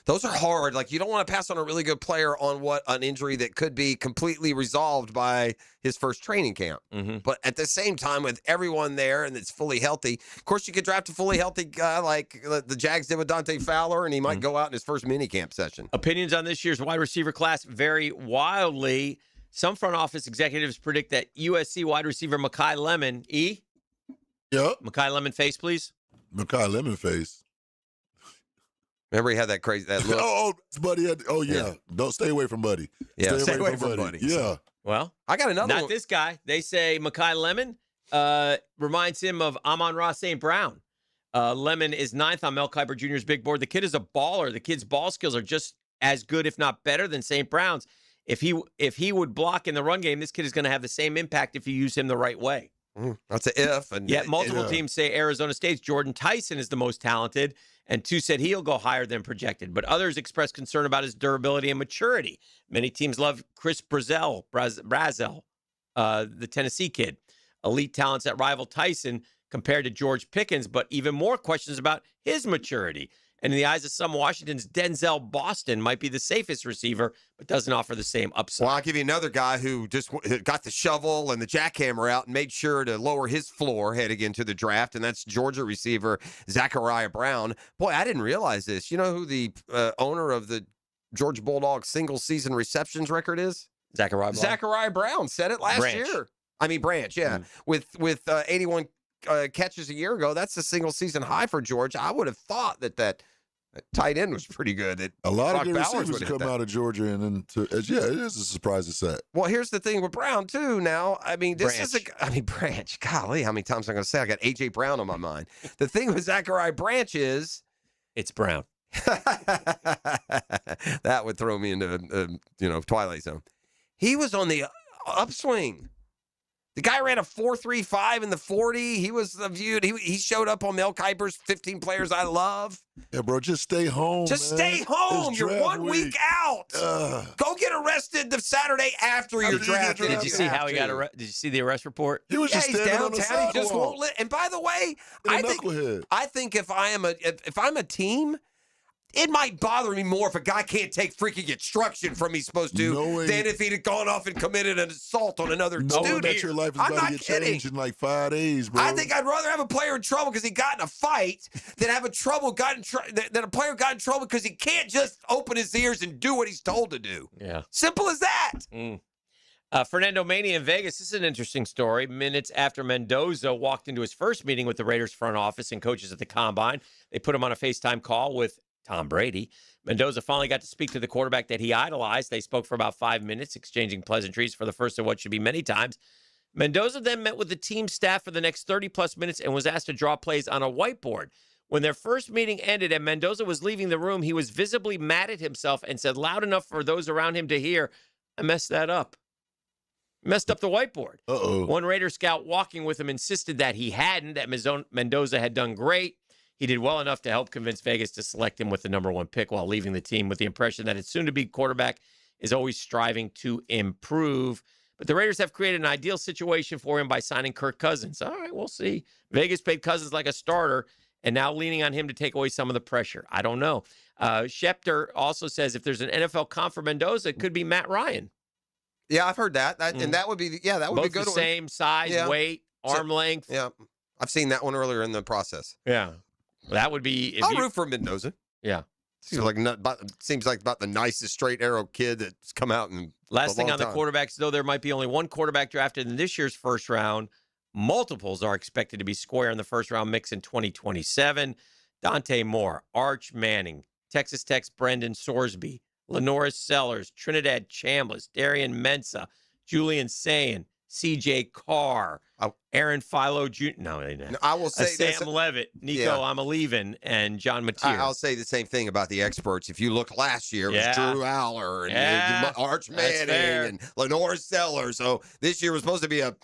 Those are hard. Like, you don't want to pass on a really good player on an injury that could be completely resolved by his first training camp.
Mm-hmm.
But at the same time, with everyone there and it's fully healthy, of course, you could draft a fully healthy guy like the Jags did with Dante Fowler, and he might go out in his first minicamp session.
Opinions on this year's wide receiver class vary wildly. Some front office executives predict that USC wide receiver Mekhi Lemon,
Yep.
Mekhi Lemon face, please.
Mekhi Lemon face.
Remember he had that look?
Oh, Buddy. Yeah. Don't stay away from Buddy.
Yeah, stay away from Buddy.
Yeah.
Well,
I got another
not
one.
this guy. They say Mekhi Lemon reminds him of Amon-Ra St. Brown. Lemon is 9th on Mel Kiper Jr.'s big board. The kid is a baller. The kid's ball skills are just as good, if not better, than St. Brown's. If he would block in the run game, this kid is going to have the same impact if you use him the right way.
That's an if. And
yet multiple teams say Arizona State's Jordan Tyson is the most talented, and two said he'll go higher than projected. But others expressed concern about his durability and maturity. Many teams love Chris Brazel, the Tennessee kid. Elite talents that rival Tyson compared to George Pickens, but even more questions about his maturity. And in the eyes of some Washington's, Denzel Boston might be the safest receiver, but doesn't offer the same upside.
Well, I'll give you another guy who just got the shovel and the jackhammer out and made sure to lower his floor heading into the draft, and that's Georgia receiver Zachariah Brown. Boy, I didn't realize this. You know who the owner of the Georgia Bulldogs single-season receptions record is?
Zachariah Brown.
Zachariah Brown said it last year. I mean, Branch, yeah. With 81 catches a year ago, that's the single-season high for Georgia. I would have thought that tight end was pretty good.
A lot
Brock
of good
Bowers
receivers
would
come
hit that.
out of Georgia, and then it is a surprising set.
Well, here's the thing with Brown, too, now. I mean, Branch. Golly, how many times am I going to say? I got A.J. Brown on my mind. The thing with Zachariah Branch is...
It's Brown.
That would throw me into, Twilight Zone. He was on the upswing. The guy ran a 4.35 in the 40. He was viewed. He showed up on Mel Kiper's 15 players I love.
Yeah, bro, just stay home.
Stay home.
It's
You're
draft
1 week out. Go get arrested the Saturday after you're drafted.
Did you see how he got arrested? Did you see the arrest report?
He was just
he's
standing on the
downtown. He just
sidewalk.
won't let. And by the way, I think if I'm a team, it might bother me more if a guy can't take freaking instruction from he's supposed to than if he'd have gone off and committed an assoult on another
Knowing
student.
that your life is about to get changed in like 5 days, bro.
I think I'd rather have a player in trouble because he got in a fight than have a player got in trouble because he can't just open his ears and do what he's told to do.
Yeah.
Simple as that.
Fernando Mania in Vegas. This is an interesting story. Minutes after Mendoza walked into his first meeting with the Raiders front office and coaches at the Combine, they put him on a FaceTime call with Tom Brady. Mendoza finally got to speak to the quarterback that he idolized. They spoke for about 5 minutes, exchanging pleasantries for the first of what should be many times. Mendoza then met with the team staff for the next 30-plus minutes and was asked to draw plays on a whiteboard. When their first meeting ended and Mendoza was leaving the room, he was visibly mad at himself and said loud enough for those around him to hear, "I messed that up." Messed up the whiteboard. One Raider scout walking with him insisted that he hadn't, that Mendoza had done great. He did well enough to help convince Vegas to select him with the number 1 pick while leaving the team with the impression that its soon-to-be quarterback is always striving to improve. But the Raiders have created an ideal situation for him by signing Kirk Cousins. All right, we'll see. Vegas paid Cousins like a starter, and now leaning on him to take away some of the pressure. I don't know. Schefter also says if there's an NFL comp for Mendoza, it could be Matt Ryan.
Yeah, I've heard that. And that would be, that would
Both
be good.
The same size, weight, arm length.
Yeah, I've seen that one earlier in the process.
Yeah, that would be.
I'll root for Mendoza.
Yeah,
seems like about the nicest straight arrow kid that's come out in
Last thing on
time.
the quarterbacks, though, there might be only one quarterback drafted in this year's first round. Multiples are expected to be square in the first round mix in 2027. Dante Moore, Arch Manning, Texas Tech's Brendan Sorsby, Lenoris Sellers, Trinidad Chambliss, Darian Mensah, Julian Sayin, C.J. Carr, Aaron Philo Jr. No,
I will say
Sam Levitt, Nico Amalevin, and John Mateer.
I'll say the same thing about the experts. If you look last year, it was Drew Aller and Arch Manning and Lenore Sellers. So this year was supposed to be a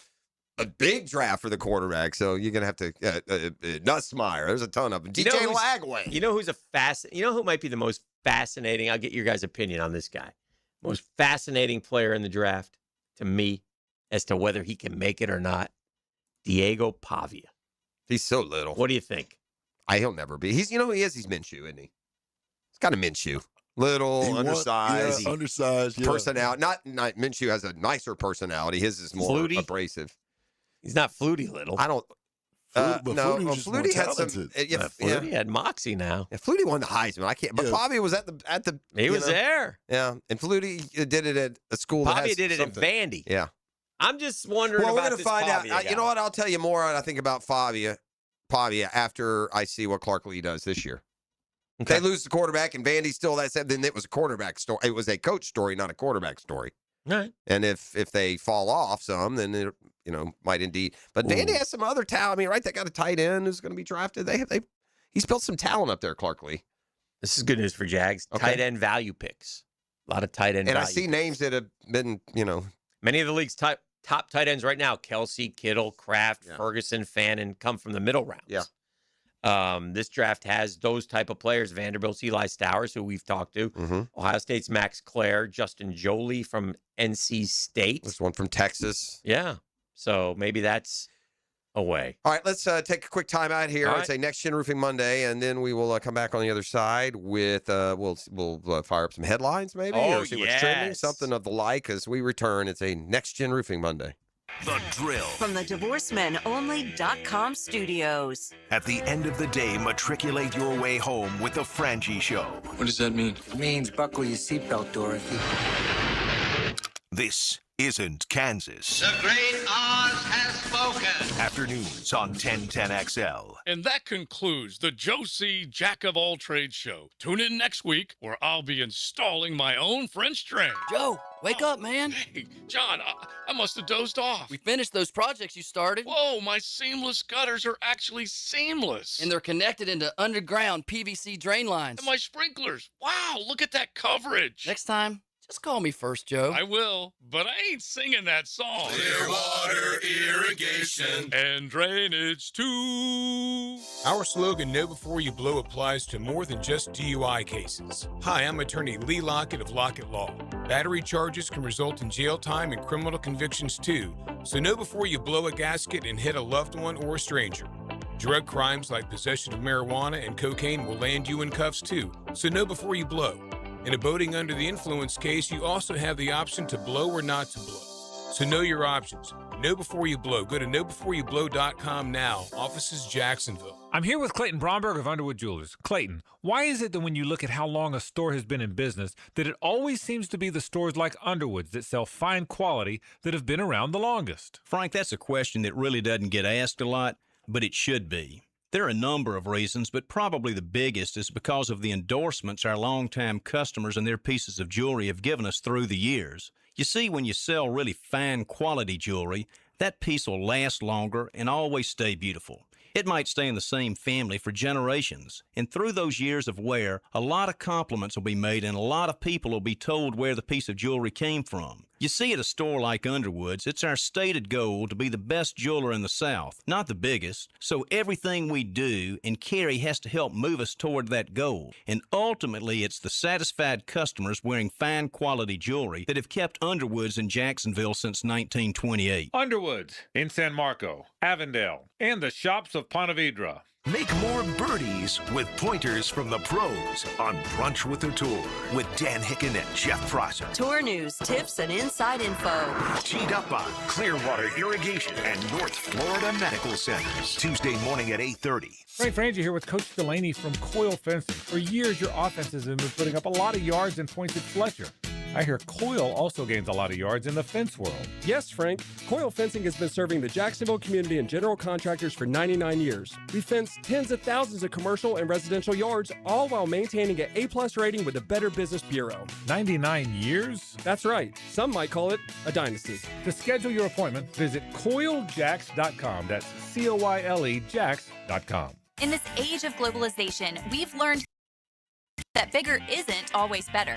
big draft for the quarterback. So you're going to have to Nussmeier. There's a ton of them. DJ Lagway.
You know who might be the most fascinating? I'll get your guys' opinion on this guy. Most fascinating player in the draft to me as to whether he can make it or not. Diego Pavia.
He's so little.
What do you think?
He'll never be. He's, he is. He's Minshew, isn't he? He's got a Minshew. Little, undersized.
Undersized,
personality. Not Minshew has a nicer personality. His is more abrasive.
He's not Flutie little.
I don't.
Flutie
had some.
Flutie had moxie now.
Yeah, Flutie won the Heisman. I can't. But Pavia was at the.
He was there.
Yeah, and Flutie did it at a school.
Pavia did it at Vandy.
Yeah.
I'm just wondering
we're
about
going to
this
find
Pavia
out.
guy.
You know what? I'll tell you more. I think about Pavia after I see what Clark Lee does this year.
Okay.
They lose the quarterback, and Vandy's still that said. Then it was a quarterback story. It was a coach story, not a quarterback story.
All right.
And if they fall off some, then it might indeed. But Vandy has some other talent. I mean, right? They got a tight end who's going to be drafted. He's built some talent up there, Clark Lee.
This is good news for Jags.
Okay.
Tight end value picks. A lot of tight end.
And
value
I see names that have been,
many of the league's top tight ends right now: Kelsey, Kittle, Kraft, Ferguson, Fannin, come from the middle rounds.
Yeah.
This draft has those type of players: Vanderbilt's Eli Stowers, who we've talked to, Ohio State's Max Clare, Justin Jolie from NC State.
There's one from Texas.
Yeah. So maybe that's a way.
All right, let's take a quick time out here.
All
It's a Next Gen Roofing Monday, and then we will come back on the other side with we'll fire up some headlines maybe or see what's trending, something of the like as we return. It's a Next Gen Roofing Monday.
The Drill.
From the DivorceMenOnly.com studios.
At the end of the day, matriculate your way home with the Frangie Show.
What does that mean? It means buckle your seatbelt, Dorothy.
This isn't Kansas.
The great Oz has spoken.
Afternoons on 1010XL.
And that concludes the Joe C. Jack of All Trades show. Tune in next week where I'll be installing my own French drain.
Joe, wake up, man.
Hey, John, I must have dozed off.
We finished those projects you started.
Whoa, my seamless gutters are actually seamless.
And they're connected into underground PVC drain lines.
And my sprinklers. Wow, look at that coverage.
Next time, just call me first, Joe.
I will, but I ain't singing that song.
Clear water irrigation
and drainage too.
Our slogan, Know Before You Blow, applies to more than just DUI cases. Hi, I'm attorney Lee Lockett of Lockett Law. Battery charges can result in jail time and criminal convictions too, so know before you blow a gasket and hit a loved one or a stranger. Drug crimes like possession of marijuana and cocaine will land you in cuffs too, so know before you blow. In a boating under the influence case, you also have the option to blow or not to blow. So know your options. Know before you blow. Go to knowbeforeyoublow.com now. Offices Jacksonville.
I'm here with Clayton Bromberg of Underwood Jewelers. Clayton, why is it that when you look at how long a store has been in business, that it always seems to be the stores like Underwood's that sell fine quality that have been around the longest?
Frank, that's a question that really doesn't get asked a lot, but it should be. There are a number of reasons, but probably the biggest is because of the endorsements our longtime customers and their pieces of jewelry have given us through the years. You see, when you sell really fine quality jewelry, that piece will last longer and always stay beautiful. It might stay in the same family for generations, and through those years of wear, a lot of compliments will be made and a lot of people will be told where the piece of jewelry came from. You see, at a store like Underwood's, it's our stated goal to be the best jeweler in the South, not the biggest. So everything we do and carry has to help move us toward that goal. And ultimately, it's the satisfied customers wearing fine quality jewelry that have kept Underwood's in Jacksonville since 1928.
Underwood's in San Marco, Avondale, and the shops of Ponte Vedra.
Make more birdies with pointers from the pros on Brunch with the Tour with Dan Hicken and Jeff Prosser.
Tour news, tips, and inside info.
Teed up on Clearwater Irrigation and North Florida Medical Centers. Tuesday morning at 8:30.
Frank Frangie here with Coach Delaney from Coyle Fencing. For years, your offenses have been putting up a lot of yards in points at Fletcher. I hear Coyle also gains a lot of yards in the fence world.
Yes, Frank. Coyle Fencing has been serving the Jacksonville community and general contractors for 99 years. We fence tens of thousands of commercial and residential yards, all while maintaining an A+ rating with the Better Business Bureau.
99 years?
That's right. Some might call it a dynasty.
To schedule your appointment, visit CoyleJacks.com. That's COYLE Jacks.com.
In this age of globalization, we've learned that bigger isn't always better.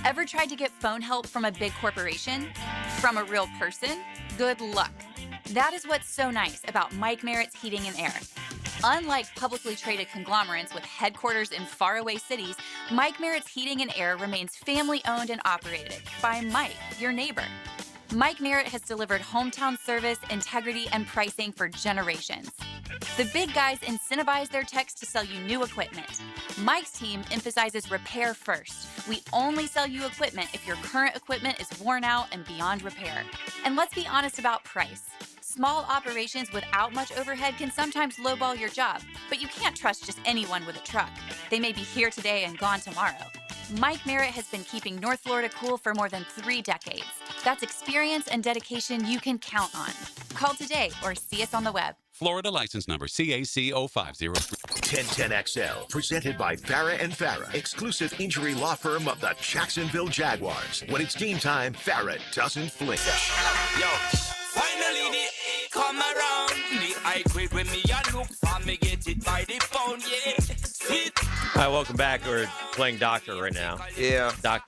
Ever tried to get phone help from a big corporation? From a real person? Good luck. That is what's so nice about Mike Merritt's Heating and Air. Unlike publicly traded conglomerates with headquarters in faraway cities, Mike Merritt's Heating and Air remains family-owned and operated by Mike, your neighbor. Mike Merritt has delivered hometown service, integrity, and pricing for generations. The big guys incentivize their techs to sell you new equipment. Mike's team emphasizes repair first. We only sell you equipment if your current equipment is worn out and beyond repair. And let's be honest about price. Small operations without much overhead can sometimes lowball your job, but you can't trust just anyone with a truck. They may be here today and gone tomorrow. Mike Merritt has been keeping North Florida cool for more than 3 decades. That's experience and dedication you can count on. Call today or see us on the web.
Florida license number CAC 0503.
1010XL, presented by Farrah and Farrah, exclusive injury law firm of the Jacksonville Jaguars. When it's game time, Farrah doesn't flinch.
Yo, finally the come around. The I quit when me a look for me get it by the phone, yeah.
All right, welcome back. We're playing doctor right now.
Yeah.
Doc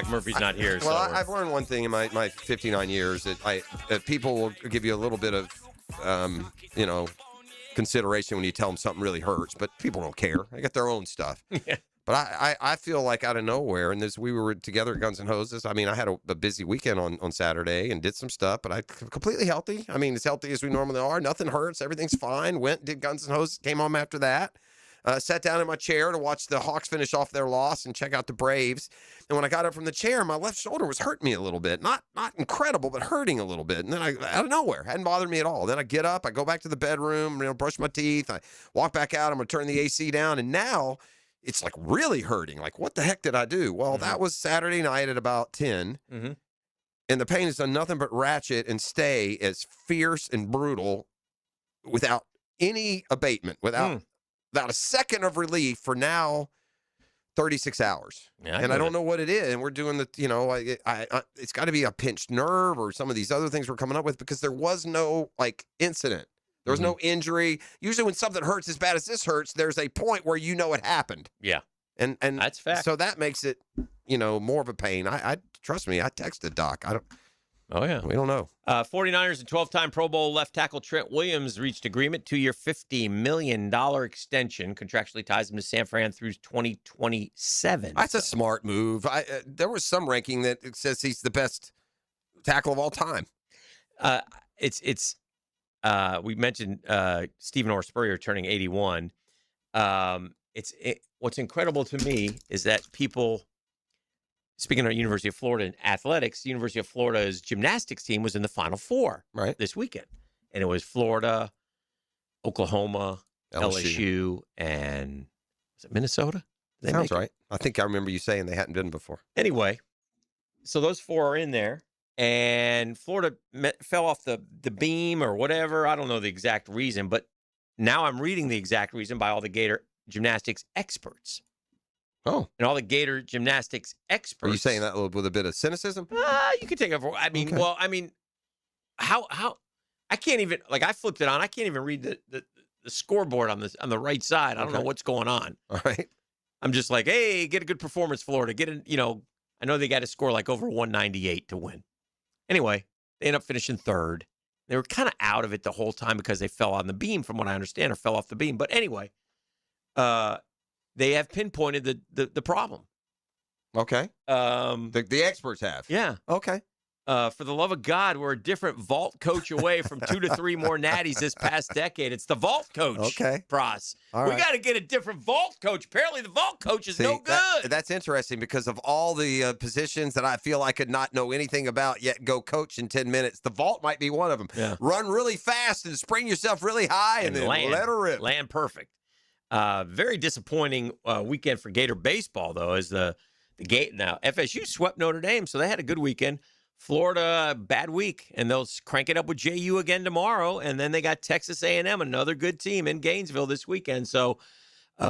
Murphy's not here.
Well,
so
I've learned one thing in my 59 years that people will give you a little bit of, consideration when you tell them something really hurts, but people don't care. They got their own stuff.
Yeah.
But I feel like out of nowhere, and we were together at Guns N' Hoses. I mean, I had a busy weekend on Saturday and did some stuff, but I'm completely healthy. I mean, as healthy as we normally are. Nothing hurts. Everything's fine. Went, did Guns N' Hoses, came home after that. Sat down in my chair to watch the Hawks finish off their loss and check out the Braves. And when I got up from the chair, my left shoulder was hurting me a little bit. Not incredible, but hurting a little bit. And then out of nowhere, hadn't bothered me at all. Then I get up, I go back to the bedroom, brush my teeth, I walk back out, I'm going to turn the AC down. And now it's like really hurting. Like, what the heck did I do? Well, that was Saturday night at about 10.
Mm-hmm.
And the pain has done nothing but ratchet and stay as fierce and brutal without any abatement, without a second of relief for now 36 hours.
Yeah,
and I don't know what it is. And we're doing it's got to be a pinched nerve or some of these other things we're coming up with, because there was no incident. There was no injury. Usually when something hurts as bad as this hurts, there's a point where you know it happened.
Yeah.
And
that's fact.
So that makes it, more of a pain. I trust me, I texted Doc.
Oh, yeah.
We don't know.
49ers and 12-time Pro Bowl left tackle Trent Williams reached agreement, 2-year, $50 million extension. Contractually ties him to San Fran through 2027.
That's a smart move. There was some ranking that says he's the best tackle of all time.
We mentioned Stephen Orr Spurrier turning 81. What's incredible to me is that people, speaking of University of Florida and athletics, the University of Florida's gymnastics team was in the Final Four this weekend. And it was Florida, Oklahoma, LSU, and was it Minnesota?
Sounds right. I think I remember you saying they hadn't been before.
Anyway, so those 4 are in there. And Florida fell off the beam or whatever. I don't know the exact reason, but now I'm reading the exact reason by all the Gator gymnastics experts.
Oh.
And all the Gator gymnastics experts.
Are you saying that with a bit of cynicism?
You could take it for, how I can't even, I flipped it on. I can't even read the scoreboard on the right side. I don't know what's going on.
All right.
I'm just like, hey, get a good performance, Florida. I know they got to score over 198 to win. Anyway, they ended up finishing third. They were kind of out of it the whole time because they fell on the beam, from what I understand, or fell off the beam. But anyway, they have pinpointed the problem.
Okay. The experts have.
Yeah.
Okay.
For the love of God, we're a different vault coach away from 2 to 3 more natties this past decade. It's the vault coach.
Okay.
Pross.
All
We
right.
got to get a different vault coach. Apparently, the vault coach is no good.
That's interesting because of all the positions that I feel I could not know anything about yet go coach in 10 minutes. The vault might be one of them.
Yeah.
Run really fast and spring yourself really high and then let her rip.
Land perfect. Very disappointing weekend for Gator baseball, though, as the Gator. Now, FSU swept Notre Dame, so they had a good weekend. Florida, bad week, and they'll crank it up with JU again tomorrow. And then they got Texas A&M, another good team in Gainesville this weekend. So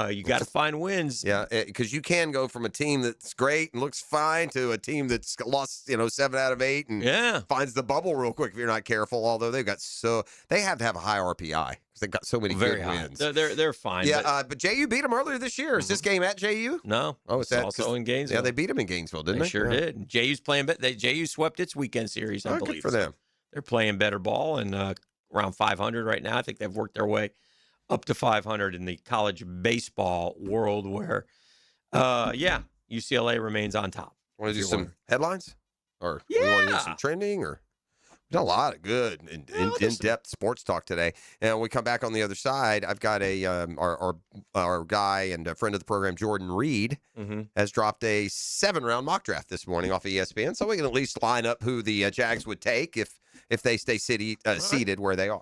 you got to find wins.
Yeah, because you can go from a team that's great and looks fine to a team that's lost, 7 out of 8 and finds the bubble real quick if you're not careful. Although they have to have a high RPI because they've got so many
Very
good
high.
wins.
They're fine.
Yeah, but JU beat them earlier this year. Is this game at JU?
No.
Oh,
it's also in Gainesville.
Yeah, they beat them in Gainesville, didn't they?
Sure did. JU's playing, but JU swept its weekend series, I believe.
Good for them.
They're playing better ball and around 500 right now. I think they've worked their way up to 500 in the college baseball world where, UCLA remains on top.
Want to do some headlines? Or
Yeah.
we want to do some trending? Or we've done a lot of good in-depth sports talk today. And when we come back on the other side, I've got our guy and a friend of the program, Jordan Reed, has dropped a 7-round mock draft this morning off of ESPN. So we can at least line up who the Jags would take if they stay seated where they are.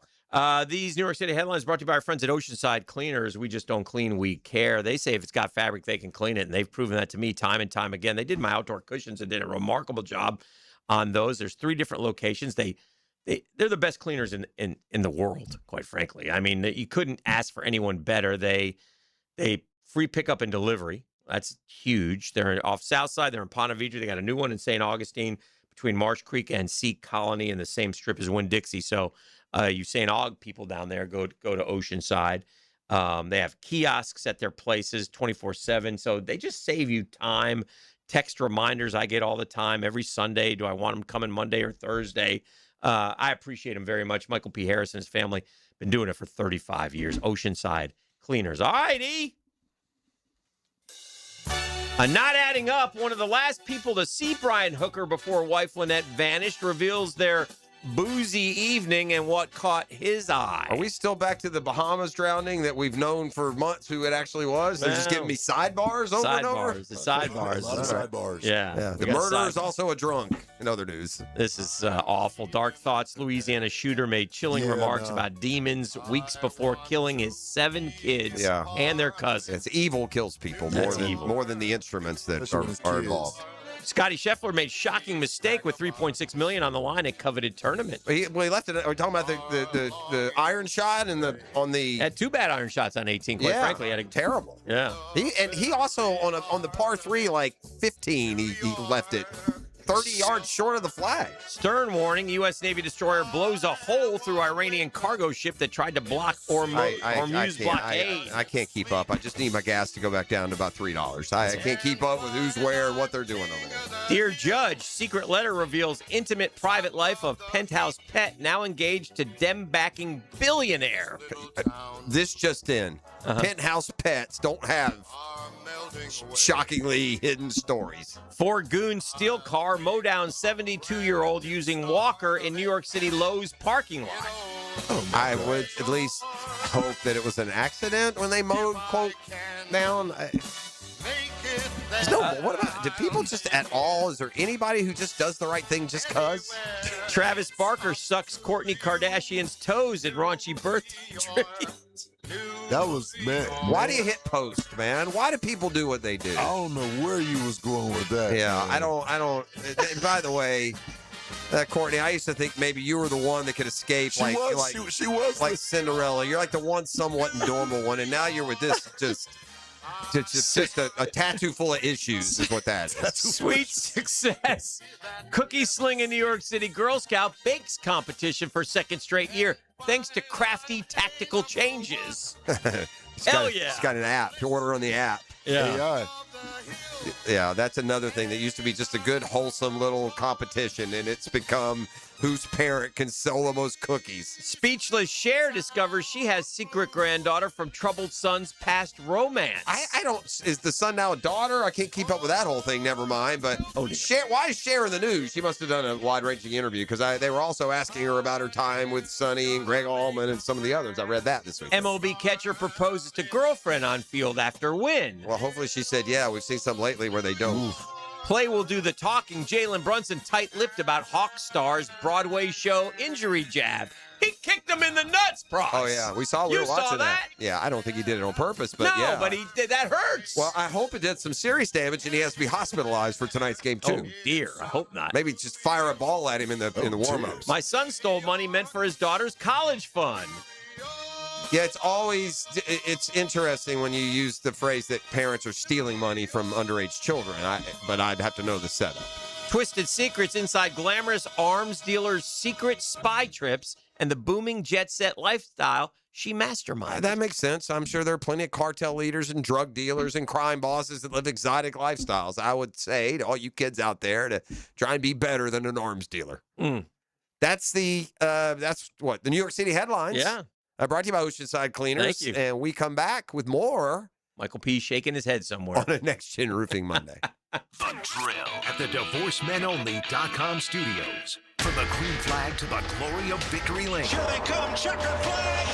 These New York City headlines brought to you by our friends at Oceanside Cleaners. We just don't clean, we care. They say if it's got fabric, they can clean it, and they've proven that to me time and time again. They did my outdoor cushions and did a remarkable job on those. There's 3 different locations. They're the best cleaners in the world, quite frankly. I mean, you couldn't ask for anyone better. They free pickup and delivery. That's huge. They're off South Side. They're in Ponte Vedra. They got a new one in St. Augustine between Marsh Creek and Sea Colony in the same strip as Winn-Dixie. So you St. Aug people down there, go to Oceanside. They have kiosks at their places 24/7. So they just save you time. Text reminders I get all the time every Sunday. Do I want them coming Monday or Thursday? I appreciate them very much. Michael P. Harris and his family been doing it for 35 years. Oceanside Cleaners. All righty. Not adding up, one of the last people to see Brian Hooker before wife Lynette vanished reveals their boozy evening and what caught his eye.
Are we still back to the Bahamas drowning that we've known for months who it actually was? They're just giving me sidebars over and over?
The sidebars.
A lot of sidebars.
Yeah.
The murderer is also a drunk, in other news.
This is awful. Dark thoughts. Louisiana shooter made chilling remarks about demons weeks before killing his 7 kids and their cousins.
It's evil kills people more than the instruments that are involved.
Scotty Scheffler made shocking mistake with $3.6 million on the line at coveted tournament.
He left it. Are we talking about the iron shot and on the?
Had 2 bad iron shots on 18. Quite frankly, had a
terrible.
Yeah.
He also on the par 3 like 15 he left it 30 yards short of the flag.
Stern warning: U.S. Navy destroyer blows a hole through Iranian cargo ship that tried to block Hormuz blockade.
I can't keep up. I just need my gas to go back down to about $3. I can't keep up with who's where and what they're doing over there.
Dear Judge, secret letter reveals intimate private life of penthouse pet now engaged to Dem-backing billionaire.
This just in. Penthouse pets don't have shockingly hidden stories.
Ford goons steal car, mow down 72-year-old using walker in New York City Lowe's parking lot.
I would at least hope that it was an accident when they mowed, quote, down. What about, do people just at all, is there anybody who just does the right thing just cuz?
Travis Barker sucks Kourtney Kardashian's toes in raunchy birthday tribute.
That was, man.
Why do you hit post, man? Why do people do what they do?
I don't know where you was going with that.
Yeah,
man.
I don't. By the way, Courtney, I used to think maybe you were the one that could escape.
She was
like Cinderella. You're like the one somewhat normal one, and now you're with this just a tattoo full of issues is what that is.
Sweet success. Cookie sling in New York City Girl Scout bakes competition for 2nd straight year thanks to crafty tactical changes. Hell yeah.
It's got an app. You order on the app.
Yeah.
Yeah, that's another thing that used to be just a good, wholesome little competition, and it's become whose parent can sell the most cookies.
Speechless Cher discovers she has secret granddaughter from troubled son's past romance.
I don't. Is the son now a daughter? I can't keep up with that whole thing. Never mind. But Cher, why is Cher in the news? She must have done a wide-ranging interview because they were also asking her about her time with Sonny and Greg Allman and some of the others. I read that this week.
MLB catcher proposes to girlfriend on field after win.
Well, hopefully she said, yeah. We've seen some lately where they don't.
Play will do the talking. Jalen Brunson tight-lipped about Hawk Star's Broadway show injury jab. He kicked him in the nuts, Pross.
Oh, yeah. We were watching that. Yeah, I don't think he did it on purpose, but
no,
yeah.
but he did. That hurts.
Well, I hope it did some serious damage and he has to be hospitalized for tonight's game, too.
Oh, dear. I hope not.
Maybe just fire a ball at him in the warm-ups.
My son stole money meant for his daughter's college fund.
Yeah, it's interesting when you use the phrase that parents are stealing money from underage children, but I'd have to know the setup.
Twisted secrets inside glamorous arms dealers' secret spy trips and the booming jet set lifestyle she masterminded.
That makes sense. I'm sure there are plenty of cartel leaders and drug dealers and crime bosses that live exotic lifestyles. I would say to all you kids out there to try and be better than an arms dealer. That's what the New York City headlines.
Yeah.
Brought to you by Oceanside Cleaners.
Thank you.
And we come back with more.
Michael P. shaking his head somewhere.
On a Next Gen Roofing Monday.
The Drill at the DivorceMenOnly.com studios. From the green flag to the glory of Victory Lane.
Here they come, checker flag.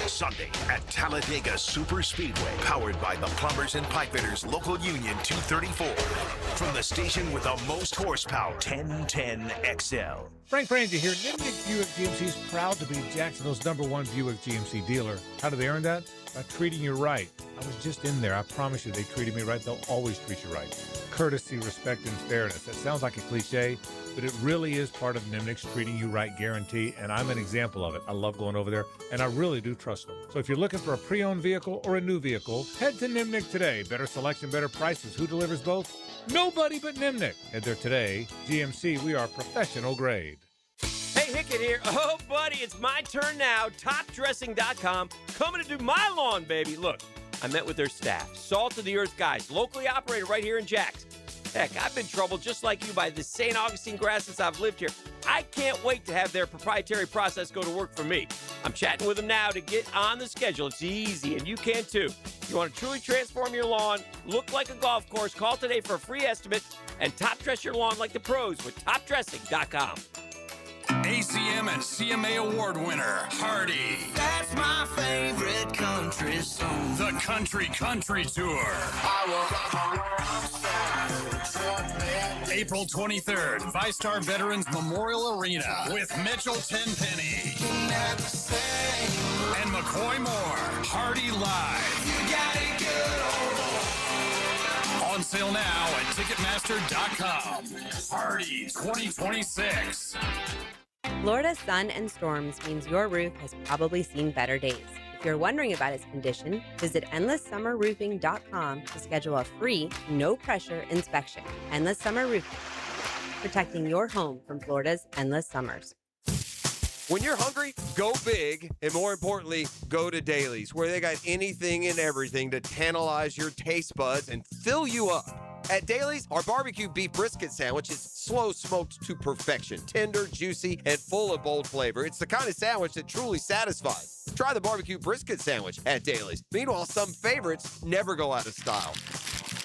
Sunday at Talladega Super Speedway. Powered by the Plumbers and Pipefitters Local Union 234. From the station with the most horsepower, 1010 XL.
Frank Frangie here. Nimnik Buick GMC is proud to be Jacksonville's #1 Buick GMC dealer. How do they earn that? By treating you right. I was just in there. I promise you they treated me right. They'll always treat you right. Courtesy, respect, and fairness. That sounds like a cliche, but it really is part of Nimnik's treating you right guarantee, and I'm an example of it. I love going over there, and I really do trust them. So if you're looking for a pre-owned vehicle or a new vehicle, head to Nimnik today. Better selection, better prices. Who delivers both? Nobody but Nimnik. Head there today. GMC, we are professional grade.
Hey, Hickett here. Oh, buddy, it's my turn now. TopDressing.com coming to do my lawn, baby. Look, I met with their staff. Salt of the earth guys, locally operated right here in Jax. Heck, I've been troubled just like you by the St. Augustine grass since I've lived here. I can't wait to have their proprietary process go to work for me. I'm chatting with them now to get on the schedule. It's easy, and you can too. If you want to truly transform your lawn, look like a golf course, call today for a free estimate and top dress your lawn like the pros with TopDressing.com.
ACM and CMA award winner, Hardy. That's my favorite country song. The Country Tour. April 23rd, ViStar Veterans Memorial Arena with Mitchell Tenpenny. And McCoy Moore. Hardy Live. On sale now at Ticketmaster.com. Hardy 2026.
Florida's sun and storms means your roof has probably seen better days. If you're wondering about its condition, visit EndlessSummerRoofing.com to schedule a free, no-pressure inspection. Endless Summer Roofing, protecting your home from Florida's endless summers.
When you're hungry, go big, and more importantly, go to Dailies, where they got anything and everything to tantalize your taste buds and fill you up. At Dailies, our barbecue beef brisket sandwich is slow smoked to perfection, tender, juicy, and full of bold flavor. It's the kind of sandwich that truly satisfies. Try the barbecue brisket sandwich at Dailies. Meanwhile, some favorites never go out of style.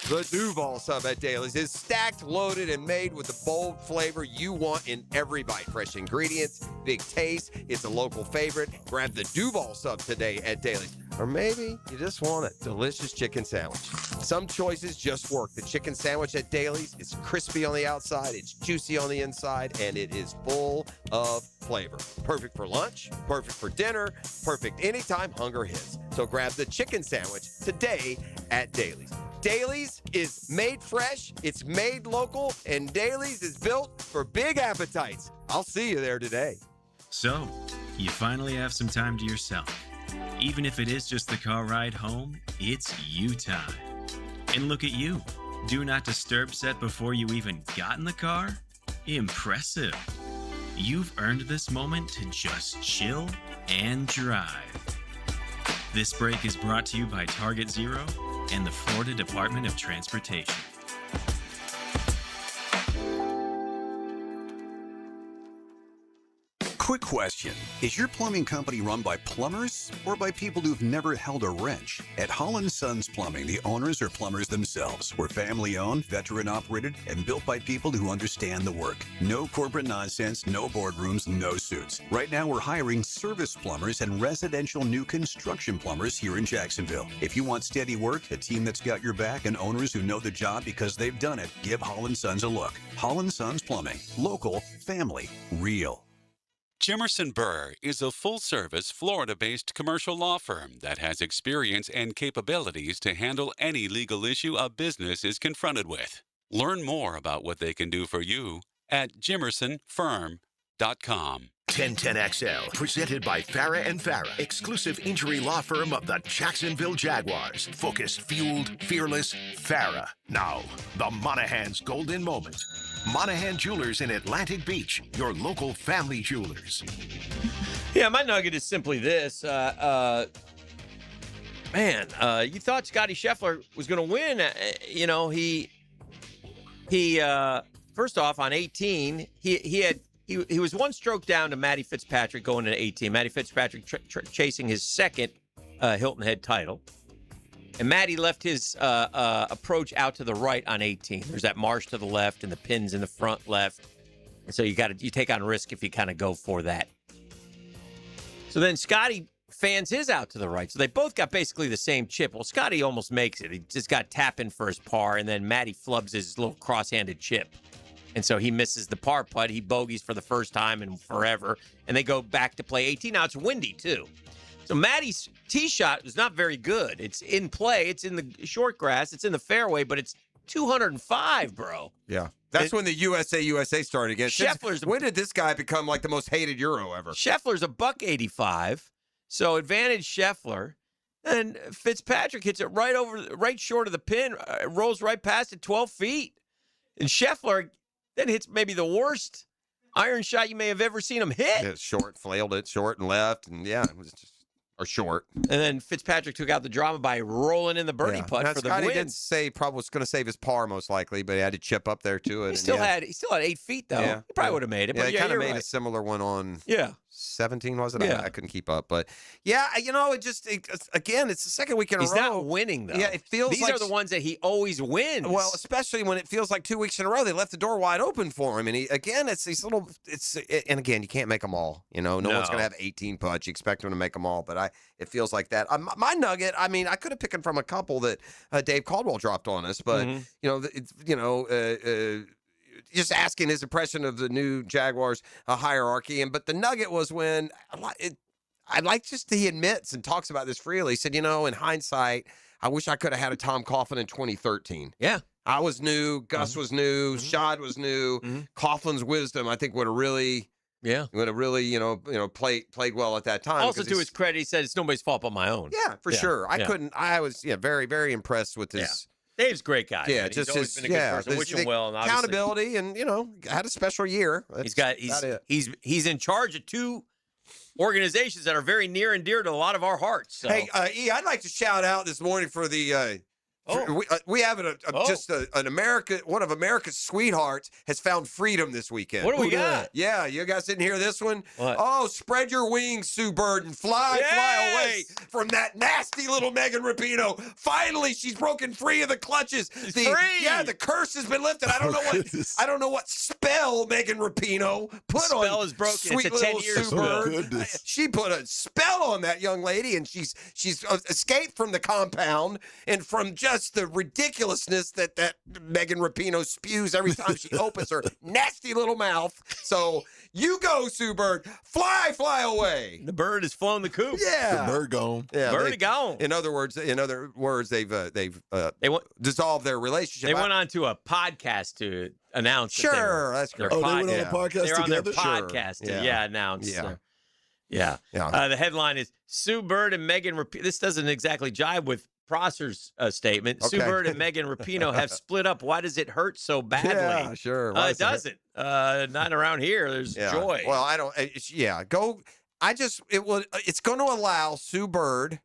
The Duval sub at Dailies is stacked, loaded, and made with the bold flavor you want in every bite. Fresh ingredients, big taste. It's a local favorite. Grab the Duval sub today at Dailies. Or maybe you just want a delicious chicken sandwich. Some choices just work. The chicken sandwich at Dailies is crispy on the outside, it's juicy on the inside, and it is full of flavor. Perfect for lunch, perfect for dinner, perfect anytime hunger hits. So grab the chicken sandwich today at Dailies. Dailies is made fresh, it's made local, and Dailies is built for big appetites. I'll see you there today.
So, you finally have some time to yourself. Even if it is just the car ride home, it's you time. And look at you. Do not disturb set before you even got in the car? Impressive. You've earned this moment to just chill and drive. This break is brought to you by Target Zero and the Florida Department of Transportation.
Quick question. Is your plumbing company run by plumbers or by people who've never held a wrench? At Holland Sons Plumbing, the owners are plumbers themselves. We're family-owned, veteran-operated, and built by people who understand the work. No corporate nonsense, no boardrooms, no suits. Right now, we're hiring service plumbers and residential new construction plumbers here in Jacksonville. If you want steady work, a team that's got your back, and owners who know the job because they've done it, give Holland Sons a look. Holland Sons Plumbing. Local, family, real.
Jimerson Burr is a full-service, Florida-based commercial law firm that has experience and capabilities to handle any legal issue a business is confronted with. Learn more about what they can do for you at jimersonfirm.com.
1010XL, presented by Farah and Farah, exclusive injury law firm of the Jacksonville Jaguars. Focused, fueled, fearless, Farah. Now, the Monahan's golden moment. Monahan Jewelers in Atlantic Beach, your local family jewelers.
Yeah, my nugget is simply this. You thought Scotty Scheffler was going to win. He first off, on 18, he was one stroke down to Matty Fitzpatrick going into 18. Matty Fitzpatrick chasing his second Hilton Head title. And Matty left his approach out to the right on 18. There's that marsh to the left and the pins in the front left. And so you take on risk if you kind of go for that. So then Scotty fans his out to the right. So they both got basically the same chip. Well, Scotty almost makes it. He just got tapping for his par, and then Matty flubs his little cross-handed chip. And so he misses the par putt. He bogeys for the first time in forever. And they go back to play 18. Now it's windy, too. So Matty's tee shot was not very good. It's in play. It's in the short grass. It's in the fairway, but it's 205, bro.
Yeah. That's when the USA started again. When did this guy become like the most hated Euro ever?
Scheffler's a $185. So advantage Scheffler. And Fitzpatrick hits it right short of the pin, rolls right past it 12 feet. And Scheffler then hits maybe the worst iron shot you may have ever seen him hit.
Yeah, short, flailed it short and left, and yeah, it was just short.
And then Fitzpatrick took out the drama by rolling in the birdie putt
now,
for the
Scotty
win.
did say probably was going to save his par most likely, but he had to chip up there to it.
He still had 8 feet though.
Yeah.
He probably would have made it.
Yeah,
But
he kind of
you're
made
right.
a similar one on 17, was it?
Yeah.
I couldn't keep up, but yeah, again, it's the second week in a row.
He's not winning though.
Yeah, it feels
these are the ones that he always wins.
Well, especially when it feels like 2 weeks in a row, they left the door wide open for him. And it's these little, and again, you can't make them all. No one's going to have 18 putts. You expect him to make them all, but it feels like that. My nugget, I could have picked him from a couple that Dave Caldwell dropped on us, but just asking his impression of the new Jaguars hierarchy. But the nugget was when I like just he admits and talks about this freely. He said, in hindsight, I wish I could have had a Tom Coughlin in 2013.
Yeah.
I was new. Gus was new. Shad was new. Coughlin's wisdom, I think, would have really played well at that time.
Also, to his credit, he said it's nobody's fault but my own.
Yeah, for sure. I was very, very impressed with his.
Yeah. Dave's a great guy.
Yeah,
man.
just
he's always been a good person. Wish him well. And
accountability, and had a special year.
He's in charge of two organizations that are very near and dear to a lot of our hearts. So.
Hey, E, I'd like to shout out this morning for the. We have an America. One of America's sweethearts has found freedom this weekend.
What do we got?
Yeah, you guys didn't hear this one?
What?
Oh, spread your wings, Sue Bird, and fly away from that nasty little Megan Rapinoe. Finally, she's broken free of the clutches.
Free.
Yeah, the curse has been lifted. I don't know what spell Megan Rapinoe put on.
Spell is broken.
Sweet
it's a 10
little
years
Sue Bird. She put a spell on that young lady, and she's escaped from the compound and from just the ridiculousness that Megan Rapinoe spews every time she opens her nasty little mouth. So you go, Sue Bird. Fly away.
The bird has flown the coop.
Yeah.
The bird gone.
Yeah,
bird gone.
In other words, they've dissolved their relationship.
They went on to a podcast to announce.
Sure, that's
great. They went on a podcast
They're on their
together?
podcast to announce.
Yeah.
The headline is Sue Bird and Megan Rapinoe. This doesn't exactly jive with Prosser's statement.
Okay.
Sue Bird and Megan Rapinoe have split up. Why does it hurt so badly?
Yeah, sure.
It doesn't. Not around here. There's joy.
Well, I don't. Go. It's going to allow Sue Bird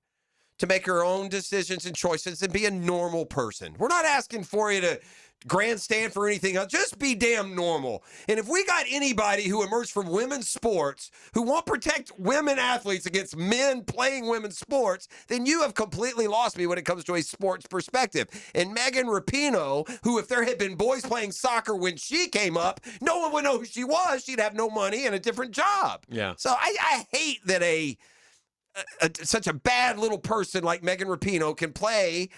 to make her own decisions and choices and be a normal person. We're not asking for you to grandstand for anything else. Just be damn normal. And if we got anybody who emerged from women's sports who won't protect women athletes against men playing women's sports, then you have completely lost me when it comes to a sports perspective. And Megan Rapinoe, who if there had been boys playing soccer when she came up, no one would know who she was. She'd have no money and a different job.
Yeah.
So I hate that such a bad little person like Megan Rapinoe can play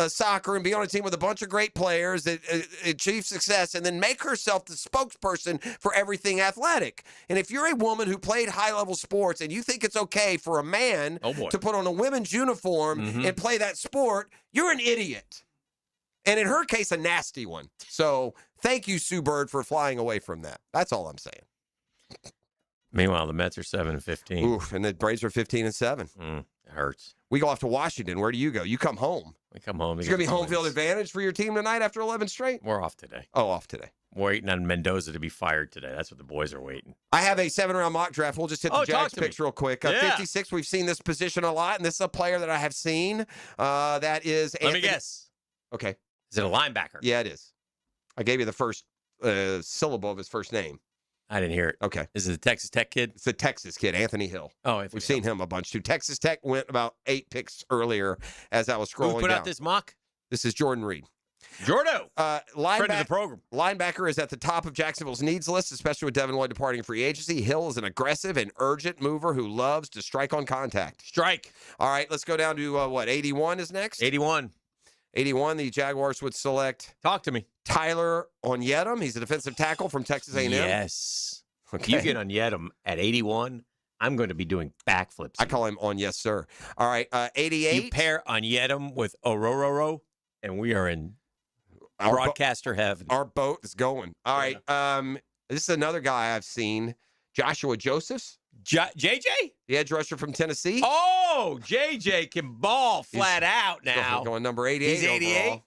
soccer and be on a team with a bunch of great players that achieve success and then make herself the spokesperson for everything athletic. And if you're a woman who played high-level sports and you think it's okay for a man to put on a women's uniform and play that sport, you're an idiot. And in her case, a nasty one. So thank you, Sue Bird, for flying away from that. That's all I'm saying.
Meanwhile, the Mets are 7-15.
Oof, and the Braves are 15-7.
It hurts.
We go off to Washington. Where do you go? You come home.
We come home.
It's going to be home field advantage for your team tonight after 11 straight?
We're off today.
Oh, off today.
We're waiting on Mendoza to be fired today. That's what the boys are waiting.
I have a 7-round mock draft. We'll just hit the Jags picks real quick. 56, we've seen this position a lot, and this is a player that I have seen. That is
Let me guess.
Okay.
Is it a linebacker?
Yeah, it is. I gave you the first syllable of his first name.
I didn't hear it.
Okay.
Is it the Texas Tech kid?
It's the Texas kid, Anthony Hill.
Oh,
we've seen him a bunch too. Texas Tech went about 8 picks earlier as I was scrolling
Who put
down.
out this mock?
This is Jordan Reed.
Jordo. Friend of the program.
Linebacker is at the top of Jacksonville's needs list, especially with Devin Lloyd departing free agency. Hill is an aggressive and urgent mover who loves to strike on contact.
Strike.
All right, let's go down to 81 is next?
81.
81, the Jaguars would select.
Talk to me.
Tyler Onyedem. He's a defensive tackle from Texas A&M.
Yes.
Okay.
You get Onyedem at 81, I'm going to be doing backflips.
I call him on yes, sir. All right, 88.
You pair Onyedem with Orororo, and we are in broadcaster heaven.
Our boat is going. All right, this is another guy I've seen, Joshua Josephs.
JJ?
The edge rusher from Tennessee.
Oh, JJ can ball flat out now.
Going number 88
He's 88.
overall.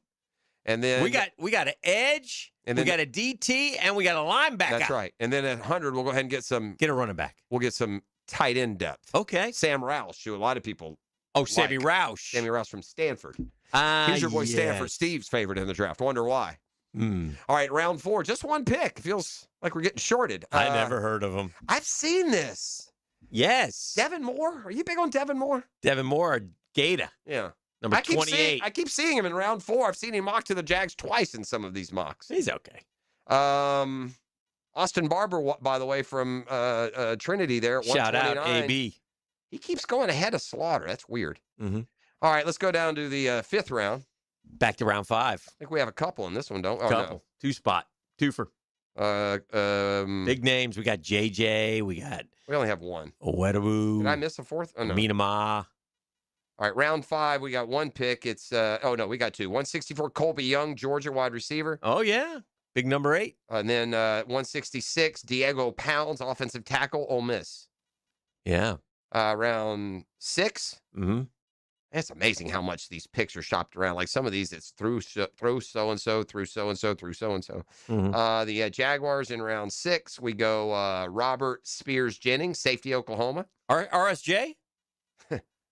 And then
we got an edge, and then we got a DT, and we got a linebacker.
That's right. And then at 100, we'll go ahead and get
a running back.
We'll get some tight end depth.
Okay.
Sam Roush, who a lot of people
Sammy Roush.
Sammy Roush from Stanford. He's your boy Stanford, Steve's favorite in the draft. Wonder why. All right, round 4, just one pick. Feels like we're getting shorted.
I never heard of him.
I've seen this.
Yes.
Devin Moore? Are you big on Devin Moore?
Devin Moore, Gator.
Yeah.
Number 28.
I keep seeing him in round 4. I've seen him mocked to the Jags twice in some of these mocks.
He's okay.
Austin Barber, by the way, from Trinity there at 129.
Shout out, AB.
He keeps going ahead of Slaughter. That's weird.
Mm-hmm.
All right, let's go down to the 5th round.
Back to round 5.
I think we have a couple in this one, don't we? Oh,
couple.
no.
2-spot. Twofer.
Big
names. We got JJ. We
only have one.
Owedabu.
Did I miss a 4th? Oh, no.
Minama.
All right, round 5, we got one pick. It's, we got 2. 164, Colby Young, Georgia wide receiver.
Oh, yeah. Big number 8.
And then 166, Diego Pounds, offensive tackle, Ole Miss.
Yeah.
Round 6.
Mm-hmm.
It's amazing how much these picks are shopped around. Like some of these, it's through so-and-so, through so-and-so, through so-and-so.
Mm-hmm.
The Jaguars in round 6, we go Robert Spears Jennings, safety, Oklahoma.
RSJ?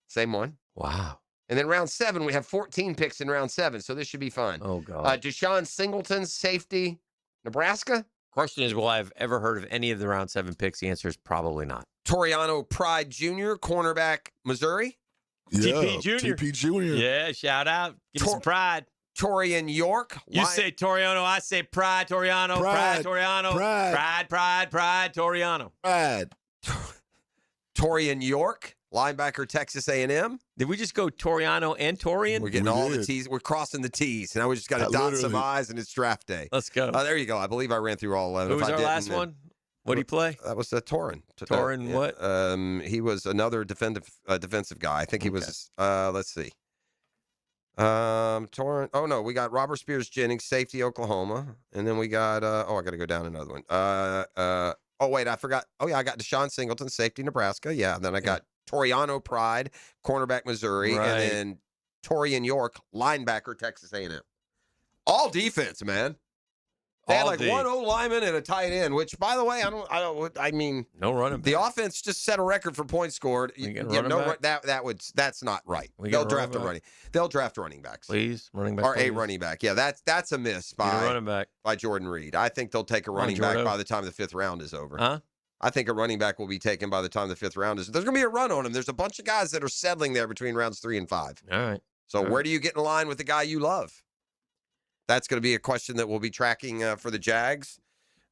Same one.
Wow.
And then round 7, we have 14 picks in round 7, so this should be fun.
Oh, God.
Deshaun Singleton, safety, Nebraska.
Question is, will I have ever heard of any of the round 7 picks? The answer is probably not.
Toriano Pride Jr., cornerback, Missouri.
Yeah,
TP Jr.
TP Jr.
Yeah, shout out. Give me some pride.
Torian York.
You say Toriano, I say pride, Toriano. Pride, Toriano. Pride, Toriano.
Pride.
Torian York, linebacker, Texas A&M.
Did we just go Toriano and Torian?
We're getting all the T's. We're crossing the T's. Now we just got to dot some I's, and it's draft day.
Let's go.
There you go. I believe I ran through all 11.
Who was our last one? What did he play?
That was Torin.
Torin what?
He was another defensive guy. I think he was, let's see. Torin. Oh, no. We got Robert Spears Jennings, safety, Oklahoma. And then we got, I got to go down another one. Oh, wait, I forgot. Oh, yeah, I got Deshaun Singleton, safety, Nebraska. Yeah, and then I got Toriano Pride, cornerback, Missouri.
Right.
And then Torian York, linebacker, Texas A&M. All defense, man. They had
All
like
D.
one O lineman and a tight end, which, by the way, I mean,
No running back.
the offense just set a record for points scored.
We get a running back?
That's not right.
We
They'll
get a
draft a
running
running. They'll draft running backs.
Please, running back.
Or
please.
a running back. Yeah, that's a miss
Get a
by
running back.
Jordan Reed. I think they'll take a
on,
running back
Jordo.
by the time the 5th round is over.
Huh?
I think a running back will be taken by the time the 5th round is. There's going to be a run on him. There's a bunch of guys that are settling there between rounds 3 and 5.
All right.
So
All
where
right.
do you get in line with the guy you love? That's going to be a question that we'll be tracking for the Jags.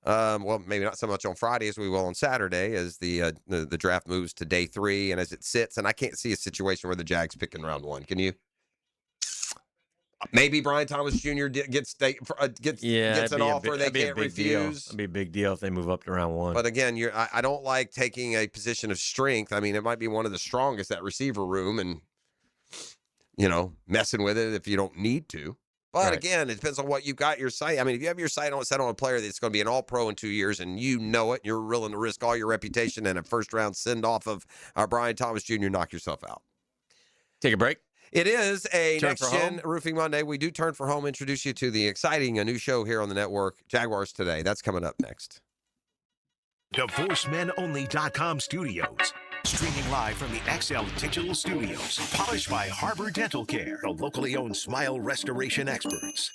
Well, maybe not so much on Friday as we will on Saturday as the draft moves to day 3 and as it sits. And I can't see a situation where the Jags pick in round 1. Can you? Maybe Brian Thomas Jr. gets an offer they can't refuse.
It'd be a big deal if they move up to round 1.
But again, I don't like taking a position of strength. I mean, it might be one of the strongest, that receiver room, and messing with it if you don't need to. But again, it depends on what you've got your sight. I mean, if you have your sight set on a player that's going to be an all-pro in 2 years, and you know it, and you're willing to risk all your reputation and a first-round send-off of Brian Thomas Jr., knock yourself out.
Take a break.
It is a
Turn
Next
for
Gen
Home.
Roofing Monday. We do Turn for Home, introduce you to the exciting new show here on the network, Jaguars Today. That's coming up next.
DivorceMenOnly.com studios. Streaming live from the XL Digital Studios. Polished by Harbor Dental Care, the locally owned smile restoration experts.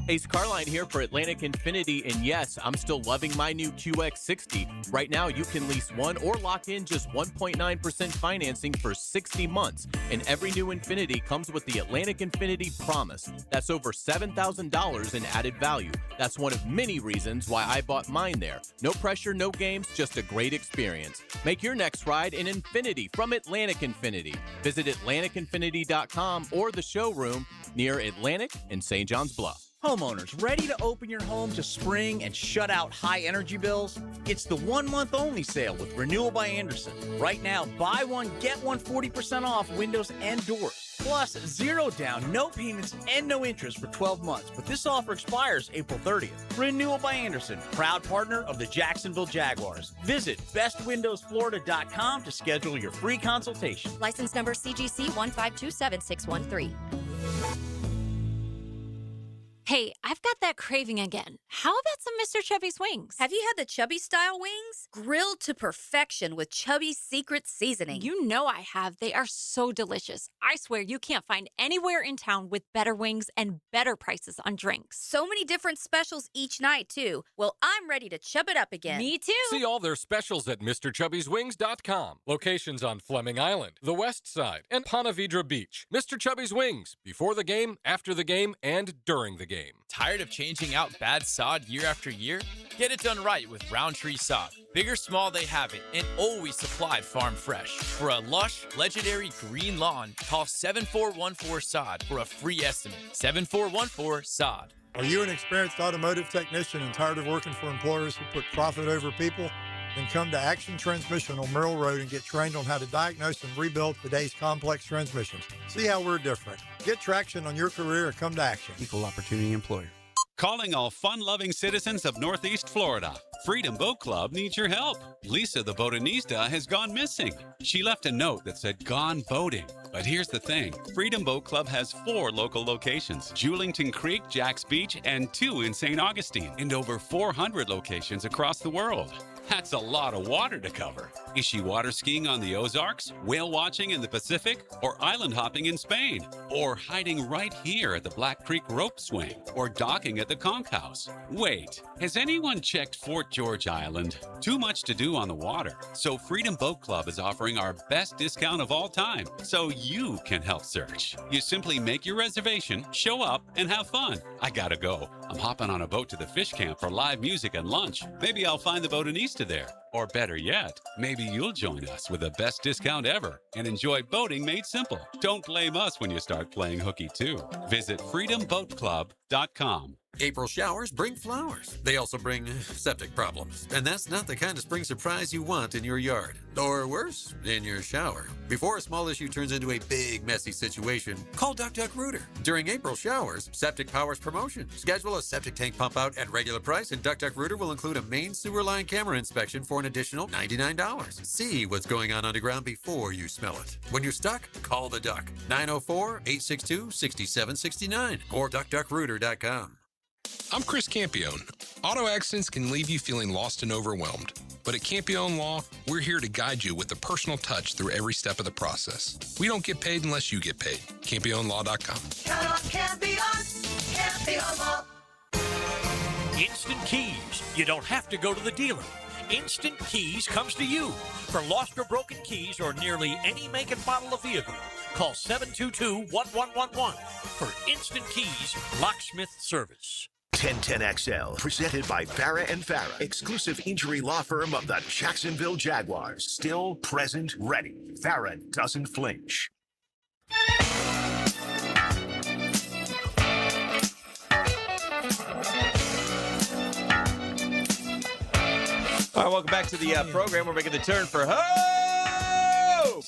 Ace Carline here for Atlantic Infinity, and yes, I'm still loving my new QX60. Right now, you can lease one or lock in just 1.9% financing for 60 months, and every new Infinity comes with the Atlantic Infinity Promise. That's over $7,000 in added value. That's one of many reasons why I bought mine there. No pressure, no games, just a great experience. Make your next ride an Infinity from Atlantic Infinity. Visit AtlanticInfinity.com or the showroom near Atlantic and St. John's Bluff.
Homeowners, ready to open your home to spring and shut out high energy bills? It's the 1 month only sale with Renewal by Anderson. Right now, buy one, get one 40% off windows and doors. Plus, 0 down, no payments, and no interest for 12 months. But this offer expires April 30th. Renewal by Anderson, proud partner of the Jacksonville Jaguars. Visit bestwindowsflorida.com to schedule your free consultation.
License number CGC 1527613.
Hey, I've got that craving again. How about some Mr. Chubby's wings?
Have you had the Chubby style wings? Grilled to perfection with Chubby's secret seasoning.
You know I have. They are so delicious. I swear you can't find anywhere in town with better wings and better prices on drinks.
So many different specials each night, too. Well, I'm ready to chub it up again.
Me too.
See all their specials at MrChubby'sWings.com. Locations on Fleming Island, the West Side, and Ponte Vedra Beach. Mr. Chubby's Wings, before the game, after the game, and during the game.
Tired of changing out bad sod year after year? Get it done right with Roundtree Sod. Big or small, they have it, and always supplied farm fresh. For a lush, legendary green lawn, call 7414-SOD for a free estimate. 7414-SOD.
Are you an experienced automotive technician and tired of working for employers who put profit over people? Then come to Action Transmission on Merrill Road and get trained on how to diagnose and rebuild today's complex transmissions. See how we're different. Get traction on your career and come to Action.
Equal opportunity employer. Calling all fun-loving citizens of Northeast Florida. Freedom Boat Club needs your help. Lisa the Botanista has gone missing. She left a note that said gone boating. But here's the thing. Freedom Boat Club has 4 local locations. Julington Creek, Jack's Beach, and 2 in St. Augustine. And over 400 locations across the world. That's a lot of water to cover. Is she water skiing on the Ozarks, whale watching in the Pacific, or island hopping in Spain? Or hiding right here at the Black Creek Rope Swing? Or docking at the Conch House? Wait, has anyone checked Fort George Island? Too much to do on the water. So Freedom Boat Club is offering our best discount of all time, so you can help search. You simply make your reservation, show up, and have fun. I gotta go. I'm hopping on a boat to the fish camp for live music and lunch. Maybe I'll find the Botanista there. Or better yet, maybe you'll join us with the best discount ever and enjoy boating made simple. Don't blame us when you start playing hooky too. Visit freedomboatclub.com.
April showers bring flowers. They also bring septic problems. And that's not the kind of spring surprise you want in your yard. Or worse, in your shower. Before a small issue turns into a big, messy situation, call DuckDuckRooter. During April showers, Septic Powers promotion. Schedule a septic tank pump out at regular price, and DuckDuckRooter will include a main sewer line camera inspection for an additional $99. See what's going on underground before you smell it. When you're stuck, call the Duck. 904-862-6769 or DuckDuckRooter.com.
I'm Chris Campione. Auto accidents can leave you feeling lost and overwhelmed. But at Campione Law, we're here to guide you with a personal touch through every step of the process. We don't get paid unless you get paid. CampioneLaw.com.
Count on Campione, Campione Law.
Instant Keys. You don't have to go to the dealer. Instant Keys comes to you. For lost or broken keys or nearly any make and model of vehicle, call 722-1111 for Instant Keys locksmith service.
1010XL, presented by Farah and Farah, exclusive injury law firm of the Jacksonville Jaguars. Still, present, ready. Farah doesn't flinch.
All right, welcome back to the program. We're making the turn for hope.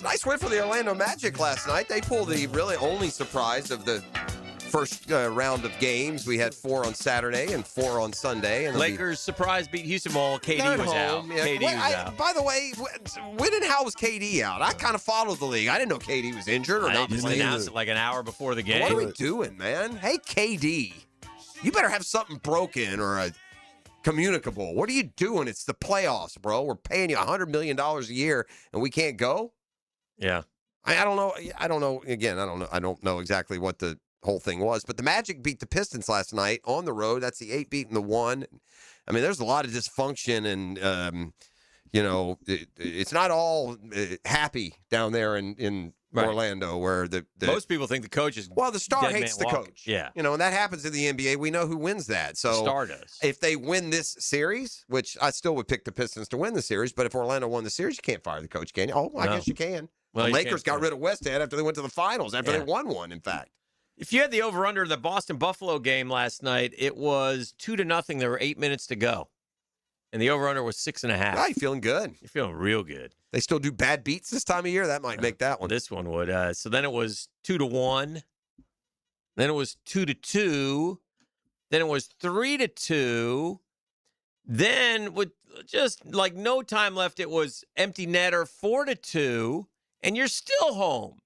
Nice win for the Orlando Magic last night. They pulled the really only surprise of the first round of games. We had 4 on Saturday and 4 on Sunday. And
Lakers surprise beat Houston. Well, KD was out.
Yeah.
KD was out.
By the way, when and how was KD out? I kind of followed the league. I didn't know KD was injured or not
just
playing.
announced it like an hour before the game.
What are we doing, man? Hey, KD, you better have something broken or a communicable. What are you doing? It's the playoffs, bro. We're paying you $100 million a year, and we can't go?
Yeah.
I don't know. I don't know. Again, I don't know. I don't know exactly what the whole thing was, but the Magic beat the Pistons last night on the road. That's the 8 beating the 1. I mean, there's a lot of dysfunction, and it's not all happy down there in Orlando, where the
most people think the coach is
the star hates the coach.
Yeah,
and that happens in the NBA. We know who wins that. So
the star does.
If they win this series, which I still would pick the Pistons to win the series, but if Orlando won the series, you can't fire the coach, can you? Oh, I guess you can.
Well,
the Lakers got rid of Westhead after they went to the finals, after they won one, in fact.
If you had the over-under of the Boston-Buffalo game last night, it was 2-0. There were 8 minutes to go. And the over-under was 6.5.
Yeah, you're feeling good.
You're feeling real good.
They still do bad beats this time of year? That might make that one.
This one would. So then it was 2-1. Then it was 2-2. Then it was 3-2. Then with just like no time left, it was empty netter 4-2. And you're still home.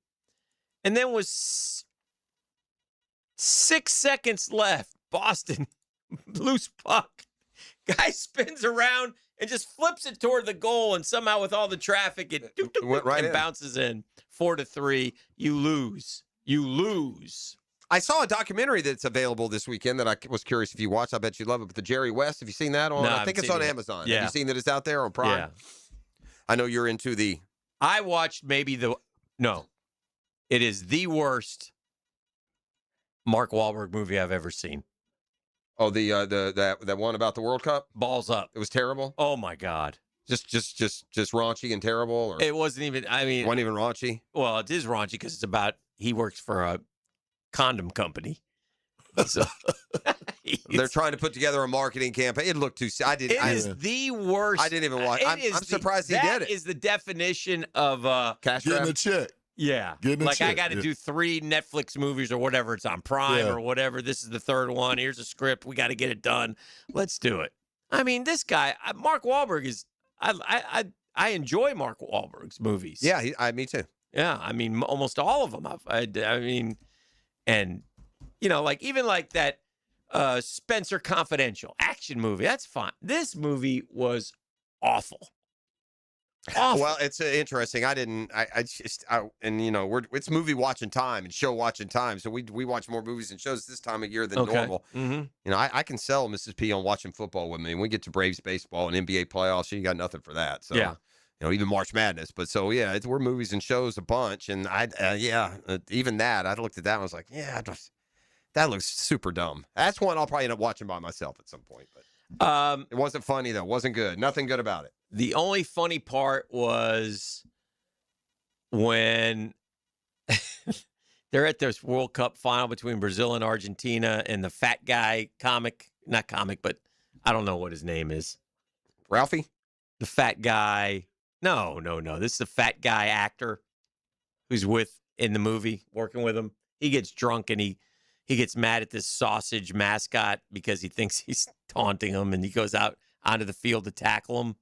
And then was 6 seconds left. Boston, loose puck. Guy spins around and just flips it toward the goal, and somehow with all the traffic, it
went right in.
Bounces in. 4-3. You lose. You lose.
I saw a documentary that's available this weekend that I was curious if you watched. I bet you love it. But the Jerry West, have you seen that on?
No,
I think it's on Amazon.
Yeah.
Have you seen that it's out there on Prime?
Yeah.
I know you're into the.
I watched maybe it is the worst Mark Wahlberg movie I've ever seen.
Oh, that one about the World Cup?
Balls Up.
It was terrible.
Oh my God.
Just raunchy and terrible, or
it wasn't even. I mean,
it wasn't even raunchy.
Well, it is raunchy because it's about he works for a condom company. So
they're trying to put together a marketing campaign. It looked too.
It is the worst.
I didn't even watch. I'm surprised he did it.
That is the definition of
cash
getting
grab.
a check.
Yeah,
getting a
like
check.
I got to do 3 Netflix movies or whatever. It's on Prime or whatever. This is the third one. Here's a script. We got to get it done. Let's do it. I mean, this guy, Mark Wahlberg is. I enjoy Mark Wahlberg's movies.
Yeah, me too.
Yeah, I mean, almost all of them. I mean, and like even like that Spencer Confidential action movie. That's fine. This movie was awful. Awful.
Well, it's interesting. It's movie watching time and show watching time. So we watch more movies and shows this time of year than normal.
Mm-hmm.
I can sell Mrs. P on watching football with me. When we get to Braves baseball and NBA playoffs, she got nothing for that. So
yeah.
Even March Madness. But so yeah, we're movies and shows a bunch. And even that, I looked at that and was like, that looks super dumb. That's one I'll probably end up watching by myself at some point. But it wasn't funny though. It wasn't good. Nothing good about it.
The only funny part was when they're at this World Cup final between Brazil and Argentina, and the fat guy not comic, but I don't know what his name is.
Ralphie?
The fat guy. No. This is the fat guy actor who's in the movie, working with him. He gets drunk and he gets mad at this sausage mascot because he thinks he's taunting him, and he goes out onto the field to tackle him.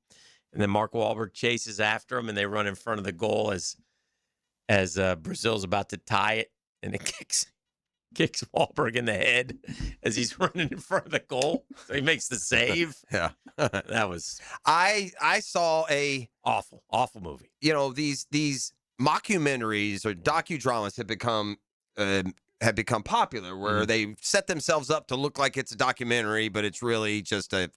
And then Mark Wahlberg chases after him, and they run in front of the goal as Brazil's about to tie it, and it kicks. kicks Wahlberg in the head as he's running in front of the goal. So he makes the save.
Yeah.
That was
I saw a
awful movie.
You know, these mockumentaries or docudramas have become popular, where they set themselves up to look like it's a documentary, but it's really just a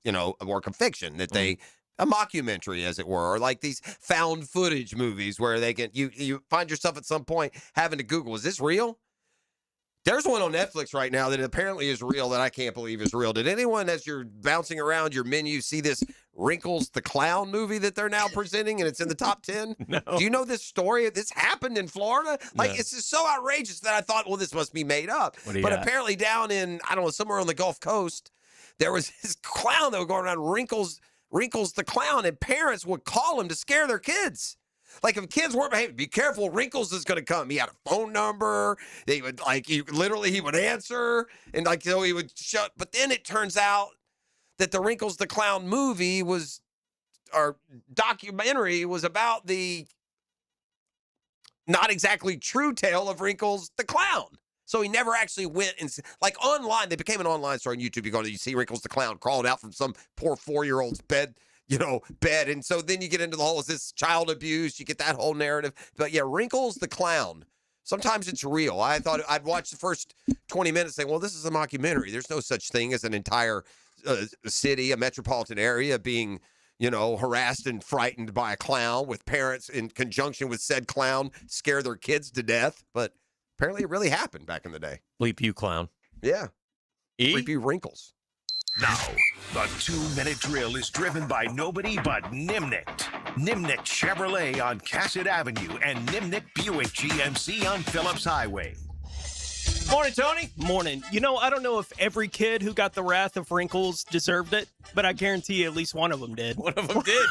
work of fiction that a mockumentary, as it were, or like these found footage movies where they can you find yourself at some point having to Google, is this real? There's one on Netflix right now that apparently is real that I can't believe is real. Did anyone, as you're bouncing around your menu, see this Wrinkles the Clown movie that they're now presenting and it's in the top 10?
No.
Do you know this story? This happened in Florida? Like, it's just so outrageous that I thought, well, this must be made up. But apparently down in, I don't know, somewhere on the Gulf Coast, there was this clown that was going around, Wrinkles the Clown, and parents would call him to scare their kids. Like, if kids weren't behaving, be careful, Wrinkles is going to come. He had a phone number. They would, he would answer, and so he would shut. But then it turns out that the Wrinkles the Clown movie documentary was about the not exactly true tale of Wrinkles the Clown. So he never actually went and, online, they became an online story on YouTube. You see Wrinkles the Clown crawling out from some poor 4-year-old's bed. And so then you get into the whole, is this child abuse? You get that whole narrative. But yeah, Wrinkles the Clown. Sometimes it's real. I thought I'd watch the first 20 minutes saying, well, this is a mockumentary. There's no such thing as an entire city, a metropolitan area being, harassed and frightened by a clown, with parents in conjunction with said clown scare their kids to death. But apparently it really happened back in the day.
Bleep you, clown.
Yeah. Bleep you, Wrinkles.
Now, the 2-minute drill is driven by nobody but Nimnicht. Nimnicht Chevrolet on Cassett Avenue and Nimnicht Buick GMC on Phillips Highway.
Morning, Tony.
Morning. I don't know if every kid who got the wrath of Wrinkles deserved it, but I guarantee you at least one of them did.
One of them did.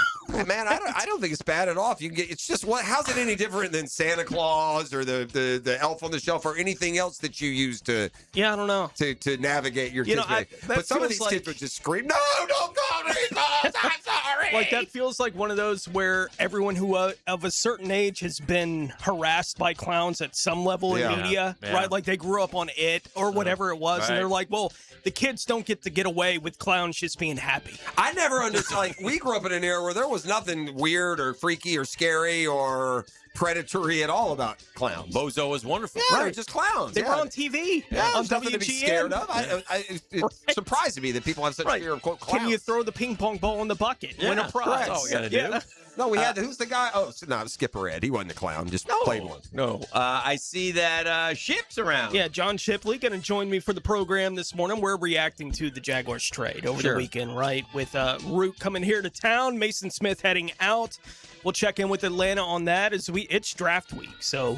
Man, I don't think it's bad at all. If you can get, it's just how's it any different than Santa Claus or the Elf on the Shelf or anything else that you use to?
Yeah, I don't know.
To navigate your kids. But some of these kids would just scream, "No, don't call Wrinkles! I'm sorry."
Like, that feels like one of those where everyone who of a certain age has been harassed by clowns at some level in media, right? Like, they grew up on It or whatever it was, and they're like, well, the kids don't get to get away with clowns just being happy.
I never understood. We grew up in an era where there was nothing weird or freaky or scary or predatory at all about clowns.
Bozo was wonderful.
Yeah, they're just clowns.
They were on TV.
Yeah,
on
nothing to be scared of. It's surprising me that people have such fear of quote clowns.
Can you throw the ping pong ball in the bucket? Win a prize.
That's all we got to do.
No, we had who's the guy? Oh, no, Skipper Ed. He wasn't a clown. Just played one.
No. I see that Ship's around.
Yeah, John Shipley going to join me for the program this morning. We're reacting to the Jaguars trade over the weekend, right? With Root coming here to town, Mason Smith heading out. We'll check in with Atlanta on that as it's draft week. So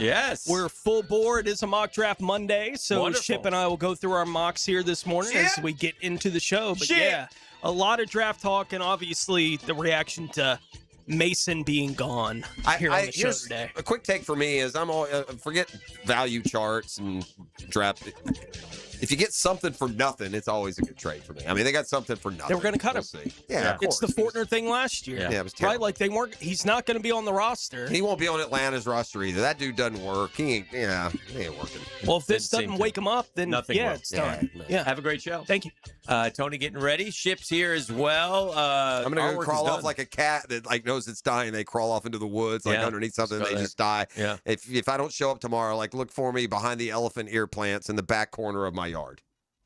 we're full board. It is a mock draft Monday. So
Wonderful.
Ship and I will go through our mocks here this morning as we get into the show. But a lot of draft talk and obviously the reaction to Mason being gone here on the show today.
A quick take for me is I'm all forget value charts and draft. If you get something for nothing, it's always a good trade for me. I mean, they got something for nothing.
They were going to cut him.
See. Yeah,
it's the Fortner thing last year.
Yeah, it was terrible.
Right? Like he's not going to be on the roster.
He won't be on Atlanta's roster either. That dude doesn't work. He ain't working.
Well, if this doesn't wake him up, then it's done. Yeah.
Have a great show.
Thank you.
Tony getting ready. Ship's here as well.
I'm going to go crawl off like a cat that knows it's dying. They crawl off into the woods underneath something and they just die.
Yeah.
If I don't show up tomorrow, look for me behind the elephant ear plants in the back corner of my yard.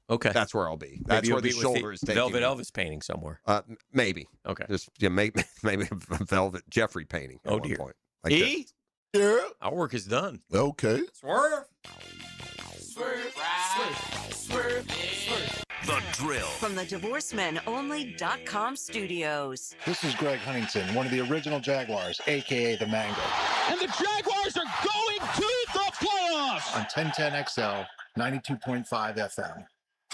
Okay.
That's where I'll be. That's where the shoulder is taking
Velvet
me.
Elvis painting somewhere.
Maybe.
Okay.
Just maybe a Velvet Jeffrey painting.
Oh, dear.
Point.
Yeah.
Our work is done.
Okay.
Swerve.
The Drill.
From the DivorceMenOnly.com studios.
This is Greg Huntington, one of the original Jaguars, a.k.a. the Mango.
And the Jaguars are going to the playoffs!
On 1010XL, 92.5 FM.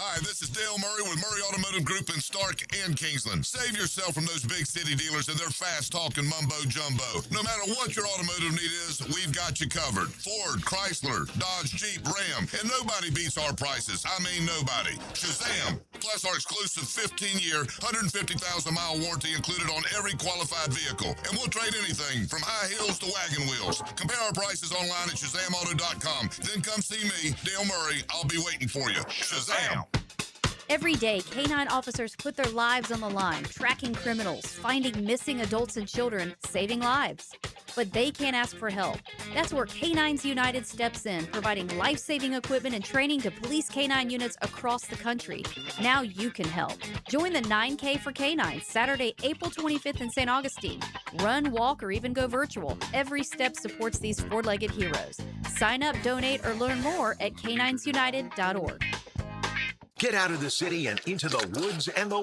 Hi, this is Dale Murray with Murray Automotive Group in Stark and Kingsland. Save yourself from those big city dealers and their fast-talking mumbo-jumbo. No matter what your automotive need is, we've got you covered. Ford, Chrysler, Dodge, Jeep, Ram, and nobody beats our prices. I mean nobody. Shazam! Plus our exclusive 15-year, 150,000-mile warranty included on every qualified vehicle. And we'll trade anything from high heels to wagon wheels. Compare our prices online at ShazamAuto.com. Then come see me, Dale Murray. I'll be waiting for you. Shazam!
Every day, K9 officers put their lives on the line, tracking criminals, finding missing adults and children, saving lives. But they can't ask for help. That's where K9s United steps in, providing life-saving equipment and training to police K9 units across the country. Now you can help. Join the 9K for K9, Saturday, April 25th in St. Augustine. Run, walk, or even go virtual. Every step supports these four-legged heroes. Sign up, donate, or learn more at K9sunited.org.
Get out of the city and into the woods and the